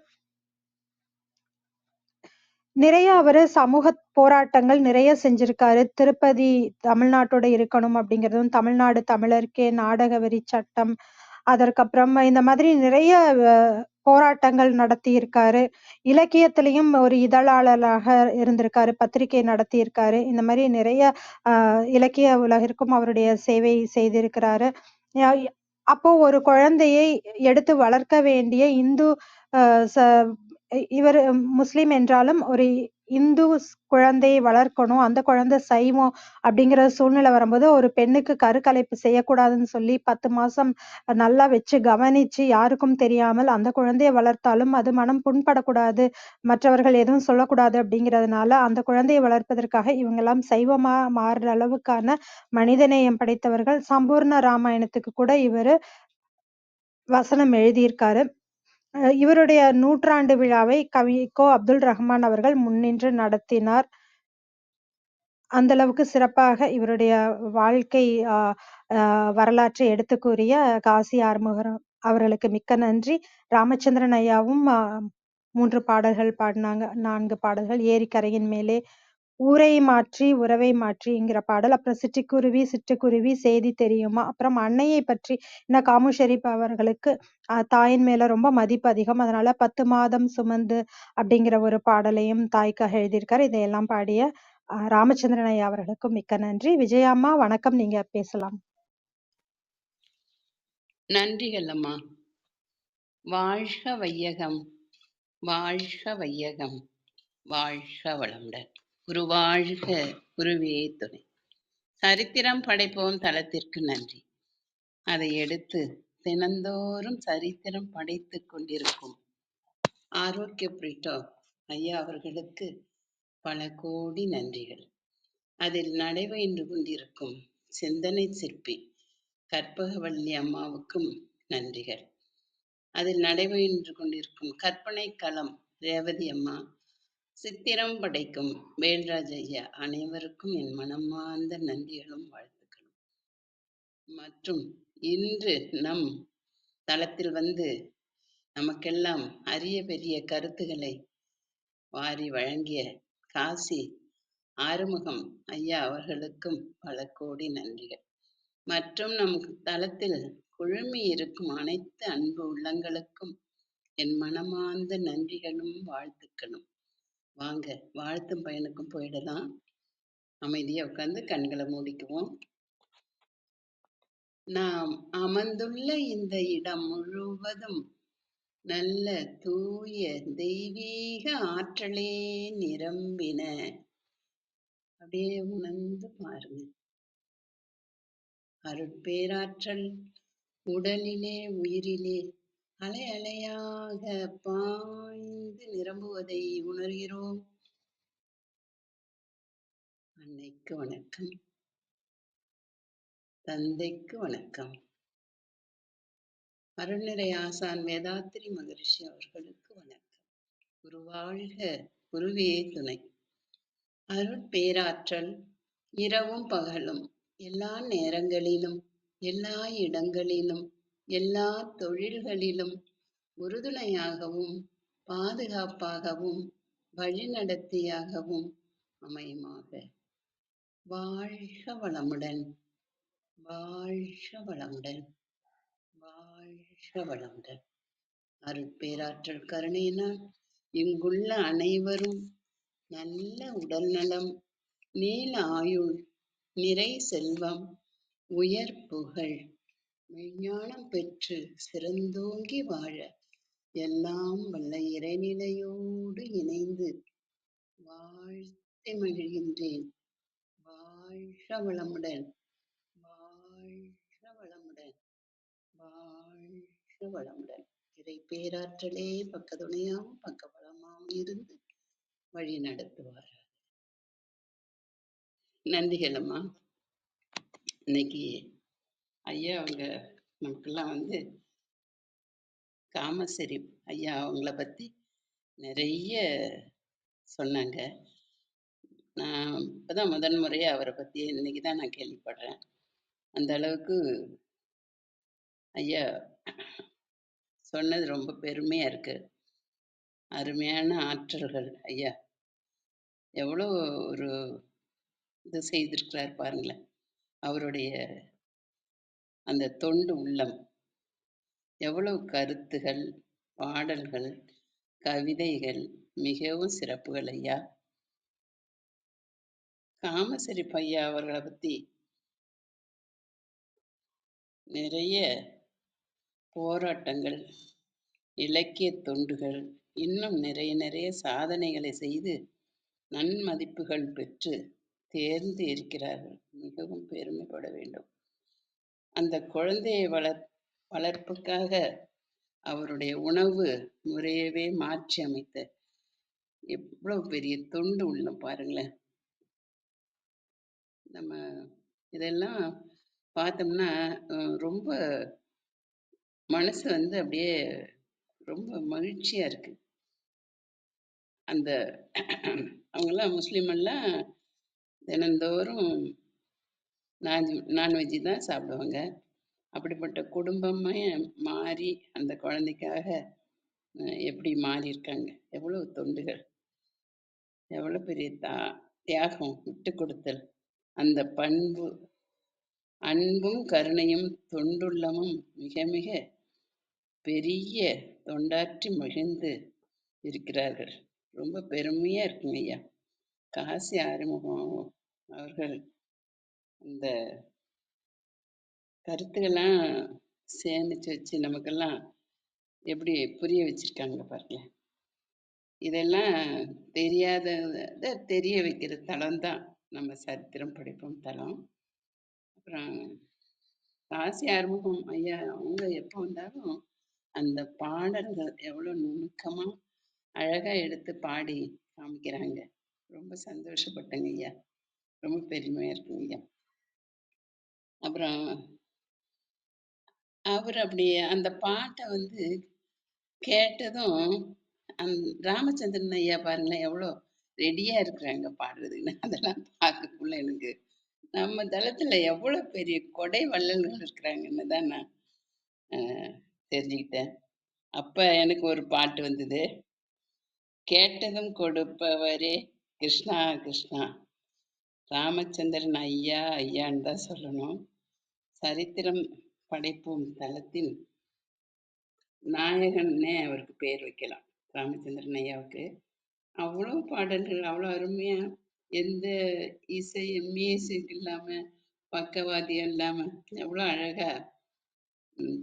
B: நிறைய அவரு சமூக போராட்டங்கள் நிறைய செஞ்சிருக்காரு. திருப்பதி தமிழ்நாட்டோட இருக்கணும் அப்படிங்கிறதும், தமிழ்நாடு தமிழருக்கே நாடக வரி சட்டம், அதற்கப்புறம் இந்த மாதிரி நிறைய போராட்டங்கள் நடத்தியிருக்காரு. இலக்கியத்திலயும் ஒரு இதழாளராக இருந்திருக்காரு. பத்திரிகை நடத்தியிருக்காரு. இந்த மாதிரி நிறைய இலக்கிய உலகிற்கும் அவருடைய சேவை செய்திருக்கிறாரு. அ அப்போ ஒரு குழந்தையை எடுத்து வளர்க்க வேண்டிய இந்து அ ச இவரு முஸ்லிம் என்றாலும் ஒரு இந்து குழந்தையை வளர்க்கணும். அந்த குழந்தை சைவம் அப்படிங்கிற சூழ்நிலை வரும்போது, ஒரு பெண்ணுக்கு கருக்கலைப்பு செய்யக்கூடாதுன்னு சொல்லி 10 மாசம் நல்லா வச்சு கவனிச்சு, யாருக்கும் தெரியாமல் அந்த குழந்தைய வளர்த்தாலும் அது மனம் புண்படக்கூடாது, மற்றவர்கள் எதுவும் சொல்லக்கூடாது அப்படிங்கிறதுனால, அந்த குழந்தையை வளர்ப்பதற்காக இவங்கெல்லாம் சைவமா மாறுற அளவுக்கான மனிதநேயம் படைத்தவர்கள். சம்பூர்ண ராமாயணத்துக்கு கூட இவரு வசனம் எழுதியிருக்காரு. இவருடைய 100ஆண்டு விழாவை கோ. அப்துல் ரஹ்மான் அவர்கள் முன்னின்று நடத்தினார். அந்த அளவுக்கு சிறப்பாக இவருடைய வாழ்க்கை வரலாற்றை எடுத்துக் கூறிய காசி ஆறுமுகம் அவர்களுக்கு மிக்க நன்றி. ராமச்சந்திரன் ஐயாவும் 3 பாடல்கள் பாடினாங்க. 4 பாடல்கள். ஏரிக்கரையின் மேலே, ஊரை மாற்றி உறவை மாற்றிங்கிற பாடல், அப்புறம் சிட்டுக்குருவி சிட்டுக்குருவி செய்தி தெரியுமா, அப்புறம் அன்னையை பற்றி காமு ஷெரீப் அவர்களுக்கு தாயின் மேல ரொம்ப மதிப்பு அதிகம். அதனால 10 மாதம் சுமந்து அப்படிங்கிற ஒரு பாடலையும் தாய்க்காக எழுதியிருக்காரு. இதையெல்லாம் பாடிய ராமச்சந்திரன் ஐயா அவர்களுக்கும் மிக்க நன்றி. விஜயாம்மா வணக்கம், நீங்க பேசலாம்.
F: நன்றிகள் அம்மா. வாழ்க வையகம், வாழ்க வையகம், வாழ்க வளமுடன். குருவாழ்க, குருவே துணை. சரித்திரம் படைப்போம் தளத்திற்கு நன்றி. அதை எடுத்து தினந்தோறும் சரித்திரம் படைத்துக் கொண்டிருக்கும் ஆரோக்கிய பிரிட்டோ ஐயா அவர்களுக்கு பல கோடி நன்றிகள். அதில் நடைபயின்று கொண்டிருக்கும் சிந்தனை சிற்பி கற்பகவல்லி அம்மாவுக்கும் நன்றிகள். அதில் நடைபெற்று கொண்டிருக்கும் கற்பனை களம் ரேவதி அம்மா, சித்திரம் படைக்கும் வேல்ராஜ் ஐயா அனைவருக்கும் என் மனமார்ந்த நன்றிகளும் வாழ்த்துக்களும். மற்றும் இன்று நம் தளத்தில் வந்து நமக்கெல்லாம் அரிய பெரிய கருத்துக்களை வாரி வழங்கிய காசி ஆறுமுகம் ஐயா அவர்களுக்கும் பல கோடி நன்றிகள். மற்றும் நம் தளத்தில் குழுமி இருக்கும் அனைத்து அன்பு உள்ளங்களுக்கும் என் மனமார்ந்த நன்றிகளும் வாழ்த்துக்களும். வாங்க வாழ்த்தும் பயனுக்கும் போயிடலாம். அமைதியா உட்கார்ந்து கண்களை மூடிக்குவோம். நாம் அமர்ந்துள்ள இந்த இடம் முழுவதும் நல்ல தூய தெய்வீக ஆற்றலே நிரம்பின. அப்படியே உணர்ந்து பாருங்க. அருட்பேராற்றல் உடலிலே உயிரிலே அலை அலையாக பாய்ந்து நிரம்புவதை உணர்கிறோம். அன்னைக்கு வணக்கம், தந்தைக்கு வணக்கம், அருள்நிறை ஆசான் வேதாத்திரி மகரிஷி அவர்களுக்கு வணக்கம். குருவாழ்க, குருவே துணை. அருட்பேராற்றல் இரவும் பகலும் எல்லா நேரங்களிலும் எல்லா இடங்களிலும் எல்லா தொழில்களிலும் உறுதுணையாகவும் பாதுகாப்பாகவும் வழிநடத்தியாகவும் அமையுமாக. வாழ்க வளமுடன், வாழ்க வளமுடன், வாழ்க வளமுடன். அருட்பேராற்றல் கருணையினால் இங்குள்ள அனைவரும் நல்ல உடல் நலம், நீல ஆயுள், நிறை செல்வம், உயர் புகழ், விஞ்ஞானம் பெற்று சிறந்தோங்கி வாழ எல்லாம் வல்ல இறைநிலையோடு இணைந்து வாழ்த்தி மகிழ்கின்றேன். வாழ்க வளமுடன், வாழ்க வளமுடன், வாழ்க வளமுடன். இறை பேராற்றலே பக்கத்துணையாகவும் பக்கபலமாகவும் இருந்து வழி நடத்துவார். நன்றிகள் அம்மா. இன்னைக்கு ஐயா அவங்க நமக்கெல்லாம் வந்து காமசரி ஐயா அவங்கள பத்தி நிறைய சொன்னாங்க. நான் இப்பதான் முதன் முறையா அவரை பத்தி இன்னைக்கு தான் நான் கேள்விப்படுறேன். அந்த அளவுக்கு ஐயா சொன்னது ரொம்ப பெருமையா இருக்கு. அருமையான ஆற்றல்கள் ஐயா. எவ்வளோ ஒரு இது செய்திருக்கிறார் பாருங்களேன். அவருடைய அந்த தொண்டு உள்ளம், எவ்வளவு கருத்துகள், பாடல்கள், கவிதைகள், மிகவும் சிறப்புகள் ஐயா. காமசரி ஐயா அவர்களை பத்தி நிறைய போராட்டங்கள், இலக்கிய தொண்டுகள், இன்னும் நிறைய நிறைய சாதனைகளை செய்து நன்மதிப்புகள் பெற்று தேர்ந்து இருக்கிறார்கள். மிகவும் பெருமைப்பட வேண்டும். அந்த குழந்தையை வளர்ப்புக்காக அவருடைய உணவு முறையவே மாற்றி அமைத்த எவ்வளவு பெரிய தொண்டு உள்ளம் பாருங்களேன். நம்ம இதெல்லாம் பார்த்தோம்னா ரொம்ப மனசு வந்து அப்படியே ரொம்ப மகிழ்ச்சியா இருக்கு. அந்த அவங்கெல்லாம் முஸ்லீம் எல்லாம் தினந்தோறும் நான்வெஜ்ஜு தான் சாப்பிடுவாங்க. அப்படிப்பட்ட குடும்பமே மாறி அந்த குழந்தைக்காக எப்படி மாறி இருக்காங்க. எவ்வளவு தொண்டுகள், எவ்வளோ பெரிய தியாகம், விட்டு கொடுத்தல், அந்த பண்பு, அன்பும் கருணையும் தொண்டுள்ளமும் மிக மிக பெரிய தொண்டாற்றி மகிழ்ந்து இருக்கிறார்கள். ரொம்ப பெருமையா இருக்குங்க ஐயா. காசி ஆறுமுகம் அவர்கள் இந்த கருத்துக்கெல்லாம் சேமிச்சு வச்சு நமக்கெல்லாம் எப்படி புரிய வச்சிருக்காங்க பாருங்களேன். இதெல்லாம் தெரியாததை தெரிய வைக்கிற தளம் தான் நம்ம சரித்திரம் படிப்போம் தளம். அப்புறம் காசி ஆறுமுகம் ஐயா அவங்க எப்போ வந்தாலும் அந்த பாடல்கள் எவ்வளோ நுணுக்கமா அழகா எடுத்து பாடி காமிக்கிறாங்க. ரொம்ப சந்தோஷப்பட்டேங்க ஐயா. ரொம்ப பெருமையா இருக்குங்க ஐயா. அப்புறம் அவர் அப்படி அந்த பாட்டை வந்து கேட்டதும் ராமச்சந்திரன் ஐயா பாருங்களேன் எவ்வளோ ரெடியா இருக்கிறாங்க பாடுறதுன்னு. அதெல்லாம் பார்க்கக்குள்ள எனக்கு நம்ம தளத்துல எவ்வளோ பெரிய கொடை வள்ளல்கள் இருக்கிறாங்கன்னு தான் நான் தெரிஞ்சுக்கிட்டேன். அப்ப எனக்கு ஒரு பாட்டு வந்தது, கேட்டதும் கொடுப்பவரே கிருஷ்ணா கிருஷ்ணா. ராமச்சந்திரன் ஐயா ஐயான்னு தான் சொல்லணும். சரித்திரம் படைப்போம் தளத்தின் நாயகன்னே அவருக்கு பேர் வைக்கலாம், ராமச்சந்திரன் ஐயாவுக்கு. அவ்வளோ பாடல்கள் அவ்வளோ அருமையா, எந்த இசை மியூசிக் இல்லாம பக்கவாதியம் இல்லாம எவ்வளோ அழகா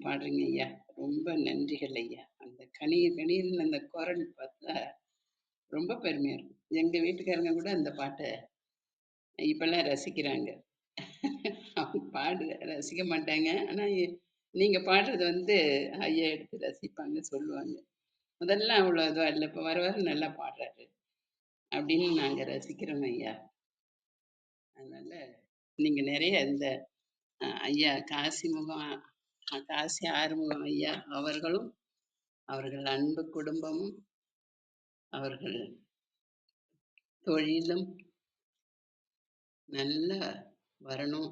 F: பாடுறீங்க ஐயா. ரொம்ப நன்றிகள் ஐயா. அந்த கணீர் கணீர்னு அந்த குரல் பார்த்தா ரொம்ப பெருமையா இருக்கும். எங்க வீட்டுக்காரங்க கூட அந்த பாட்டை இப்பெல்லாம் ரசிக்கிறாங்க. அவங்க பாடு ரசிக்க மாட்டாங்க, ஆனா நீங்க பாடுறது வந்து ஐயா எடுத்து ரசிப்பாங்க, சொல்லுவாங்க. முதல்ல அவ்வளோ இதுவா இல்லை, இப்போ வர வர நல்லா பாடுறாரு அப்படின்னு நாங்க ரசிக்கிறோம் ஐயா. அதனால நீங்க நிறைய இந்த ஐயா காசி ஆறுமுகம் ஐயா அவர்களும் அவர்கள் அன்பு குடும்பமும் அவர்கள் தொழிலும் நல்ல வரணும்,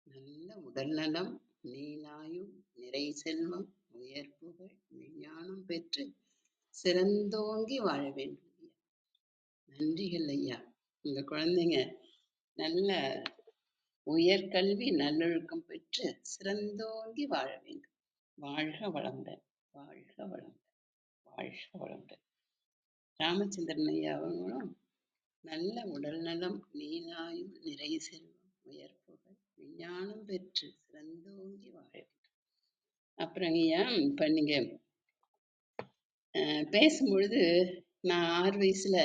F: நல்ல உடல்நலம், நீலாயும், நிறை செல்வம், உயர் புகழ், விஞ்ஞானம் பெற்று சிறந்தோங்கி வாழ வேண்டும் ஐயா. நன்றிகள் ஐயா. உங்க குழந்தைங்க நல்ல உயர்கல்வி நல்லொழுக்கம் பெற்று சிறந்தோங்கி வாழ வேண்டும். வாழ்க வளமுடன், வாழ்க வளமுடன், வாழ்க வளமுடன். ராமச்சந்திரன் ஐயா அவங்களும் நல்ல உடல் நலம், நீலாயும், நிறை செல்வம், உயர் புகழ், விஞ்ஞானம் பெற்று சிறந்தோங்கி வாழ வேண்டும். அப்புறம் ஐயா, இப்ப நீங்க பேசும்பொழுது நான் 6 வயசுல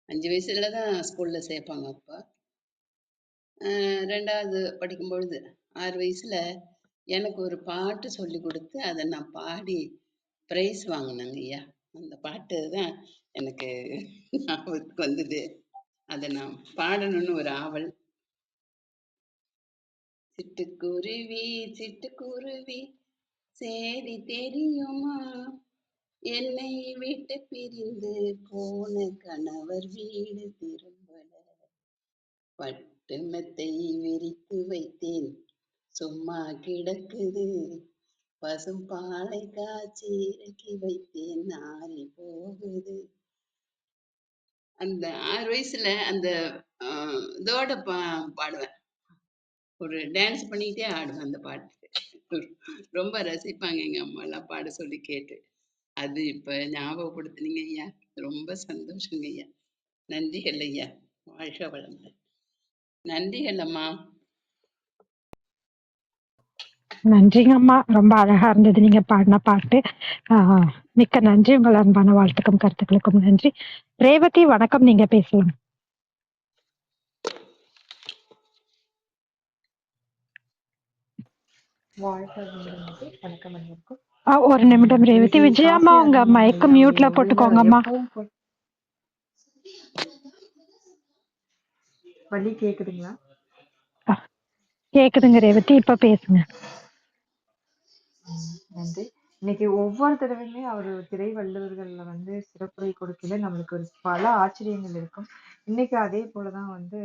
F: 5 வயசுல தான் ஸ்கூல்ல சேர்ப்பாங்க அப்பா. 2வது படிக்கும் பொழுது 6 வயசுல எனக்கு ஒரு பாட்டு சொல்லி கொடுத்து அதை நான் பாடி பிரைஸ் வாங்கினேங்க ஐயா. அந்த பாட்டு தான் எனக்கு ஞாபகத்துக்கு வந்தது. அதை நான் பாடணும்னு ஒரு ஆவல். சிட்டுக்குருவி சிட்டுக்குருவி சேதி தெரியுமா, என்னை விட்டு பிரிந்து போன கணவர் வீடு திரும்பல, பட்டு மெத்தை விரித்து வைத்தேன் சும்மா கிடக்குது, பசும் பாலை காய்ச்சி இறக்கி வைத்தேன் நாரி போகுது. அந்த 6 வயசுல அந்த இதோட பாடுவேன், ஒரு டான்ஸ் பண்ணிக்கிட்டே ஆடுவேன் அந்த பாட்டு. ரொம்ப ரசிப்பாங்க எங்க அம்மா எல்லாம் பாட சொல்லி கேட்டு. அது இப்ப ஞாபகப்படுத்துனீங்க ஐயா, ரொம்ப சந்தோஷங்க ஐயா. நன்றிகள் ஐயா. வாழ்க வளமுடன். நன்றிகள் அம்மா.
B: நன்றிங்க அம்மா. ரொம்ப அழகா இருந்தது நீங்க பாடின பாட்டு. மிக்க நன்றி. உங்கள் அன்பான வாழ்த்துக்கும் கருத்துக்களுக்கும் நன்றி. ரேவதி வணக்கம், நீங்க பேசலாம்.
G: வணக்கம் அனைவருக்கும்.
B: ஒரு நிமிடம் ரேவதி. விஜயாம்மா உங்க மைக்க மியூட்ல போட்டுக்கோங்கம்மா.
G: வழி கேக்குதுங்களா?
B: கேக்குதுங்க ரேவதி, இப்ப பேசுங்க.
G: நன்றி. இன்னைக்கு ஒவ்வொரு தடவையுமே அவர் திரை வள்ளுவர்கள்ல வந்து சிறப்புரை கொடுக்கல நம்மளுக்கு ஒரு பல ஆச்சரியங்கள் இருக்கும். இன்னைக்கு அதே போலதான் வந்து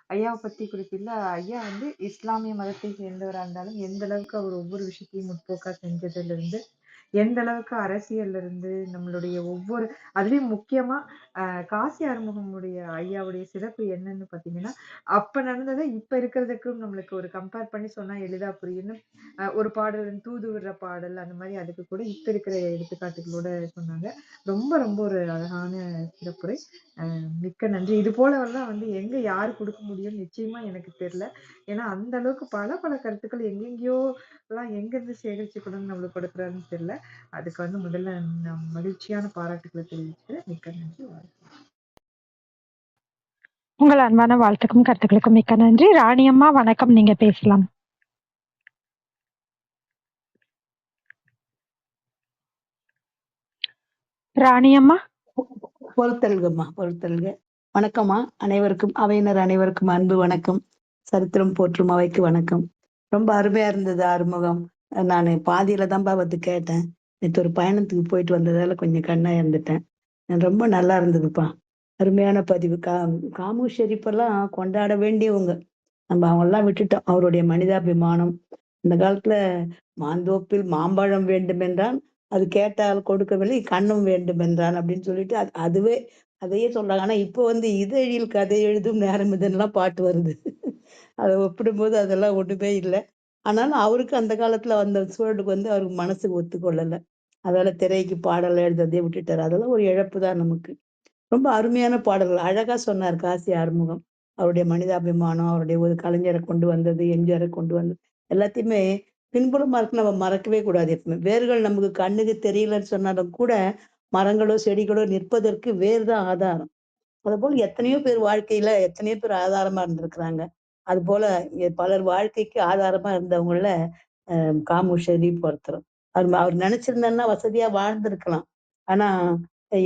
G: ஐயாவை பத்தி குறிப்பிடல. ஐயா வந்து இஸ்லாமிய மதத்தை சேர்ந்தவராக இருந்தாலும் எந்த அளவுக்கு அவர் ஒவ்வொரு விஷயத்தையும் முற்போக்கா செஞ்சதுல இருந்து எந்த அளவுக்கு அரசியல்ல இருந்து நம்மளுடைய ஒவ்வொரு அதுலயும் முக்கியமா காசி ஆறுமுகமுடைய ஐயாவுடைய சிறப்பு என்னன்னு பாத்தீங்கன்னா, அப்ப நடந்ததை இப்ப இருக்கிறதுக்கும் நம்மளுக்கு ஒரு கம்பேர் பண்ணி சொன்னா எளிதா புரியும்னு ஒரு பாடல் தூது விடுற பாடல் அந்த மாதிரி அதுக்கு கூட இப்ப இருக்கிற எடுத்துக்காட்டுகளோட சொன்னாங்க. ரொம்ப ரொம்ப ஒரு அழகான சிறப்புரை. மிக்க நன்றி. இது போலவெல்லாம் எங்க யாரு குடுக்க முடியும்னு நிச்சயமா எனக்கு தெரியல. ஏன்னா அந்த அளவுக்கு பல பல கருத்துக்கள் எங்கெங்கேயோ எல்லாம் எங்கிருந்து சேகரிச்சு கொண்டு வந்து நம்மளுக்கு கொடுக்குறாருன்னு தெரியல. அதுக்கு முதல்ல நான் மகிழ்ச்சியான பாராட்டுக்களை தெரிவிச்சுக்கிறேன். மிக்க நன்றி.
B: உங்கள் அன்பான வாழ்த்துக்கும் கருத்துக்களுக்கும் மிக்க நன்றி. ராணியம்மா வணக்கம், நீங்க பேசலாம். ராணியம்மா
D: பொறுத்தல்கம்மா, பொறுத்தல்க. வணக்கம்மா. அனைவருக்கும், அவையினர் அனைவருக்கும் அன்பு வணக்கம். சரித்திரம் போற்றும் அவைக்கு வணக்கம். ரொம்ப அருமையா இருந்தது ஆறுமுகம். நான் பாதியில தான்ப்பா வந்து கேட்டேன். நேற்று ஒரு பயணத்துக்கு போயிட்டு வந்ததால கொஞ்சம் கண்ணா இருந்துட்டேன். ரொம்ப நல்லா இருந்ததுப்பா. அருமையான பதிவு. காமு ஷெரீப்பெல்லாம் கொண்டாட வேண்டியவங்க. நம்ம அவங்கெல்லாம் விட்டுட்டோம். அவருடைய மனிதாபிமானம். இந்த காலத்துல மாந்தோப்பில் மாம்பழம் வேண்டுமென்றால் அது கேட்டால் கொடுக்கவில்லை, கண்ணும் வேண்டுமென்றான் அப்படின்னு சொல்லிட்டு அதுவே அதையே சொல்றாங்க. ஆனா இப்போ இதழில் கதை எழுதும் நேரம் இதெல்லாம் பாட்டு வருது. அதை ஒப்பிடும்போது அதெல்லாம் ஒண்ணுமே இல்லை. ஆனாலும் அவருக்கு அந்த காலத்துல வந்த சூழலுக்கு அவருக்கு மனசுக்கு ஒத்துக்கொள்ளல. அதனால திரைக்கு பாடல் எழுதுறதே விட்டுட்டாரு. அதெல்லாம் ஒரு இழப்பு தான் நமக்கு. ரொம்ப அருமையான பாடல்கள். அழகா சொன்னார் காசி ஆறுமுகம். அவருடைய மனிதாபிமானம், அவருடைய ஒரு கலைஞரை கொண்டு வந்தது, எம்ஜிஆரை கொண்டு வந்தது எல்லாத்தையுமே பின்புலமா இருக்கு. நம்ம மறக்கவே கூடாது எப்பவுமே. வேர்கள் நமக்கு கண்ணுக்கு தெரியலன்னு சொன்னாலும் கூட மரங்களோ செடிகளோ நிற்பதற்கு வேர் தான் ஆதாரம். அதுபோல எத்தனையோ பேர் வாழ்க்கையில எத்தனையோ பேர் ஆதாரமா இருந்திருக்கிறாங்க. அது போல இங்க பலர் வாழ்க்கைக்கு ஆதாரமா இருந்தவங்கள காமு ஷெரீப் ஒருத்தர். அவர் நினைச்சிருந்தாருன்னா வசதியா வாழ்ந்திருக்கலாம். ஆனா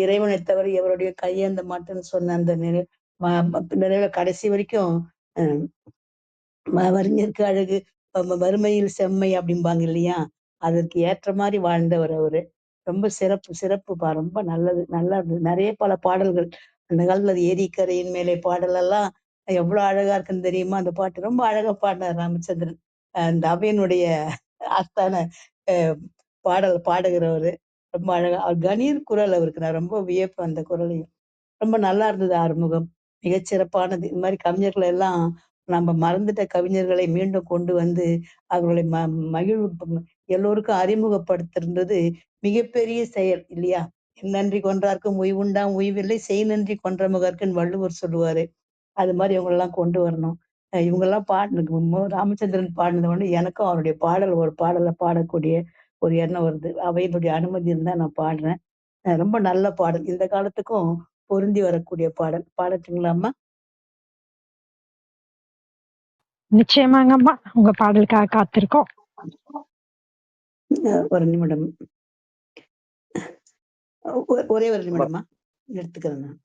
D: இறைவனை தவிர எவருடைய கையேந்த மாட்டேன்னு சொன்ன அந்த நிறைவு கடைசி வரைக்கும் அஹ் வறிஞருக்கு அழகு வறுமையில் செம்மை அப்படிம்பாங்க இல்லையா? அதற்கு ஏற்ற மாதிரி வாழ்ந்தவர் அவரு. ரொம்ப சிறப்பு சிறப்புப்பா. ரொம்ப நல்லது. நல்லா இருந்தது. நிறைய பல பாடல்கள் அந்த காலத்துல அது ஏரிக்கரையின் மேலே பாடல் எல்லாம் எவ்வளவு அழகா இருக்குன்னு தெரியுமா? அந்த பாட்டு ரொம்ப அழகா பாடினார் ராமச்சந்திரன். அந்த அவையனுடைய ஆஸ்தான அஹ் பாடல் பாடுகிறவரு. ரொம்ப அழகா கணீர் குரல் அவருக்கு. நான் ரொம்ப வியப்பு அந்த குரலையும். ரொம்ப நல்லா இருந்தது ஆறுமுகம். மிகச்சிறப்பானது. இந்த மாதிரி கவிஞர்கள் எல்லாம் நம்ம மறந்துட்ட கவிஞர்களை மீண்டும் கொண்டு வந்து அவர்களை மகிழ்வு எல்லோருக்கும் அறிமுகப்படுத்துறது மிகப்பெரிய செயல் இல்லையா? நன்றி கொன்றார்க்கும் உய்வுண்டாம் உய்வில்லை, செய் நன்றி கொன்ற முகர்க்குன்னு வள்ளுவர் சொல்லுவாரு. அது மாதிரி இவங்களெல்லாம் கொண்டு வரணும். இவங்கெல்லாம் ராமச்சந்திரன் பாடினது வந்து எனக்கும் அவருடைய பாடல் ஒரு பாடலை பாடக்கூடிய ஒரு எண்ணம் வருது. அவையினுடைய அனுமதி இருந்தா நான் பாடுறேன். ரொம்ப நல்ல பாடல். இந்த காலத்துக்கும் பொருந்தி வரக்கூடிய பாடல். பாடட்டுங்களாம்மா?
B: நிச்சயமாங்கம்மா, உங்க பாடலுக்காக காத்திருக்கோம்.
D: ஒரு நிமிடம். ஒரே ஒரு நிமிடமா எடுத்துக்கிறேன் நான்.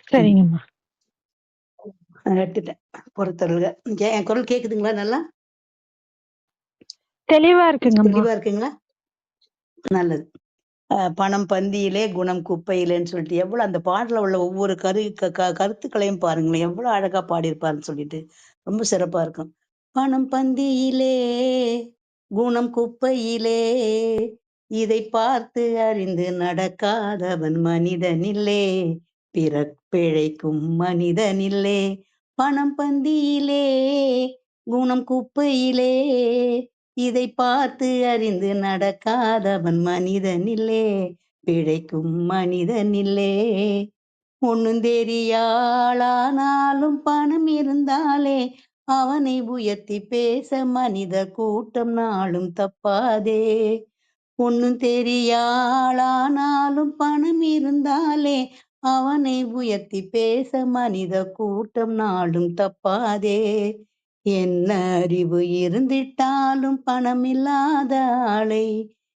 B: சரிங்கம்மா,
D: எடுத்துட்டேன். பொறுத்தருங்க. என் குரல் கேக்குதுங்களா? நல்லா
B: தெளிவா இருக்குங்கம்மா.
D: தெளிவா இருக்குங்களா? நல்லது. பணம் பந்தியிலே குணம் குப்பையிலேன்னு சொல்லிட்டு எவ்வளவு அந்த பாடல உள்ள ஒவ்வொரு கருத்துக்களையும் பாருங்களேன், எவ்வளவு அழகா பாடியிருப்பாருன்னு சொல்லிட்டு ரொம்ப சிறப்பா இருக்கும். பணம் பந்தியிலே குணம் குப்பையிலே இதை பார்த்து அறிந்து நடக்காதவன் மனிதனில்லே, பிறப்பிழைக்கும் மனிதனில்லே. பணம் பந்தியிலே குணம் குப்பையிலே இதை பார்த்து அறிந்து நடக்காதவன் மனிதனில்லே, பிழைக்கும் மனிதனில்லே. ஒண்ணும் தெரியாளானாலும் பணம் இருந்தாலே அவனை உயர்த்தி பேச மனித கூட்டம் நாளும் தப்பாதே. ஒண்ணும் தெரியாளானாலும் பணம் இருந்தாலே அவனை உயர்த்தி பேச மனித கூட்டம் நாளும் தப்பாதே. என்ன அறிவு இருந்திட்டாலும் பணம் இல்லாத ஆளை,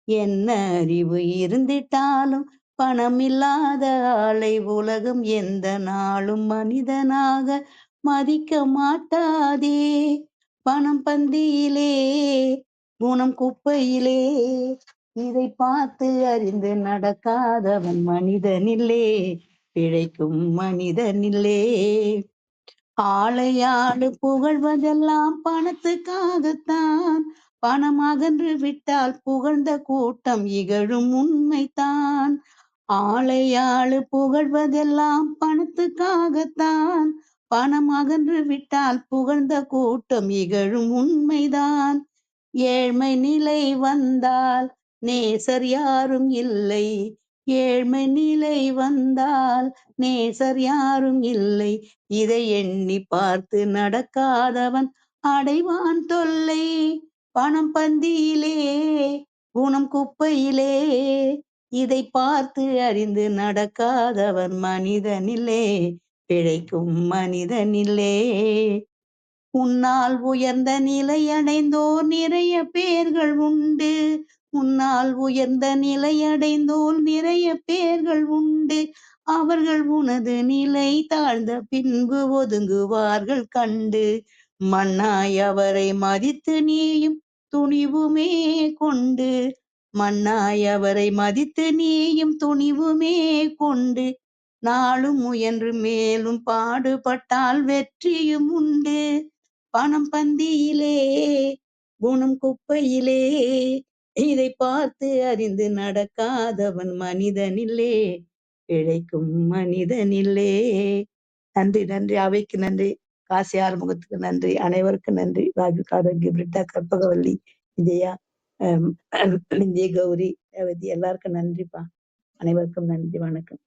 D: என்ன அறிவு இருந்திட்டாலும் பணம் இல்லாத ஆளை உலகம் எந்த நாளும் மனிதனாக மதிக்க மாட்டாதே. பணம் பந்தியிலே குணம் குப்பையிலே இதை பார்த்து அறிந்து நடக்காதவன் மனிதனில்லே, பிழைக்கும் மனிதனில்லே. ஆளையாடு புகழ்வதெல்லாம் பணத்துக்காகத்தான், பணமகன்று விட்டால் புகழ்ந்த கூட்டம் இகழும் உண்மைதான். ஆளையாளு புகழ்வதெல்லாம் பணத்துக்காகத்தான். பணம் அகன்று விட்டால் புகழ்ந்த கூட்டம் இகழும் உண்மைதான். ஏழ்மை நிலை வந்தால் நேசர் யாரும் இல்லை. ஏழ்மை நிலை வந்தால் நேசர் யாரும் இல்லை. இதை எண்ணி பார்த்து நடக்காதவன் அடைவான் தொல்லை. பணம் பந்தியிலே குணம் குப்பையிலே. இதை பார்த்து அறிந்து நடக்காதவன் மனிதனில்லே. பிழைக்கும் மனிதனில்லே. உன்னால் உயர்ந்த நிலை அடைந்தோர் நிறைய பேர்கள் உண்டு. உன்னால் உயர்ந்த நிலை அடைந்தோர் நிறைய பேர்கள் உண்டு. அவர்கள் உனது நிலை தாழ்ந்த பின்பு ஒதுங்குவார்கள் கண்டு. மண்ணாய் அவரை மதித்து நீயும் துணிவுமே கொண்டு. மண்ணாய் அவரை மதித்து நீயும் துணிவுமே கொண்டு. நாளும் முயன்று மேலும் பாடுபட்டால் வெற்றியும் உண்டு. பணம் பந்தியிலே குணம் குப்பையிலே. இதை பார்த்து அறிந்து நடக்காதவன் மனிதனில்லே. பிழைக்கும் மனிதனில்லே. நன்றி நன்றி. அவைக்கு நன்றி. காசி ஆறுமுகத்துக்கு நன்றி. அனைவருக்கும் நன்றி. ராஜு ஆரோக்கிய பிரிட்டா கற்பகவல்லி விஜயா லிந்தி கௌரி ரேவதி எல்லாருக்கும் நன்றிப்பா. அனைவருக்கும் நன்றி. வணக்கம்.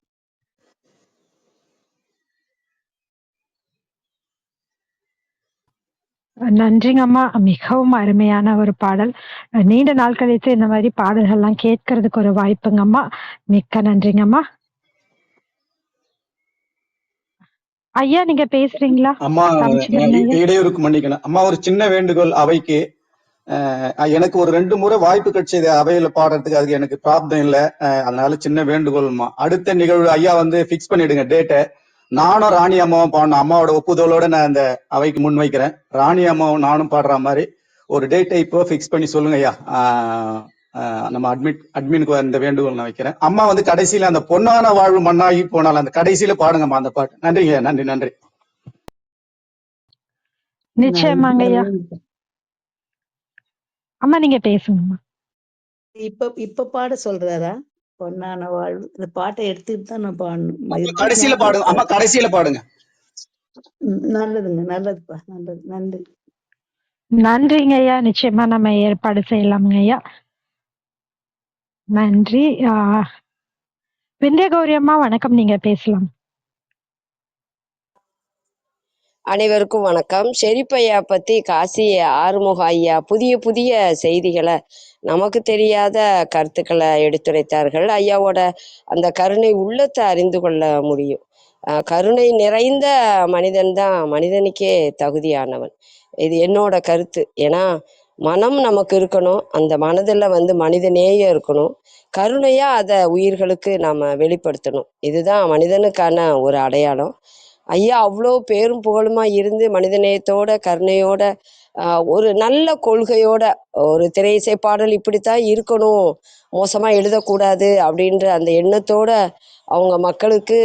B: நன்றிங்க அம்மா. மிகவும் அருமையான ஒரு பாடல். நீண்ட நாள் கழித்து இந்த மாதிரி பாடல்கள்லாம் கேட்கறதுக்கு ஒரு வாய்ப்புங்க அம்மா. மிக்க நன்றிங்க அம்மா. ஐயா நீங்க பேசுறீங்களா?
E: அம்மா
B: ராமச்சந்திரன் ஐயா.
E: இடையூறுக்கு மன்னிக்கணும் அம்மா. ஒரு சின்ன வேண்டுகோள் அவைக்கு. எனக்கு ஒரு 2 முறை வாய்ப்பு கிடைச்சது அவையில பாடுறதுக்கு. அதுக்கு எனக்கு பிராப்தம் இல்ல. அதனால சின்ன வேண்டுகோள்மா, அடுத்த நிகழ்வு ஐயா வந்து பிக்ஸ் பண்ணிடுங்க டேட்டை. நானும் ராணி அம்மாவும் பாடணும். அம்மாவோட ஒப்புதலோட நான் அந்த அவைக்கு முன் வைக்கிறேன். ராணி அம்மாவும் நானும் பாடுற மாதிரி ஒரு டேட்டை இப்போ பிக்ஸ் பண்ணி சொல்லுங்க ஐயா. நம்ம அட்மினுக்கு அந்த வேண்டுகோள் நான் வைக்கிறேன். அம்மா வந்து கடைசியில அந்த பொன்னான வாழ்வு மண்ணாகி போனால் அந்த கடைசியில பாடுங்கம்மா அந்த பாட்டு. நன்றிங்க. நன்றி நன்றி.
B: நிச்சயமாங்க ஐயா. அம்மா நீங்க பேசுங்கம்மா.
D: இப்ப பாட சொல்றாரா? பொன்னான வாழ்வு இந்த பாட்டை எடுத்துட்டு தான் நான் பாடணும்.
E: கடைசியில பாடுங்க அம்மா. கடைசியில பாடுங்க.
D: நல்லதுங்க. நல்லதுப்பா. நல்லது. நன்றி.
B: நன்றிங்க ஐயா. நிச்சயமா நம்ம ஏற்பாடு செய்யலாமுங்க ஐயா. நன்றி. விந்திய கௌரி அம்மா வணக்கம். நீங்க பேசலாம்.
H: அனைவருக்கும் வணக்கம். ஷெரீப் ஐயா பத்தி காசி ஆறுமுக ஐயா புதிய புதிய செய்திகளை, நமக்கு தெரியாத கருத்துக்களை எடுத்துரைத்தார்கள். ஐயாவோட அந்த கருணை உள்ளத்தை அறிந்து கொள்ள முடியும். கருணை நிறைந்த மனிதன் தான் மனிதனுக்கே தகுதியானவன். இது என்னோட கருத்து. ஏன்னா மனம் நமக்கு இருக்கணும், அந்த மனதில் வந்து மனிதநேயம் இருக்கணும், கருணையா அதை உயிர்களுக்கு நாம் வெளிப்படுத்தணும். இதுதான் மனிதனுக்கான ஒரு அடையாளம். ஐயா அவ்வளோ பேரும் புகழுமா இருந்து மனிதநேயத்தோட கருணையோட ஒரு நல்ல கொள்கையோட ஒரு திரை இசை பாடல் இப்படித்தான் இருக்கணும், மோசமாக எழுதக்கூடாது அப்படின்ற அந்த எண்ணத்தோட அவங்க மக்களுக்கு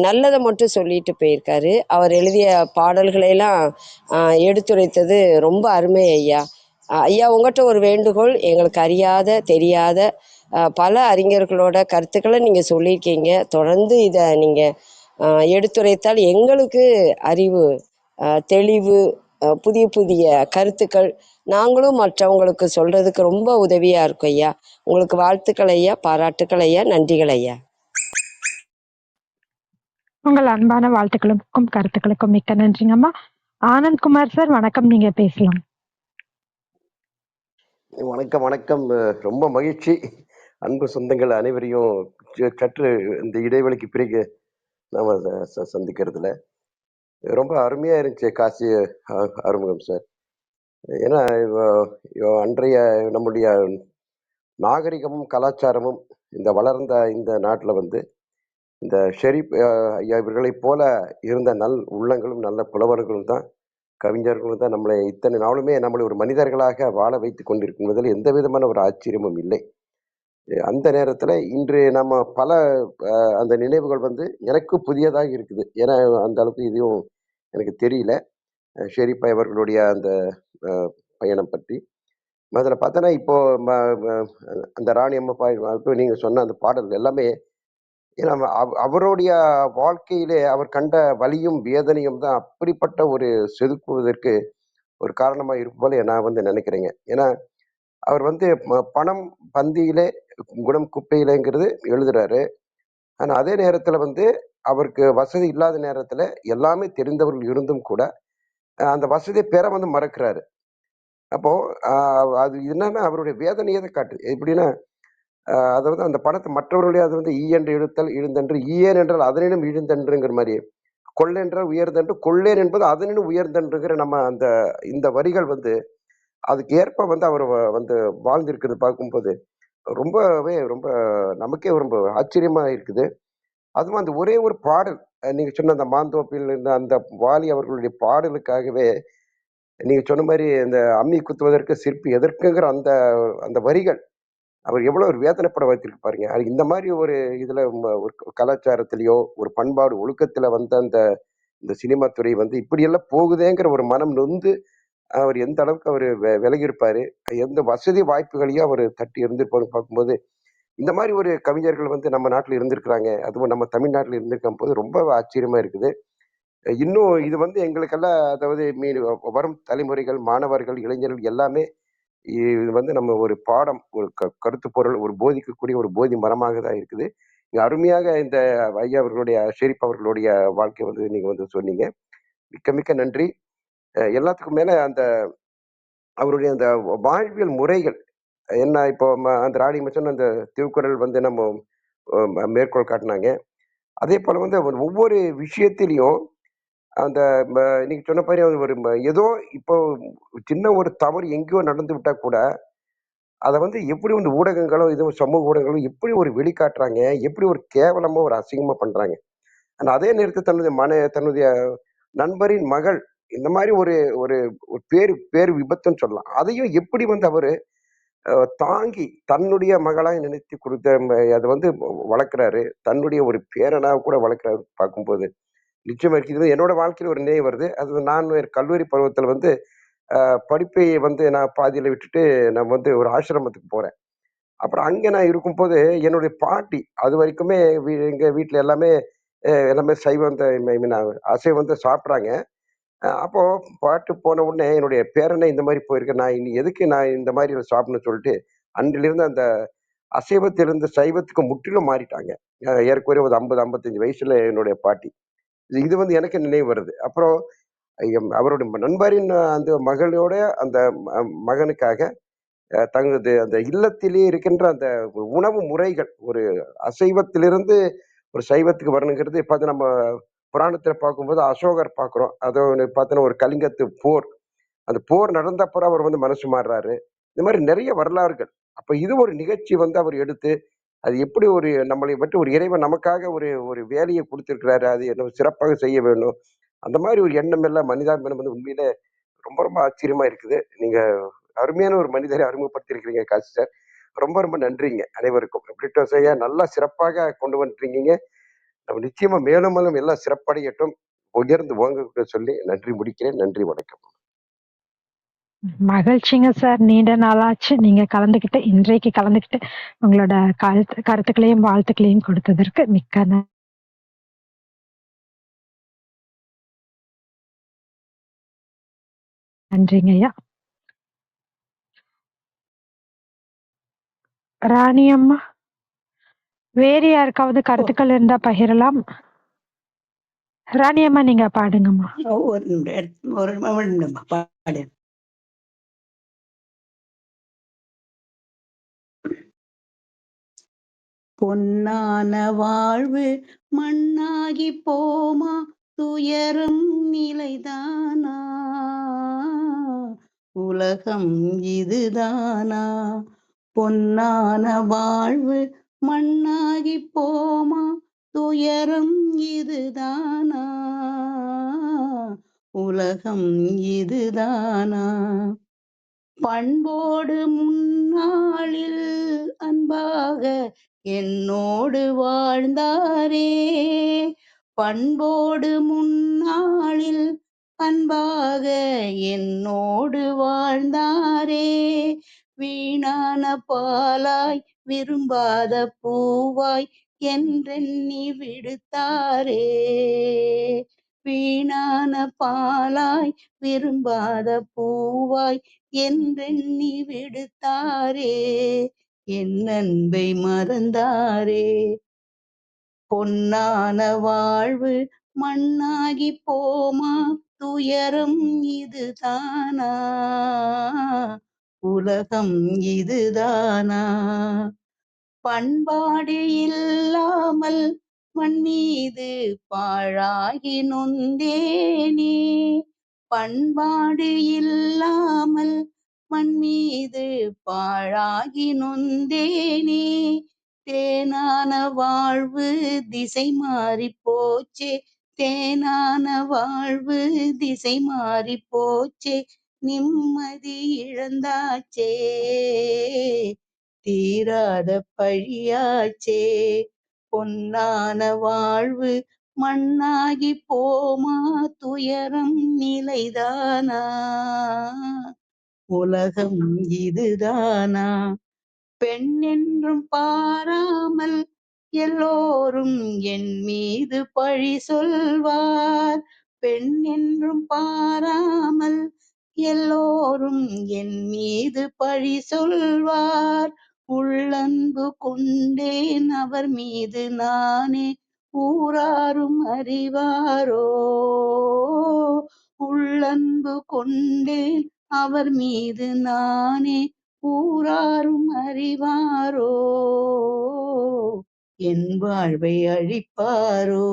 H: நல்லதை மட்டும் சொல்லிட்டு போயிருக்காரு. அவர் எழுதிய பாடல்களையெல்லாம் எடுத்துரைத்தது ரொம்ப அருமை ஐயா. ஐயா உங்கள்கிட்ட ஒரு வேண்டுகோள். எங்களுக்கு அறியாத தெரியாத பல அறிஞர்களோட கருத்துக்களை நீங்கள் சொல்லியிருக்கீங்க. தொடர்ந்து இதை நீங்கள் எடுத்துரைத்தால் எங்களுக்கு அறிவு, தெளிவு, புதிய புதிய கருத்துக்கள் நாங்களும் மற்றவங்களுக்கு சொல்றதுக்கு ரொம்ப உதவியா இருக்கும் ஐயா. உங்களுக்கு வாழ்த்துக்கள் ஐயா, பாராட்டுக்கள் ஐயா, நன்றிகள் ஐயா.
B: உங்கள் அன்பான வாழ்த்துக்களுக்கும் கருத்துக்களுக்கும் மிக்க நன்றிங்கம்மா. ஆனந்த்குமார் சார் வணக்கம். நீங்க பேசலாம்.
I: வணக்கம் வணக்கம். ரொம்ப மகிழ்ச்சி. அன்பு சொந்தங்கள் அனைவரையும் சற்று இந்த இடைவெளிக்கு பிறகு நாம சந்திக்கிறதுல ரொம்ப அருமையா இருந்துச்சு காசி ஆறுமுகம் சார். ஏன்னா அன்றைய நம்முடைய நாகரிகமும் கலாச்சாரமும் இந்த வளர்ந்த இந்த நாட்டில் வந்து இந்த ஷெரீப் ஐயா இவர்களைப் போல இருந்த உள்ளங்களும் நல்ல புலவர்களும் தான், கவிஞர்களும் தான் நம்மளை இத்தனை நாளுமே நம்மளை ஒரு மனிதர்களாக வாழ வைத்து கொண்டிருக்கும்போதில் எந்த விதமான ஒரு ஆச்சரியமும் இல்லை. அந்த நேரத்தில் இன்று நம்ம பல அந்த நினைவுகள் வந்து எனக்கு புதியதாக இருக்குது. ஏன்னா அந்த அளவுக்கு இதையும் எனக்கு தெரியல ஷெரீப் அவர்களுடைய அந்த பயணம் பற்றி. அதில் பார்த்தோன்னா இப்போ அந்த ராணி அம்மா நீங்க சொன்ன அந்த பாடல் எல்லாமே ஏன்னா அவருடைய வாழ்க்கையிலே அவர் கண்ட வலியும் வேதனையும் தான் அப்படிப்பட்ட ஒரு செதுக்குவதற்கு ஒரு காரணமா இருக்கும் போல நான் நினைக்கிறேங்க. ஏன்னா அவர் பணம் பந்தியிலே குணம் குப்பையிலேங்கிறது எழுதுறாரு. ஆனா அதே நேரத்துல அவருக்கு வசதி இல்லாத நேரத்துல எல்லாமே தெரிந்தவர்கள் இருந்தும் கூட அந்த வசதியை பெற மறக்கிறாரு. அப்போ அது என்னன்னா அவருடைய வேதனையை தான் காட்டுது. எப்படின்னா அதாவது அந்த பணத்தை மற்றவர்களுடைய அது ஈயென்று இழுத்தல் இழுந்தன்று ஈயேன் என்றால் அதனினும் இழுந்தன்றுங்கிற மாதிரி கொள்ளென்றால் உயர்ந்தன்று கொள்ளேன் என்பது அதனினும் உயர்ந்தன்றுங்கிற நம்ம அந்த இந்த வரிகள் அதுக்கு ஏற்ப அவர் வாழ்ந்திருக்கிறது பார்க்கும்போது ரொம்பவே ரொம்ப நமக்கே ரொம்ப ஆச்சரியமா இருக்குது. அதுவும் அந்த ஒரே ஒரு பாடல் நீங்க சொன்ன அந்த மாந்தோப்பில் இருந்த அந்த வாலி அவர்களுடைய பாடலுக்காகவே நீங்க சொன்ன மாதிரி இந்த அம்மி குத்துவதற்கு சிற்பி எதற்குங்கிற அந்த அந்த வரிகள் அவர் எவ்வளவு ஒரு வேதனைப்பட வைத்திருக்கு பாருங்க. அது இந்த மாதிரி ஒரு இதுல ஒரு கலாச்சாரத்திலயோ ஒரு பண்பாடு ஒழுக்கத்துல அந்த இந்த சினிமா துறை இப்படியெல்லாம் போகுதேங்கிற ஒரு மனம் நொந்து அவர் எந்த அளவுக்கு அவர் விலகி இருப்பாரு, எந்த வசதி வாய்ப்புகளையும் அவர் தட்டி இருந்திருப்பாரு பார்க்கும்போது இந்த மாதிரி ஒரு கவிஞர்கள் நம்ம நாட்டுல இருந்திருக்கிறாங்க. அதுவும் நம்ம தமிழ்நாட்டுல இருந்திருக்கும் போது ரொம்ப ஆச்சரியமா இருக்குது. இன்னும் இது எங்களுக்கெல்லாம் அதாவது வரும் தலைமுறைகள், மாணவர்கள், இளைஞர்கள் எல்லாமே இது நம்ம ஒரு பாடம், ஒரு கருத்து பொருள், ஒரு போதிக்கக்கூடிய ஒரு போதி மரமாக தான் இருக்குது. இங்க அருமையாக இந்த ஐயா அவர்களுடைய ஷெரீப் அவர்களுடைய வாழ்க்கை நீங்க சொன்னீங்க. மிக்க மிக்க நன்றி. எல்லாத்துக்கும் மேல அந்த அவருடைய அந்த வாழ்வியல் முறைகள் என்ன இப்போ அந்த ராணி மச்சன் அந்த திருக்குறள் நம்ம மேற்கோள் காட்டினாங்க. அதே போல அவர் ஒவ்வொரு விஷயத்திலையும் அந்த நீங்க சொன்ன மாதிரி ஒரு ஏதோ இப்போ சின்ன ஒரு தவறு எங்கேயோ நடந்து விட்டா கூட அதை எப்படி ஊடகங்களோ இது சமூக ஊடகங்களோ எப்படி ஒரு வெளிக்காட்டுறாங்க, எப்படி ஒரு கேவலமா ஒரு அசிங்கமா பண்றாங்க. ஆனா அதே நேரத்தில் தன்னுடைய நண்பரின் மகள் இந்த மாதிரி ஒரு ஒரு ஒரு பேரு விபத்துன்னு சொல்லலாம். அதையும் எப்படி அவரு தாங்கி தன்னுடைய மகளாய் நினைத்து கொடுத்த அதை வளர்க்குறாரு. தன்னுடைய ஒரு பேரனா கூட வளர்க்குறாரு பார்க்கும்போது நிச்சயமா இருக்கு. இது என்னோட வாழ்க்கையில ஒரு நினைவு வருது. அது நான் ஒரு கல்லூரி பருவத்துல படிப்பை நான் பாதியில விட்டுட்டு நான் ஒரு ஆசிரமத்துக்கு போறேன். அப்புறம் அங்க நான் இருக்கும்போது என்னுடைய பாட்டி அதுவரைக்குமே எங்க வீட்ல எல்லாமே எல்லாமே சைவம் ஐ மீன் அசைவம் சாப்பிட்றாங்க. அப்போ பாட்டு போன உடனே என்னுடைய பேரனே இந்த மாதிரி போயிருக்கு. நான் இனி எதுக்கு நான் இந்த மாதிரி சாப்பிடணும்னு சொல்லிட்டு அன்றிலிருந்து அந்த அசைவத்திலிருந்து சைவத்துக்கு முற்றிலும் மாறிட்டாங்க. ஏறக்குறைய ஒரு 50, 55 வயசுல என்னுடைய பாட்டி. இது எனக்கு நினைவு வருது. அப்புறம் அவருடைய நண்பரின் அந்த மகளோட அந்த மகனுக்காக தங்களது அந்த இல்லத்திலேயே இருக்கின்ற அந்த உணவு முறைகள் ஒரு அசைவத்திலிருந்து ஒரு சைவத்துக்கு வரணுங்கிறது இப்ப நம்ம புராணத்துல பார்க்கும்போது அசோகர் பார்க்கிறோம். அதை பார்த்தோன்னா ஒரு கலிங்கத்து போர், அந்த போர் நடந்த அப்புறம் அவர் மனசு மாறுறாரு. இந்த மாதிரி நிறைய வரலாறுகள். அப்ப இது ஒரு நிகழ்ச்சி அவர் எடுத்து அது எப்படி ஒரு நம்மளை பற்றி ஒரு இறைவன் நமக்காக ஒரு ஒரு வேலையை கொடுத்திருக்கிறாரு, அது என்ன சிறப்பாக செய்ய வேண்டும். அந்த மாதிரி ஒரு எண்ணம் எல்லாம் மனிதாபிமானம் உண்மையிலே ரொம்ப ரொம்ப ஆச்சரியமா இருக்குது. நீங்க அருமையான ஒரு மனிதரை அறிமுகப்படுத்தியிருக்கிறீங்க காசி சார். ரொம்ப ரொம்ப நன்றிங்க அனைவருக்கும். பிரிட்டோஸ் ஐயா நல்லா சிறப்பாக கொண்டு வந்துட்டீங்க. நம்ம நிச்சயமா மேலும் மேலும் எல்லாம் சிறப்படையட்டும், உயர்ந்து ஓங்க சொல்லி நன்றி முடிக்கிறேன். நன்றி, வணக்கம்.
B: மகிழ்ச்சிங்க சார். நீண்ட நாளாச்சு நீங்க இன்றைக்கு கலந்துக்கிட்டு உங்களோட கருத்துக்களையும் வாழ்த்துக்களையும் கொடுத்ததற்கு மிக்க நன்றிங்க ஐயா. ராணி அம்மா, வேறு யாருக்காவது கருத்துக்கள் இருந்தா பகிரலாம். ராணி அம்மா நீங்க பாடுங்கம்மா.
D: ஒரு நிமிடம் பாடு. பொன்னான வாழ்வு மண்ணாகி போமா, துயரும் நிலைதானா, உலகம் இதுதானா. பொன்னான வாழ்வு மண்ணாகி போமா, துயரம் இதுதானா, உலகம் இதுதானா. பண்போடு முன்னாளில் அன்பாக என்னோடு வாழ்ந்தாரே, பண்போடு முன்னாளில் அன்பாக என்னோடு வாழ்ந்தாரே,
J: வீணான பாலாய் விரும்பாத பூவாய் என்றெண்ணி விடுத்தாரே. வீணான பாலாய் விரும்பாத பூவாய் என்றெண்ணி விடுத்தாரே. என் அன்பை மறந்தாரே. பொன்னான வாழ்வு மண்ணாகி போமா, துயரம் இதுதானா, உலகம் இதுதானா. பண்பாடு இல்லாமல் மண் மீது பாழாகி நொந்தேனே. பண்பாடு இல்லாமல் மண் மீது பாழாகி நொந்தேனே. தேனான வாழ்வு திசை மாறி போச்சே. தேனான வாழ்வு திசை மாறி போச்சே. நிம்மதி இழந்தாச்சே. தீராத பழியாச்சே. பொன்னான வாழ்வு மண்ணாகி போமா, துயரம் நிலைதானா, உலகம் இதுதானா. பெண் என்றும் பாராமல் எல்லோரும் என் மீது பழி சொல்வார். பெண் என்றும் பாராமல் எல்லோரும் என் மீது பழி சொல்வார். உள்ளன்பு கொண்டேன் அவர் மீது நானே, ஊராரும் அறிவாரோ. உள்ளன்பு கொண்டேன் அவர் மீது நானே, ஊராரும் அறிவாரோ. என் வாழ்வை அழிப்பாரோ.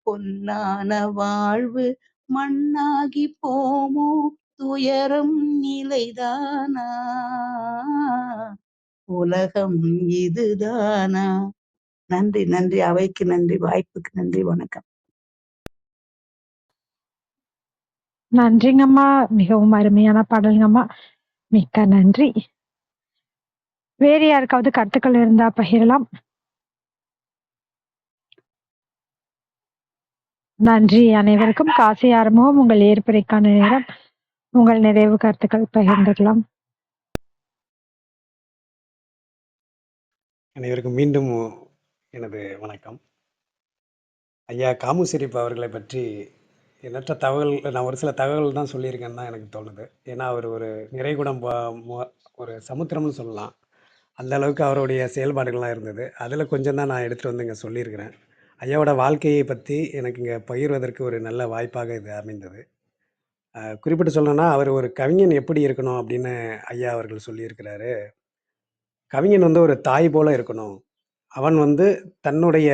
J: பொன்னான வாழ்வு மண்ணாகி போமோ, துயரம் நிலைதானா, உலகம் இதுதானா. நன்றி நன்றி. அவைக்கு நன்றி, வாய்ப்புக்கு நன்றி. வணக்கம்.
B: நன்றிங்கம்மா. மிகவும் அருமையான பாடல்ங்கம்மா. மிக்க நன்றி. வேறு யாருக்காவது கருத்துக்கள் இருந்தா பகிரலாம். நன்றி அனைவருக்கும். காசி ஆறுமுகம், உங்கள் ஏற்புரைக்கான நேரம். உங்கள் நிறைவு கருத்துக்கள் பகிர்ந்துக்கலாம்.
C: அனைவருக்கும் மீண்டும் எனது வணக்கம். ஐயா காமு ஷெரீப் அவர்களை பற்றி எண்ணற்ற தகவல், நான் ஒரு சில தகவல் தான் சொல்லியிருக்கேன்னு தான் எனக்கு தோணுது. ஏன்னா அவர் ஒரு நிறைகுடம் ஒரு சமுத்திரம்னு சொல்லலாம். அந்த அளவுக்கு அவருடைய செயல்பாடுகள்லாம் இருந்தது. அதில் கொஞ்சம் தான் நான் எடுத்துகிட்டு வந்து இங்கே சொல்லியிருக்கிறேன். ஐயாவோட வாழ்க்கையை பற்றி எனக்கு இங்கே பகிர்வதற்கு ஒரு நல்ல வாய்ப்பாக இது அமைந்தது. குறிப்பிட்டு சொல்லணும்னா, அவர் ஒரு கவிஞன் எப்படி இருக்கணும் அப்படின்னு ஐயா அவர்கள் சொல்லியிருக்கிறாரு. கவிஞன் வந்து ஒரு தாய் போல இருக்கணும். அவன் வந்து தன்னுடைய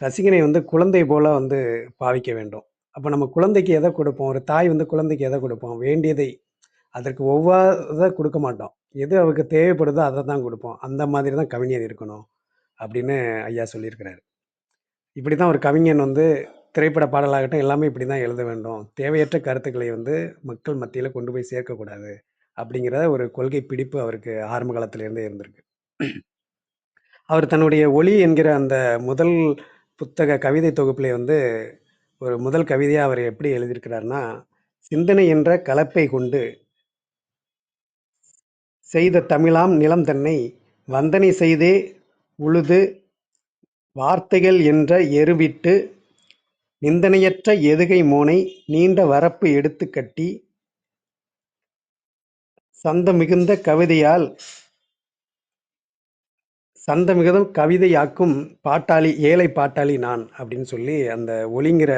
C: ரசிகனை வந்து குழந்தை போல வந்து பாவிக்க வேண்டும். அப்போ நம்ம குழந்தைக்கு எதை கொடுப்போம்? ஒரு தாய் வந்து குழந்தைக்கு எதை கொடுப்போம்? வேண்டியதை. அதற்கு ஒவ்வாத கொடுக்க மாட்டோம். எது அவருக்கு தேவைப்படுதோ அதை தான் கொடுப்போம். அந்த மாதிரி தான் கவிஞன் இருக்கணும் அப்படின்னு ஐயா சொல்லியிருக்கிறாரு. இப்படி தான் ஒரு கவிஞன் வந்து திரைப்பட பாடலாகட்டும் எல்லாமே இப்படி தான் எழுத வேண்டும். தேவையற்ற கருத்துக்களை வந்து மக்கள் மத்தியில் கொண்டு போய் சேர்க்கக்கூடாது அப்படிங்கிற ஒரு கொள்கை பிடிப்பு அவருக்கு ஆரம்ப காலத்திலேருந்தே இருந்திருக்கு. அவர் தன்னுடைய ஒளி என்கிற அந்த முதல் புத்தக கவிதை தொகுப்பிலே வந்து ஒரு முதல் கவிதையாக அவர் எப்படி எழுதியிருக்கிறார்னா, சிந்தனை என்ற கலப்பை கொண்டு செய்த தமிழாம் நிலம் தன்னை வந்தனை செய்தே உழுது வார்த்தைகள் என்ற எருவிட்டு நிந்தனையற்ற எதுகை மோனை நீண்ட வரப்பு எடுத்து கட்டி சந்தமிகுந்த கவிதையாக்கும் பாட்டாளி, ஏழை பாட்டாளி நான் அப்படின்னு சொல்லி அந்த ஒளிங்கிற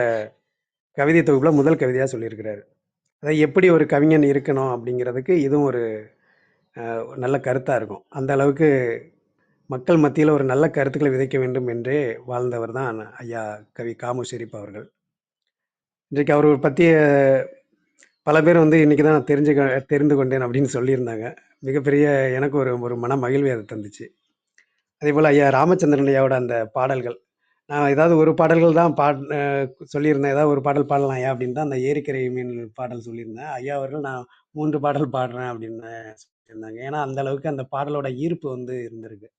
C: கவிதை தொகுப்பில் முதல் கவிதையாக சொல்லியிருக்கிறாரு. அதை எப்படி ஒரு கவிஞன் இருக்கணும் அப்படிங்கிறதுக்கு இதுவும் ஒரு நல்ல கருத்தாக இருக்கும். அந்த அளவுக்கு மக்கள் மத்தியில் ஒரு நல்ல கருத்துக்களை விதைக்க வேண்டும் என்றே வாழ்ந்தவர் தான் ஐயா கவி காமு ஷெரீப் அவர்கள். இன்றைக்கு அவர் பற்றிய பல பேர் வந்து இன்றைக்கி தான் தெரிந்து கொண்டேன் அப்படின்னு சொல்லியிருந்தாங்க. மிகப்பெரிய எனக்கு ஒரு மன மகிழ்வை அது தந்துச்சு. அதே போல் ஐயா ராமச்சந்திரன் ஐயாவோட அந்த பாடல்கள், நான் ஏதாவது ஒரு பாடல்கள் தான் சொல்லியிருந்தேன். ஏதாவது ஒரு பாடல் பாடலாம் ஐயா அப்படின்னு தான் அந்த ஏரிக்கரை மீன் பாடல் சொல்லியிருந்தேன். ஐயா அவர்கள் நான் 3 பாடல் பாடுறேன் அப்படின்னு சொல்லியிருந்தாங்க. ஏன்னா அந்த அளவுக்கு அந்த பாடலோட ஈர்ப்பு வந்து இருந்திருக்கு.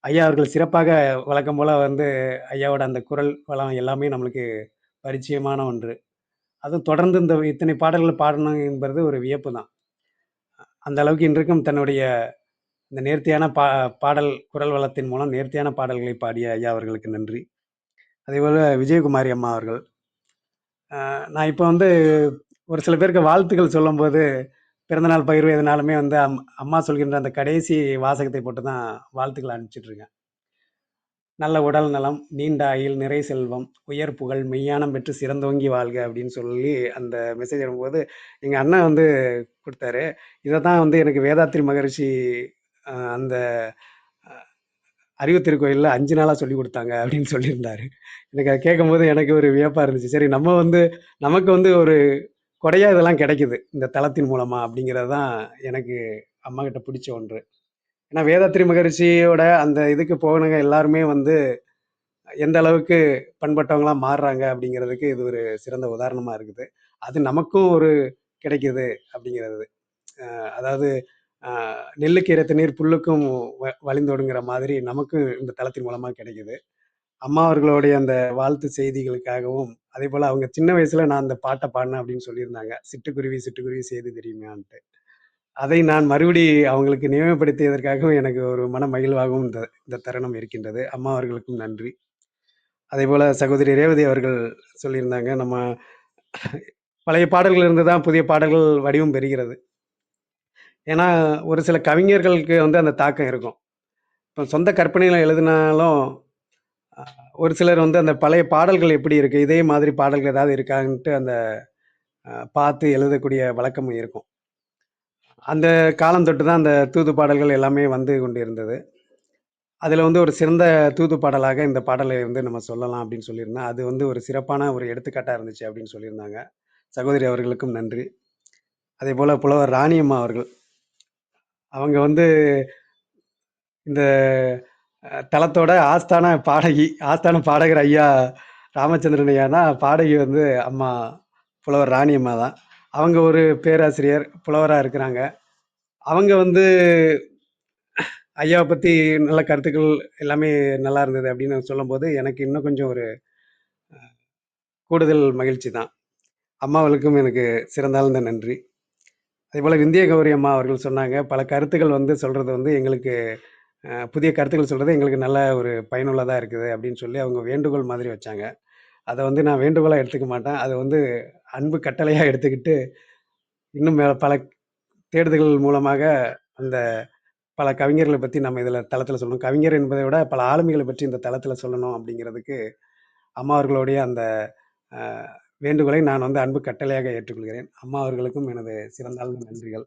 C: ஐயா அவர்கள் சிறப்பாக வழக்கம் போல் வந்து ஐயாவோட அந்த குரல் வளம் எல்லாமே நம்மளுக்கு பரிச்சயமான ஒன்று. அதுவும் தொடர்ந்து இத்தனை பாடல்கள் பாடணும் என்பது ஒரு வியப்பு தான். அந்த அளவுக்கு இன்றைக்கும் தன்னுடைய இந்த நேர்த்தியான பாடல் குரல் வளத்தின் மூலம் நேர்த்தியான பாடல்களை பாடிய ஐயா அவர்களுக்கு நன்றி. அதேபோல விஜயகுமாரி அம்மா அவர்கள். நான் இப்போ வந்து ஒரு சில பேருக்கு வாழ்த்துக்கள் சொல்லும்போது, பிறந்தநாள் பகிர்வு எதுனாலுமே வந்து அம்மா சொல்கின்ற அந்த கடைசி வாசகத்தை போட்டு தான் வாழ்த்துக்கள் அனுப்பிச்சுட்ருக்கேன். நல்ல உடல் நலம், நீண்ட ஆயுள், நிறை செல்வம், உயர் புகழ், மெய்ஞானம் பெற்று சிறந்தோங்கி வாழ்க அப்படின்னு சொல்லி அந்த மெசேஜ் அனுப்பும்போது, எங்க அண்ணன் வந்து குடுத்தாரு. இத தான் வந்து எனக்கு வேதாத்ரி மகரிஷி அந்த அ அறிவு திருக்கோயில்ல 5 நாளா சொல்லிக் குடுத்தாங்க அப்படின்னு சொல்லியிருந்தாரு. எனக்கு அத கேட்கும்போது எனக்கு ஒரு வியப்பா இருந்துச்சு. சரி நம்ம வந்து நமக்கு வந்து ஒரு கொடையா இதெல்லாம் கிடைக்குது. இந்த தளத்தின் மூலமா அப்படிங்கிறது தான் எனக்கு அம்மாகிட்ட பிடிச்ச ஒன்று. ஏன்னா வேதாத்ரி மகரிஷியோட அந்த இதுக்கு போனவங்க எல்லாருமே வந்து எந்த அளவுக்கு பண்பட்டவங்களா மாறுறாங்க அப்படிங்கிறதுக்கு இது ஒரு சிறந்த உதாரணமா இருக்குது. அது நமக்கும் ஒரு கிடைக்குது அப்படிங்கிறது. அதாவது நெல்லுக்கு ஏத்த நீர் புல்லுக்கும் வழிந்தோடுங்கிற மாதிரி நமக்கும் இந்த தளத்தின் மூலமா கிடைக்குது. அம்மா அவர்களுடைய அந்த வாழ்த்து செய்திகளுக்காகவும், அதேபோல அவங்க சின்ன வயசுல நான் அந்த பாட்ட பாடினேன் அப்படின்னு சொல்லியிருந்தாங்க. சிட்டுக்குருவி சிட்டுக்குருவி செய்தி தெரியுமான்ட்டு. அதை நான் மறுபடி அவங்களுக்கு நினைவுபடுத்தியதற்காகவும் எனக்கு ஒரு மன மகிழ்வாகவும் இந்த இந்த தருணம் இருக்கின்றது. அம்மா அவர்களுக்கும் நன்றி. அதேபோல சகோதரி ரேவதி அவர்கள் சொல்லியிருந்தாங்க, நம்ம பழைய பாடல்கள் இருந்து தான் புதிய பாடல்கள் வடிவம் பெறுகிறது. ஏன்னா, ஒரு சில கவிஞர்களுக்கு வந்து அந்த தாக்கம் இருக்கும். இப்ப சொந்த கற்பனையில எழுதினாலும், அ ஒரு சிலர் வந்து அந்த பழைய பாடல்கள் எப்படி இருக்கு? இதே மாதிரி பாடல்கள் ஏதாவது இருக்கான்ட்டு அந்த பார்த்து எழுதக்கூடிய வழக்கமும் இருக்கும். அந்த காலம் தொட்டு தான் அந்த தூது பாடல்கள் எல்லாமே வந்து கொண்டிருந்தது. அதில வந்து ஒரு சிறந்த தூது பாடலாக இந்த பாடலை வந்து நம்ம சொல்லலாம் அப்படின்னு சொல்லியிருந்தேன். அது வந்து ஒரு சிறப்பான ஒரு எடுத்துக்காட்டா இருந்துச்சு அப்படின்னு சொல்லியிருந்தாங்க. சகோதரி அவர்களுக்கும் நன்றி. அதேபோல புலவர் ராணியம்மா அவர்கள். அவங்க வந்து இந்த தலத்தோட ஆஸ்தான பாடகி. ஆஸ்தான பாடகர் ஐயா ராமச்சந்திரன் ஐயானா, பாடகி வந்து அம்மா புலவர் ராணியம்மா தான். அவங்க ஒரு பேராசிரியர், புலவரா இருக்கிறாங்க. அவங்க வந்து ஐயாவ பத்தி நல்ல கருத்துக்கள் எல்லாமே நல்லா இருந்தது அப்படின்னு சொல்லும்போது, எனக்கு இன்னும் கொஞ்சம் ஒரு கூடுதல் மகிழ்ச்சி தான். அம்மாவளுக்கும் எனக்கு சிறந்தாழ்ந்த நன்றி. அதேபோல விந்திய கௌரி அம்மா அவர்கள் சொன்னாங்க, பல கருத்துக்கள் வந்து சொல்றது வந்து எங்களுக்கு புதிய கருத்துக்கள் சொல்றது எங்களுக்கு நல்ல ஒரு பயனுள்ளதா இருக்குது அப்படின்னு சொல்லி அவங்க வேண்டுகோள் மாதிரி வச்சாங்க. அத வந்து நான் வேண்டுகோளா எடுத்துக்க மாட்டேன். அத வந்து அன்பு கட்டளையா எடுத்துக்கிட்டு, இன்னும் பல தேடுதல்கள் மூலமாக அந்த பல கவிஞர்கள பத்தி நம்ம இதுல தளத்துல சொல்லணும். கவிஞர் என்பதை விட பல ஆளுமைகள பற்றி இந்த தளத்துல சொல்லணும் அப்படிங்கிறதுக்கு, அம்மா அவர்களுடைய அந்த அ வேண்டுகோளை நான் வந்து அன்பு கட்டளையாக ஏற்றுக்கொள்கிறேன். அம்மா அவர்களுக்கும் எனது சிறந்தாழ்ந்த நன்றிகள்.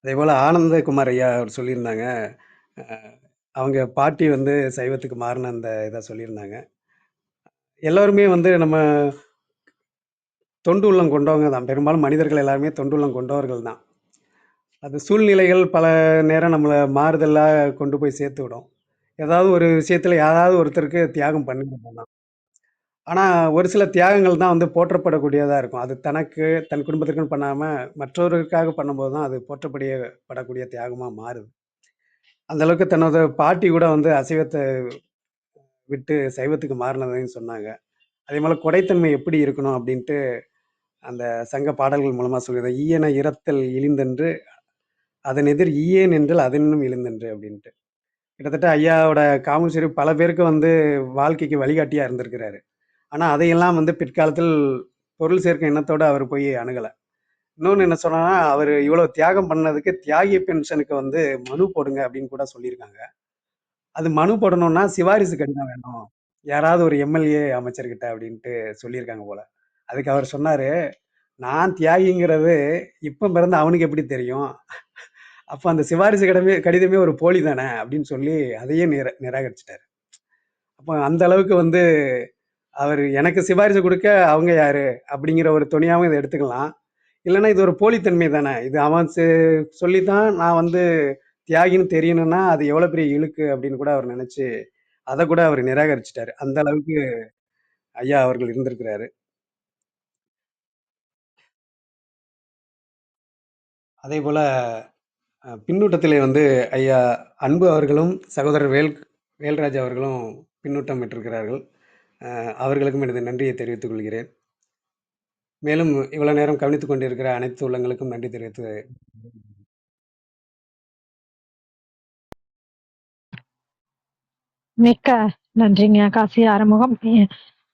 C: அதேபோல ஆனந்தகுமார் ஐயா அவர் சொல்லியிருந்தாங்க. அ அவங்க பாட்டி வந்து சைவத்துக்கு மாறுன அந்த இத சொல்லியிருந்தாங்க. எல்லாருமே வந்து நம்ம தொண்டு உள்ளம் கொண்டவங்க தான். பெரும்பாலும் மனிதர்கள் எல்லாருமே தொண்டு உள்ளம் கொண்டவர்கள் தான். அது சூழ்நிலைகள் பல நேரம் நம்மள மாறுதலா கொண்டு போய் சேர்த்து விடும். ஏதாவது ஒரு விஷயத்துல யாராவது ஒருத்தருக்கு தியாகம் பண்ணிருப்போம் தான். ஆனா, ஒரு சில தியாகங்கள் தான் வந்து போற்றப்படக்கூடியதா இருக்கும். அது தனக்கு, தன் குடும்பத்திற்குன்னு பண்ணாம, மற்றவர்களுக்காக பண்ணும்போது தான் அது படக்கூடிய தியாகமா மாறுது. அந்த அளவுக்கு தன்னோட பாட்டி கூட வந்து அசைவத்த விட்டு சைவத்துக்கு மாறுனதையும் சொன்னாங்க. அதேபோல கொடைத்தன்மை எப்படி இருக்கணும் அப்படின்ட்டு அந்த சங்க பாடல்கள் மூலமா சொல்லியிருந்தாங்க. "ஈயன இரத்தல் இழிந்தென்று, அதன் எதிர் ஈயேன் என்றால் அதனினும் இழிந்தென்று" அப்படின்ட்டு. கிட்டத்தட்ட ஐயாவோட காமேஸ்வரி பல பேருக்கு வந்து வாழ்க்கைக்கு வழிகாட்டியா இருந்திருக்கிறாரு. ஆனா, அதையெல்லாம் வந்து பிற்காலத்தில் பொருள் சேர்க்கும் எண்ணத்தோட அவர் போய் அணுகல. இன்னொன்னு என்ன சொன்னான்னா, அவரு இவ்வளோ தியாகம் பண்ணதுக்கு தியாகி பென்ஷனுக்கு வந்து மனு போடுங்க அப்படின்னு கூட சொல்லியிருக்காங்க. அது மனு போடணும்னா சிபாரிசு கடிதம் வேணும். யாராவது ஒரு எம்எல்ஏ அமைச்சர்கிட்ட அப்படின்ட்டு சொல்லியிருக்காங்க போல. அதுக்கு அவர் சொன்னாரு, "நான் தியாகிங்கிறது இப்ப பிறந்த அவனுக்கு எப்படி தெரியும்? அப்ப அந்த சிபாரிசு கடிதமே ஒரு போலி தானே!" அப்படின்னு சொல்லி அதையே நிராகரிச்சுட்டாரு. அப்ப அந்த அளவுக்கு வந்து அவரு எனக்கு சிபாரிசு குடுக்க அவங்க யாரு? அப்படிங்கிற ஒரு தொனியாவும் இத எடுத்துக்கலாம். இல்லன்னா இது ஒரு போலித்தன்மை தானே! இது அவன் சொல்லி தான் நான் வந்து தியாகின்னு தெரியணும்னா, அது எவ்வளோ பெரிய இழுக்கு அப்படின்னு கூட அவர் நெனச்சு, அத கூட அவரு நிராகரிச்சுட்டாரு. அந்த அளவுக்கு ஐயா அவர்கள் இருந்திருக்கிறாரு. அதேபோல பின்னூட்டத்திலே வந்து ஐயா அன்பு அவர்களும், சகோதரர் வேல்ராஜ் அவர்களும் பின்னூட்டம் விட்டிருக்கிறார்கள். அவர்களுக்கும் எனது நன்றியை தெரிவித்துக் கொள்கிறேன். மேலும் இவ்வளவு நேரம் கவனித்துக் கொண்டிருக்கிற அனைத்து உள்ளங்களுக்கும் நன்றி தெரிவித்து
B: மிக்க நன்றிங்க காசி ஆறுமுகம்.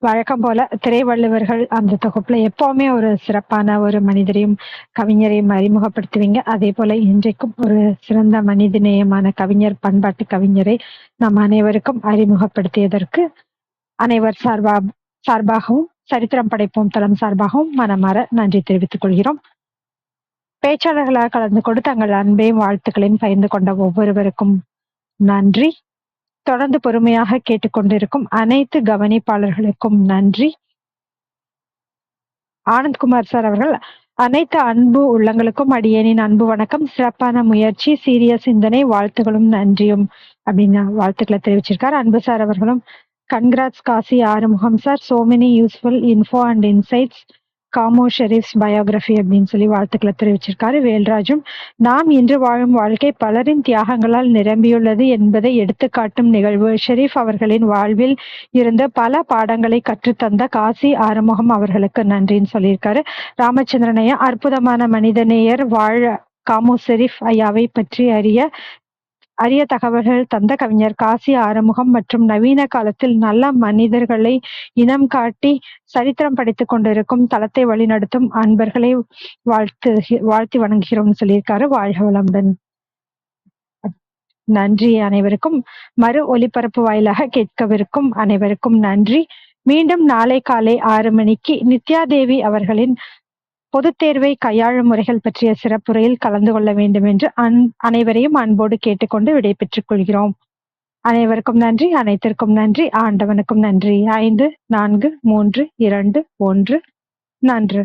B: வழக்கம் போல திரைவள்ளுவர்கள் அந்த தொகுப்புல எப்பவுமே ஒரு சிறப்பான ஒரு மனிதரையும் கவிஞரையும் அறிமுகப்படுத்துவீங்க. அதே போல இன்றைக்கும் ஒரு சிறந்த மனிதநேயமான கவிஞர், பண்பாட்டு கவிஞரை நம் அனைவருக்கும் அறிமுகப்படுத்தியதற்கு அனைவர் சார்பாகவும் சரித்திரம் படைப்போம் தளம் சார்பாகவும் மனமாற நன்றி தெரிவித்துக் கொள்கிறோம். பேச்சாளர்களாக கலந்து கொண்டு தங்கள் அன்பையும் வாழ்த்துக்களையும் பகிர்ந்து கொண்ட ஒவ்வொருவருக்கும் நன்றி. தொடர்ந்து பொறுமையாக கேட்டுக்கொண்டிருக்கும் அனைத்து கவனிப்பாளர்களுக்கும் நன்றி. ஆனந்த்குமார் சார் அவர்கள் அனைத்து அன்பு உள்ளங்களுக்கும் அடியேனின் அன்பு வணக்கம், சிறப்பான முயற்சி, சீரிய சிந்தனை, வாழ்த்துகளும் நன்றியும் அப்படின்னு வாழ்த்துக்களை தெரிவிச்சிருக்காரு. அன்பு சார் அவர்களும் congrats Kasi Arumugam sir, so many useful info and insights, காமோ ஷெரீஃப்ஸ் பயோகிராஃபி அப்படின்னு சொல்லி வாழ்த்துக்களை தெரிவிச்சிருக்காரு. வேல்ராஜும் நாம் இன்று வாழும் வாழ்க்கை பலரின் தியாகங்களால் நிரம்பியுள்ளது என்பதை எடுத்துக்காட்டும் நிகழ்வு. ஷெரீப் அவர்களின் வாழ்வில் இருந்து பல பாடங்களை கற்றுத்தந்த காசி ஆறுமுகம் அவர்களுக்கு நன்றின்னு சொல்லியிருக்காரு. ராமச்சந்திரன் ஐயா அற்புதமான மனிதநேயர், வாழ காமோ ஷெரீப் ஐயாவை பற்றி அரிய தகவல்கள் தந்த கவிஞர் காசி ஆறுமுகம் மற்றும் நவீன காலத்தில் நல்ல மனிதர்களை இனம் காட்டி சரித்திரம் படித்துக் கொண்டிருக்கும் தளத்தை வழிநடத்தும் அன்பர்களை வாழ்த்தி வணங்குகிறோம் சொல்லியிருக்காரு. வாழ்க வளமுடன். நன்றி அனைவருக்கும். மறு ஒலிபரப்பு வாயிலாக கேட்கவிருக்கும் அனைவருக்கும் நன்றி. மீண்டும் நாளை காலை 6 மணிக்கு நித்யாதேவி அவர்களின் பொதுத் தேர்வை கையாளும் முறைகள் பற்றிய சிறப்புரையில் கலந்து கொள்ள வேண்டும் என்று அனைவரையும் அன்போடு கேட்டுக்கொண்டு விடைபெற்றுக் கொள்கிறோம். அனைவருக்கும் நன்றி, அனைத்திற்கும் நன்றி, ஆண்டவனுக்கும் நன்றி. 5, 4, 3, 2, 1 நன்று.